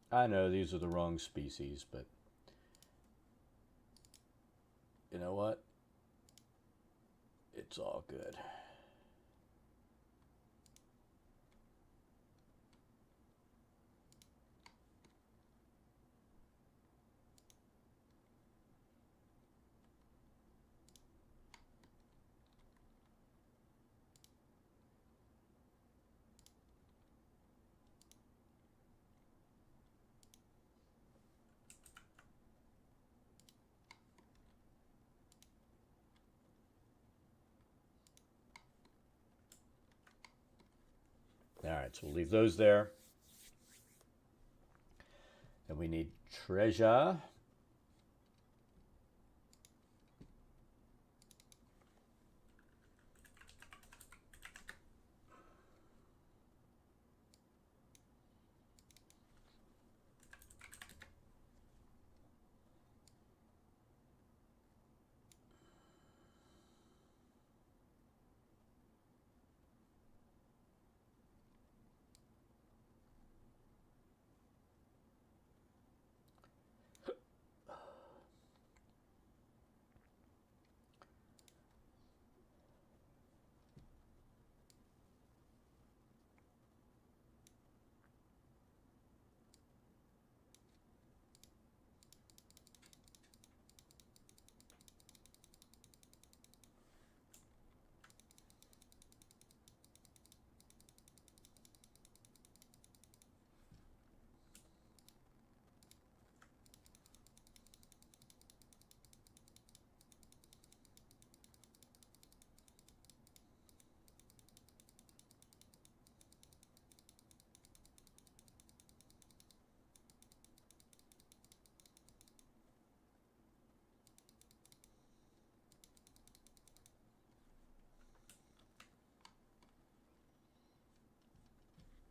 I know these are the wrong species, but you know what? It's all good. All right, so we'll leave those there. And we need treasure.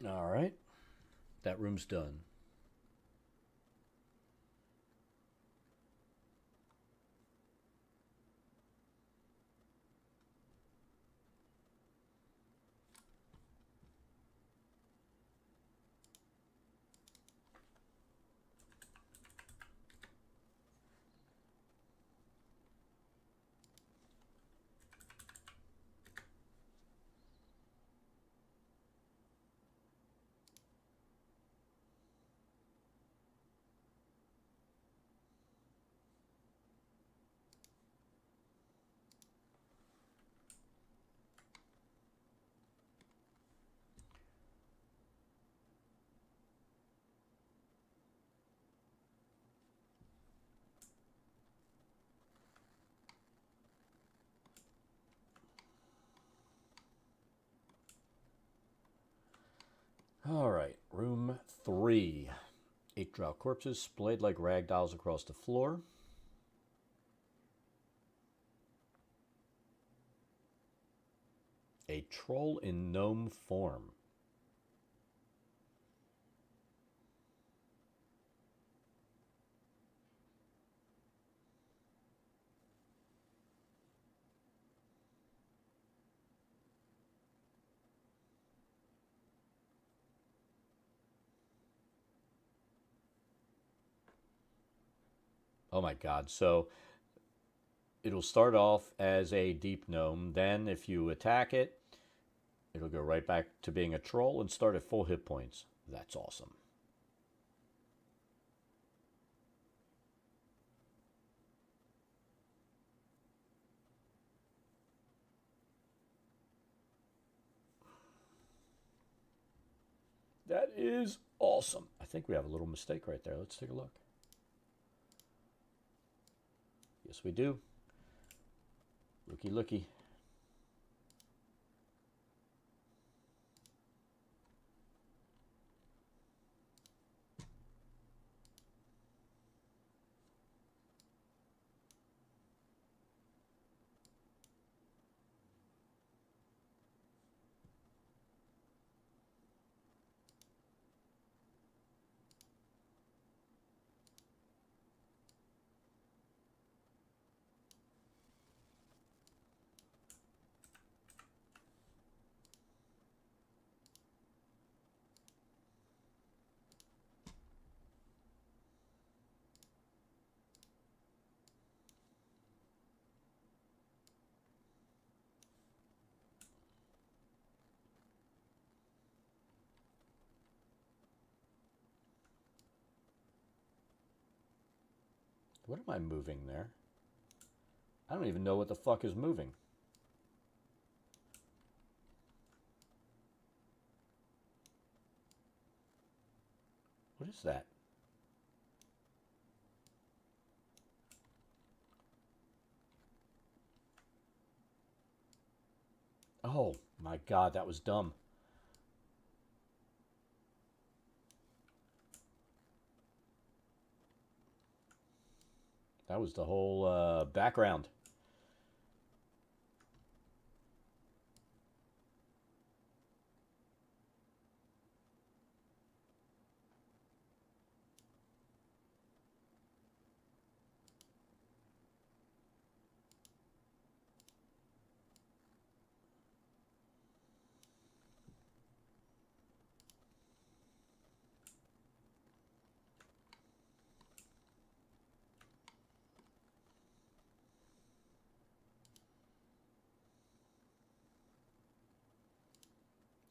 All right, that room's done. All right, room 3. 8 drow corpses splayed like rag dolls across the floor. A troll in gnome form. Oh my god. So it'll start off as a deep gnome. Then if you attack it, it'll go right back to being a troll and start at full hit points. That's awesome. That is awesome. I think we have a little mistake right there. Let's take a look. Yes, we do. Looky, looky. What am I moving there? I don't even know what the fuck is moving. What is that? Oh my god, that was dumb. That was the whole background.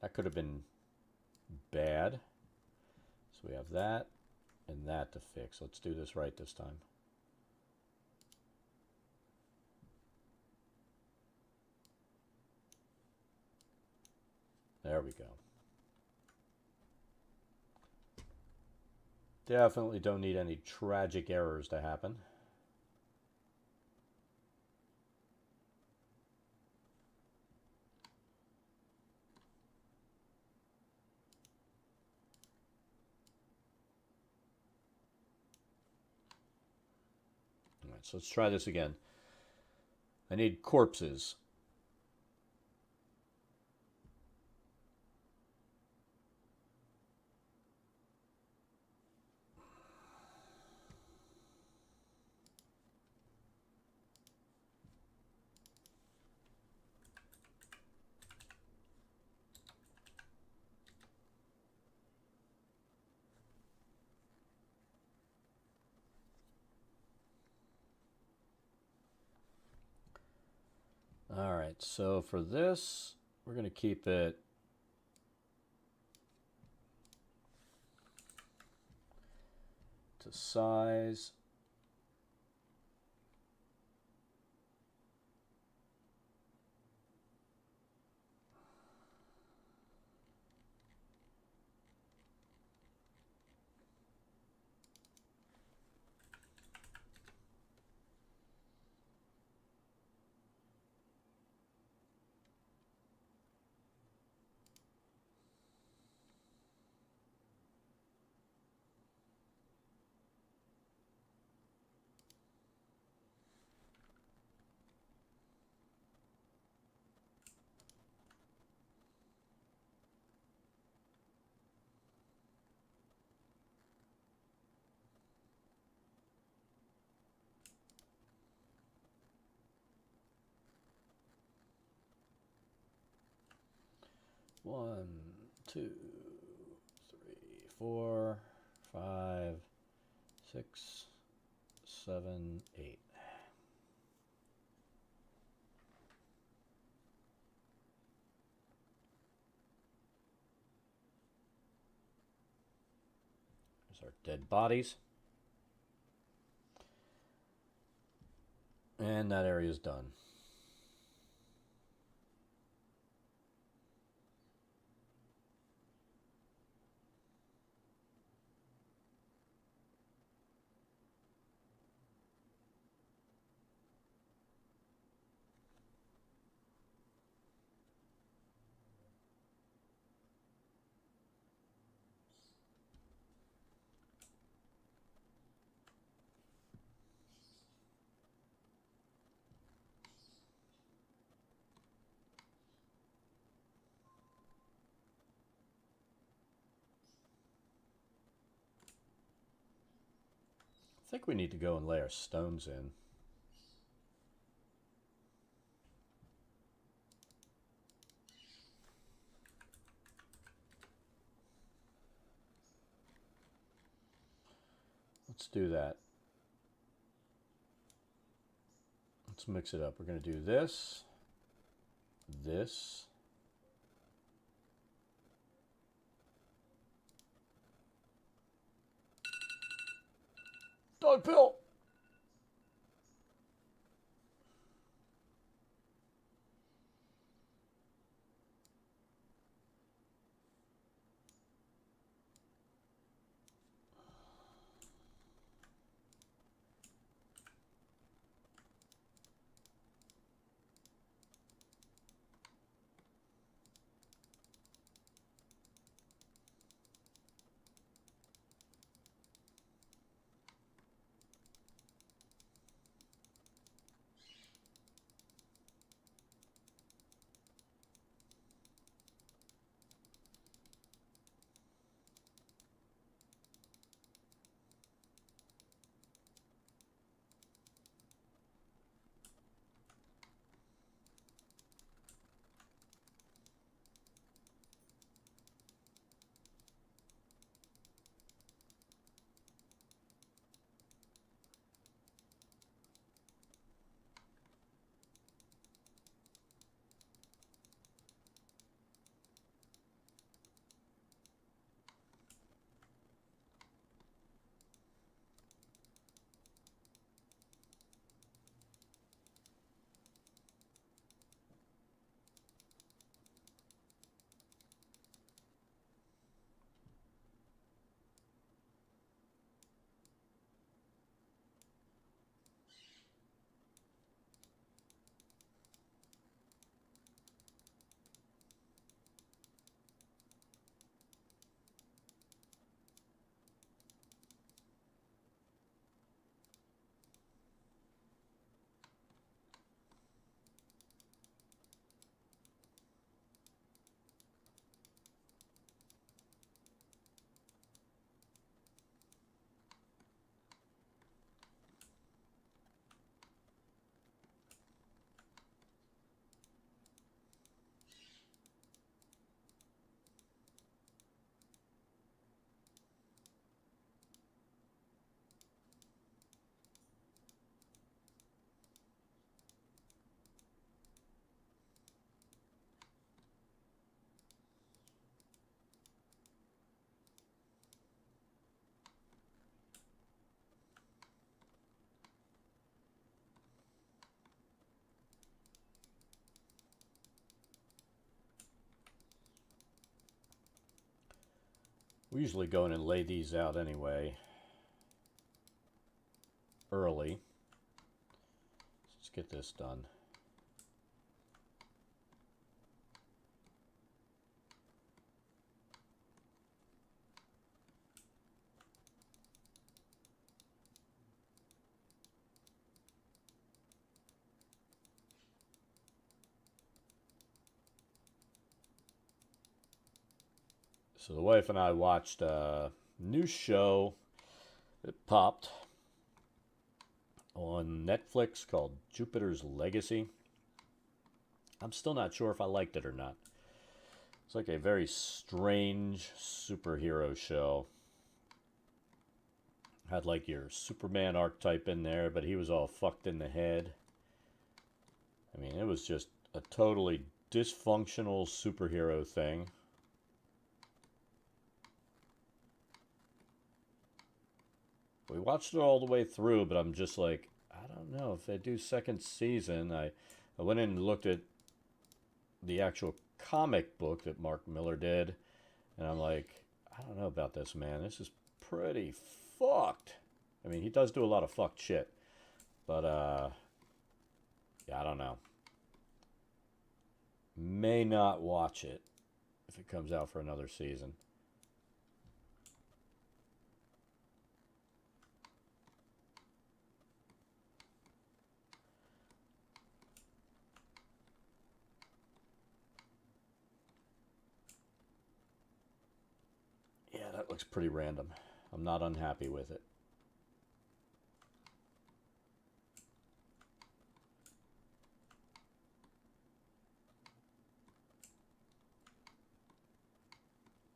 That could have been bad. So we have that and that to fix. Let's do this right this time. There we go. Definitely don't need any tragic errors to happen. All right, so let's try this again. I need corpses. All right, so for this, we're going to keep it to size. 1, 2, 3, 4, 5, 6, 7, 8. There's our dead bodies. And that area is done. I think we need to go and lay our stones in. Let's do that. Let's mix it up. We're going to do this, this, dog pill. We usually go in and lay these out anyway, early. Let's get this done. So the wife and I watched a new show that popped on Netflix called Jupiter's Legacy. I'm still not sure if I liked it or not. It's like a very strange superhero show. Had like your Superman archetype in there, but he was all fucked in the head. I mean, it was just a totally dysfunctional superhero thing. We watched it all the way through, but I'm just like, I don't know if they do second season. I went in and looked at the actual comic book that Mark Miller did, and I'm like, I don't know about this, man. This is pretty fucked. I mean, he does do a lot of fucked shit, but yeah, I don't know. May not watch it if it comes out for another season. Yeah, that looks pretty random. I'm not unhappy with it.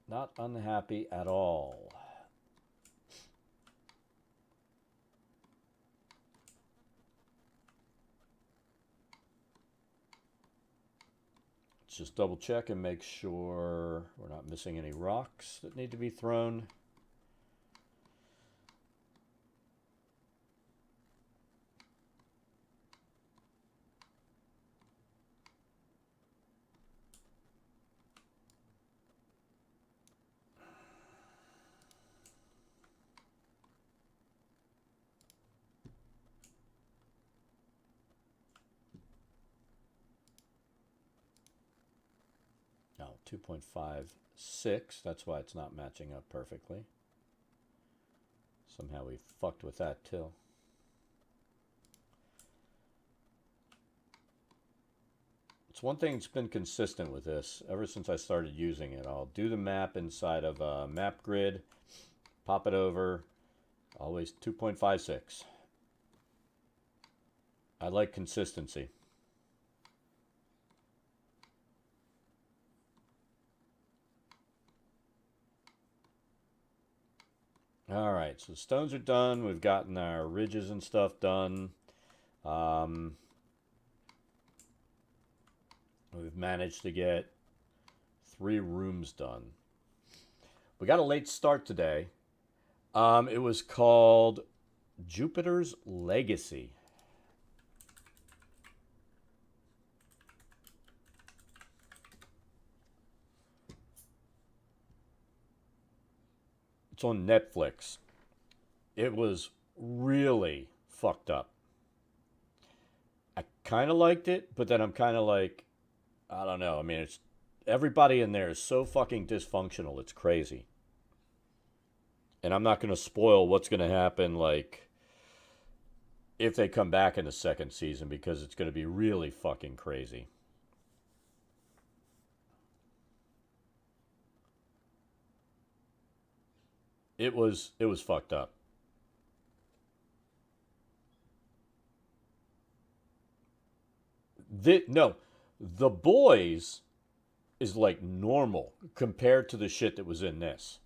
Not unhappy at all. Let's just double check and make sure we're not missing any rocks that need to be thrown. No, 2.56. That's why it's not matching up perfectly. Somehow we fucked with that too. It's one thing that's been consistent with this ever since I started using it. I'll do the map inside of a map grid, pop it over, always 2.56. I like consistency. All right, so the stones are done. We've gotten our ridges and stuff done. We've managed to get 3 rooms done. We got a late start today. It was called Jupiter's Legacy. It's on Netflix. It was really fucked up. I kind of liked it, but then I'm kind of like, I don't know. I mean, it's everybody in there is so fucking dysfunctional. It's crazy. And I'm not going to spoil what's going to happen, like, if they come back in the second season, because it's going to be really fucking crazy. It was fucked up. No, The Boys is like normal compared to the shit that was in this.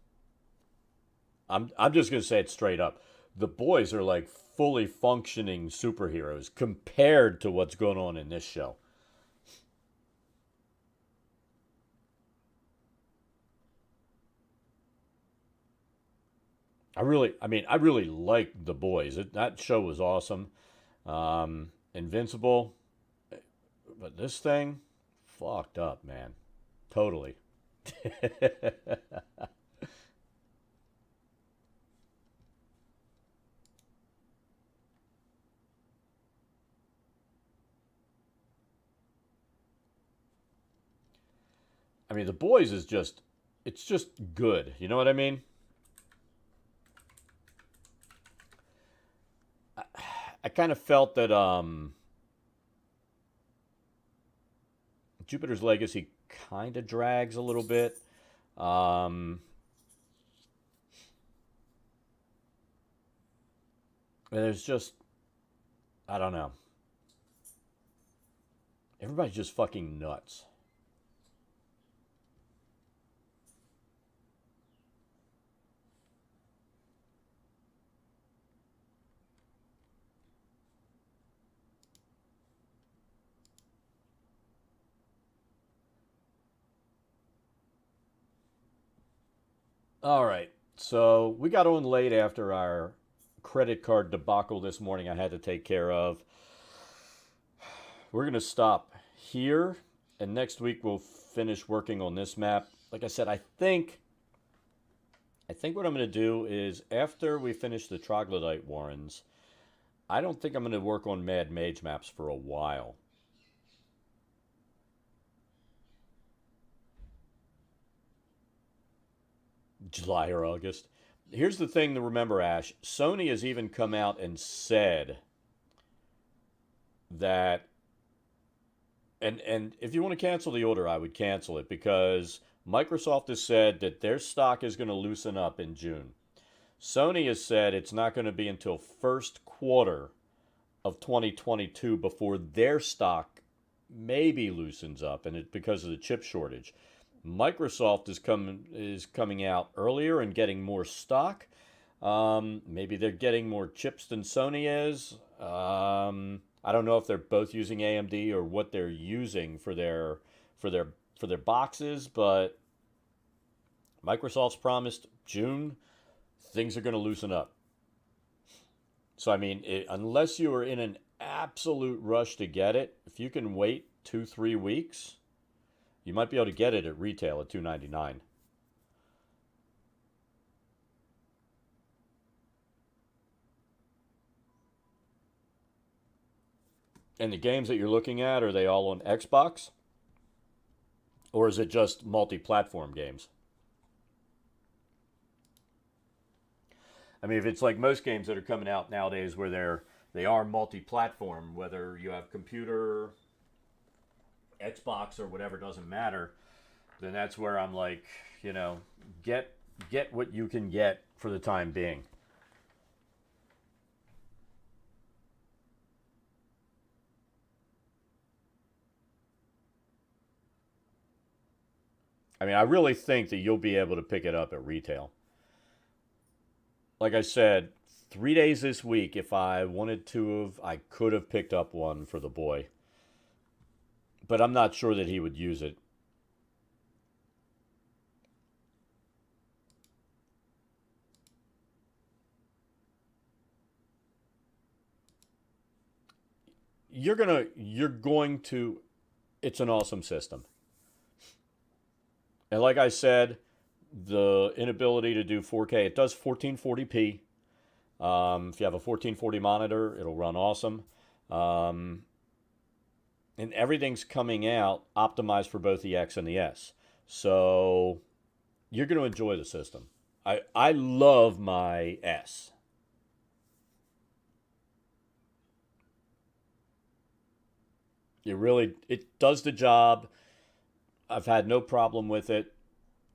I'm just gonna say it straight up. The Boys are like fully functioning superheroes compared to what's going on in this show. I really liked The Boys. That show was awesome. Invincible, but this thing, fucked up, man. Totally. I mean, The Boys is just, it's just good. You know what I mean? I kind of felt that Jupiter's Legacy kind of drags a little bit. Um, there's just, I don't know. Everybody's just fucking nuts. All right. So we got on late after our credit card debacle this morning I had to take care of. We're going to stop here, and next week we'll finish working on this map. Like I said, I think what I'm going to do is after we finish the Troglodyte Warrens, I don't think I'm going to work on Mad Mage maps for a while. July or August. Here's the thing to remember, Ash. Sony has even come out and said that, and if you want to cancel the order, I would cancel it because Microsoft has said that their stock is going to loosen up in June. Sony has said it's not going to be until first quarter of 2022 before their stock maybe loosens up, and it's because of the chip shortage. Microsoft is coming out earlier and getting more stock. Maybe they're getting more chips than Sony is. I don't know if they're both using AMD or what they're using for their for their boxes, but Microsoft's promised June things are going to loosen up. So I mean, unless you are in an absolute rush to get it, if you can wait 2-3 weeks, you might be able to get it at retail at $299. And the games that you're looking at, are they all on Xbox? Or is it just multi-platform games? I mean, if it's like most games that are coming out nowadays where they are multi-platform, whether you have computer, Xbox, or whatever, doesn't matter, then that's where I'm like, you know, get what you can get for the time being. I mean, I really think that you'll be able to pick it up at retail. Like I said, 3 days this week, if I wanted to have, I could have picked up one for the boy. But I'm not sure that he would use it. You're going to, it's an awesome system. And like I said, the inability to do 4K, it does 1440p. If you have a 1440 monitor, it'll run awesome. Um, and everything's coming out optimized for both the X and the S. So you're going to enjoy the system. I love my S. It does the job. I've had no problem with it.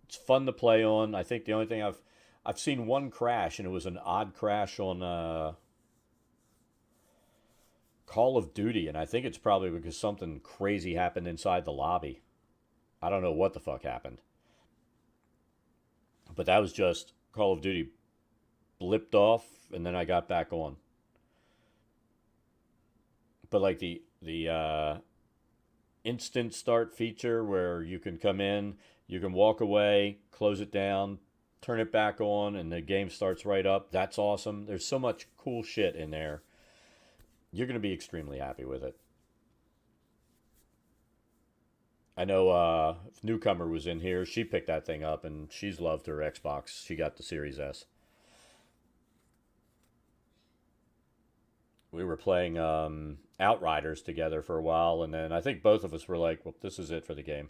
It's fun to play on. I think the only thing I've seen one crash, and it was an odd crash on Call of Duty, and I think it's probably because something crazy happened inside the lobby. I don't know what the fuck happened, but that was just Call of Duty blipped off, and then I got back on. But like the instant start feature where you can come in, you can walk away, close it down, turn it back on, and the game starts right up. That's awesome. There's so much cool shit in there. You're going to be extremely happy with it. I know newcomer was in here. She picked that thing up, and she's loved her Xbox. She got the Series S. We were playing Outriders together for a while, and then I think both of us were like, well, this is it for the game.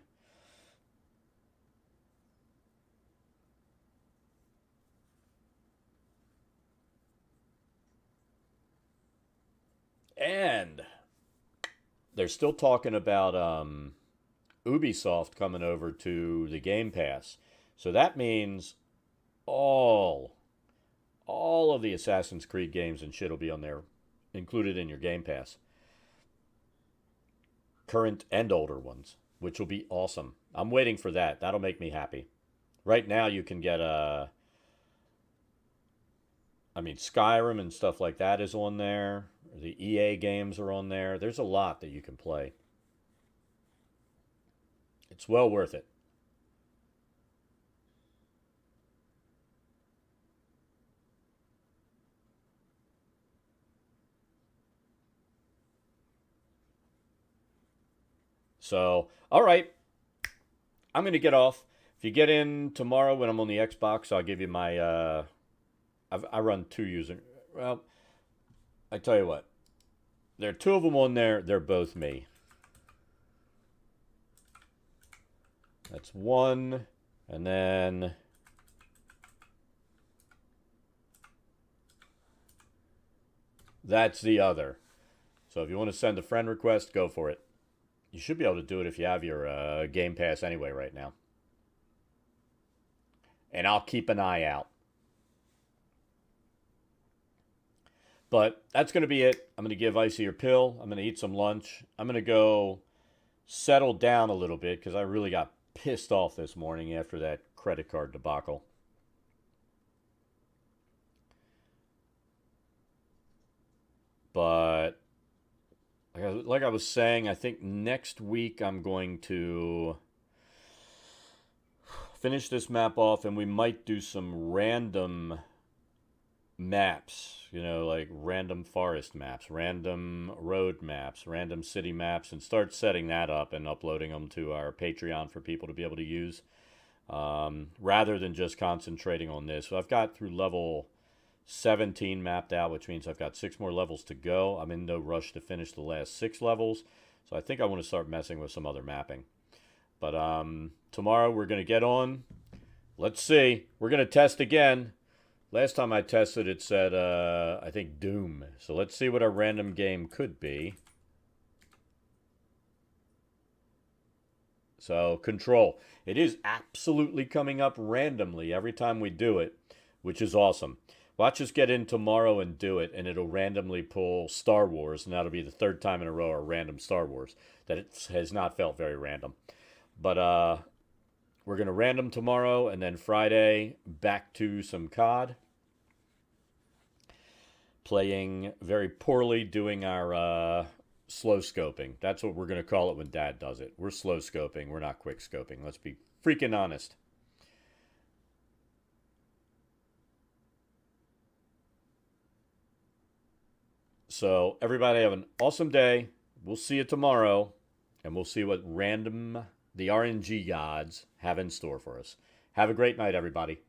And they're still talking about Ubisoft coming over to the Game Pass. So that means all all of the Assassin's Creed games and shit will be on there, included in your Game Pass. Current and older ones, which will be awesome. I'm waiting for that. That'll make me happy. Right now, you can get I mean, Skyrim and stuff like that is on there. The EA games are on there. There's a lot that you can play. It's well worth it. So, all right, I'm going to get off. If you get in tomorrow when I'm on the Xbox, I'll give you my. I run 2 user. Well, I tell you what, there are 2 of them on there. They're both me. That's one, and then that's the other. So if you want to send a friend request, go for it. You should be able to do it if you have your Game Pass anyway right now. And I'll keep an eye out. But that's going to be it. I'm going to give Icy your pill. I'm going to eat some lunch. I'm going to go settle down a little bit because I really got pissed off this morning after that credit card debacle. But like I was saying, I think next week I'm going to finish this map off and we might do some random maps, like random forest maps, random road maps, random city maps, and start setting that up and uploading them to our Patreon for people to be able to use, rather than just concentrating on this. So I've got through level 17 mapped out, which means I've got 6 more levels to go. I'm in no rush to finish the last 6 levels, so I think I want to start messing with some other mapping. But tomorrow we're going to get on. Let's see. We're going to test again. Last time I tested, it said, I think, Doom. So let's see what a random game could be. So, Control. It is absolutely coming up randomly every time we do it, which is awesome. Watch us get in tomorrow and do it, and it'll randomly pull Star Wars, and that'll be the 3rd time in a row, a random Star Wars. That it has not felt very random. But, we're going to random tomorrow, and then Friday, back to some COD. Playing very poorly, doing our slow scoping. That's what we're going to call it when Dad does it. We're slow scoping. We're not quick scoping. Let's be freaking honest. So, everybody have an awesome day. We'll see you tomorrow, and we'll see what random the RNG gods have in store for us. Have a great night, everybody.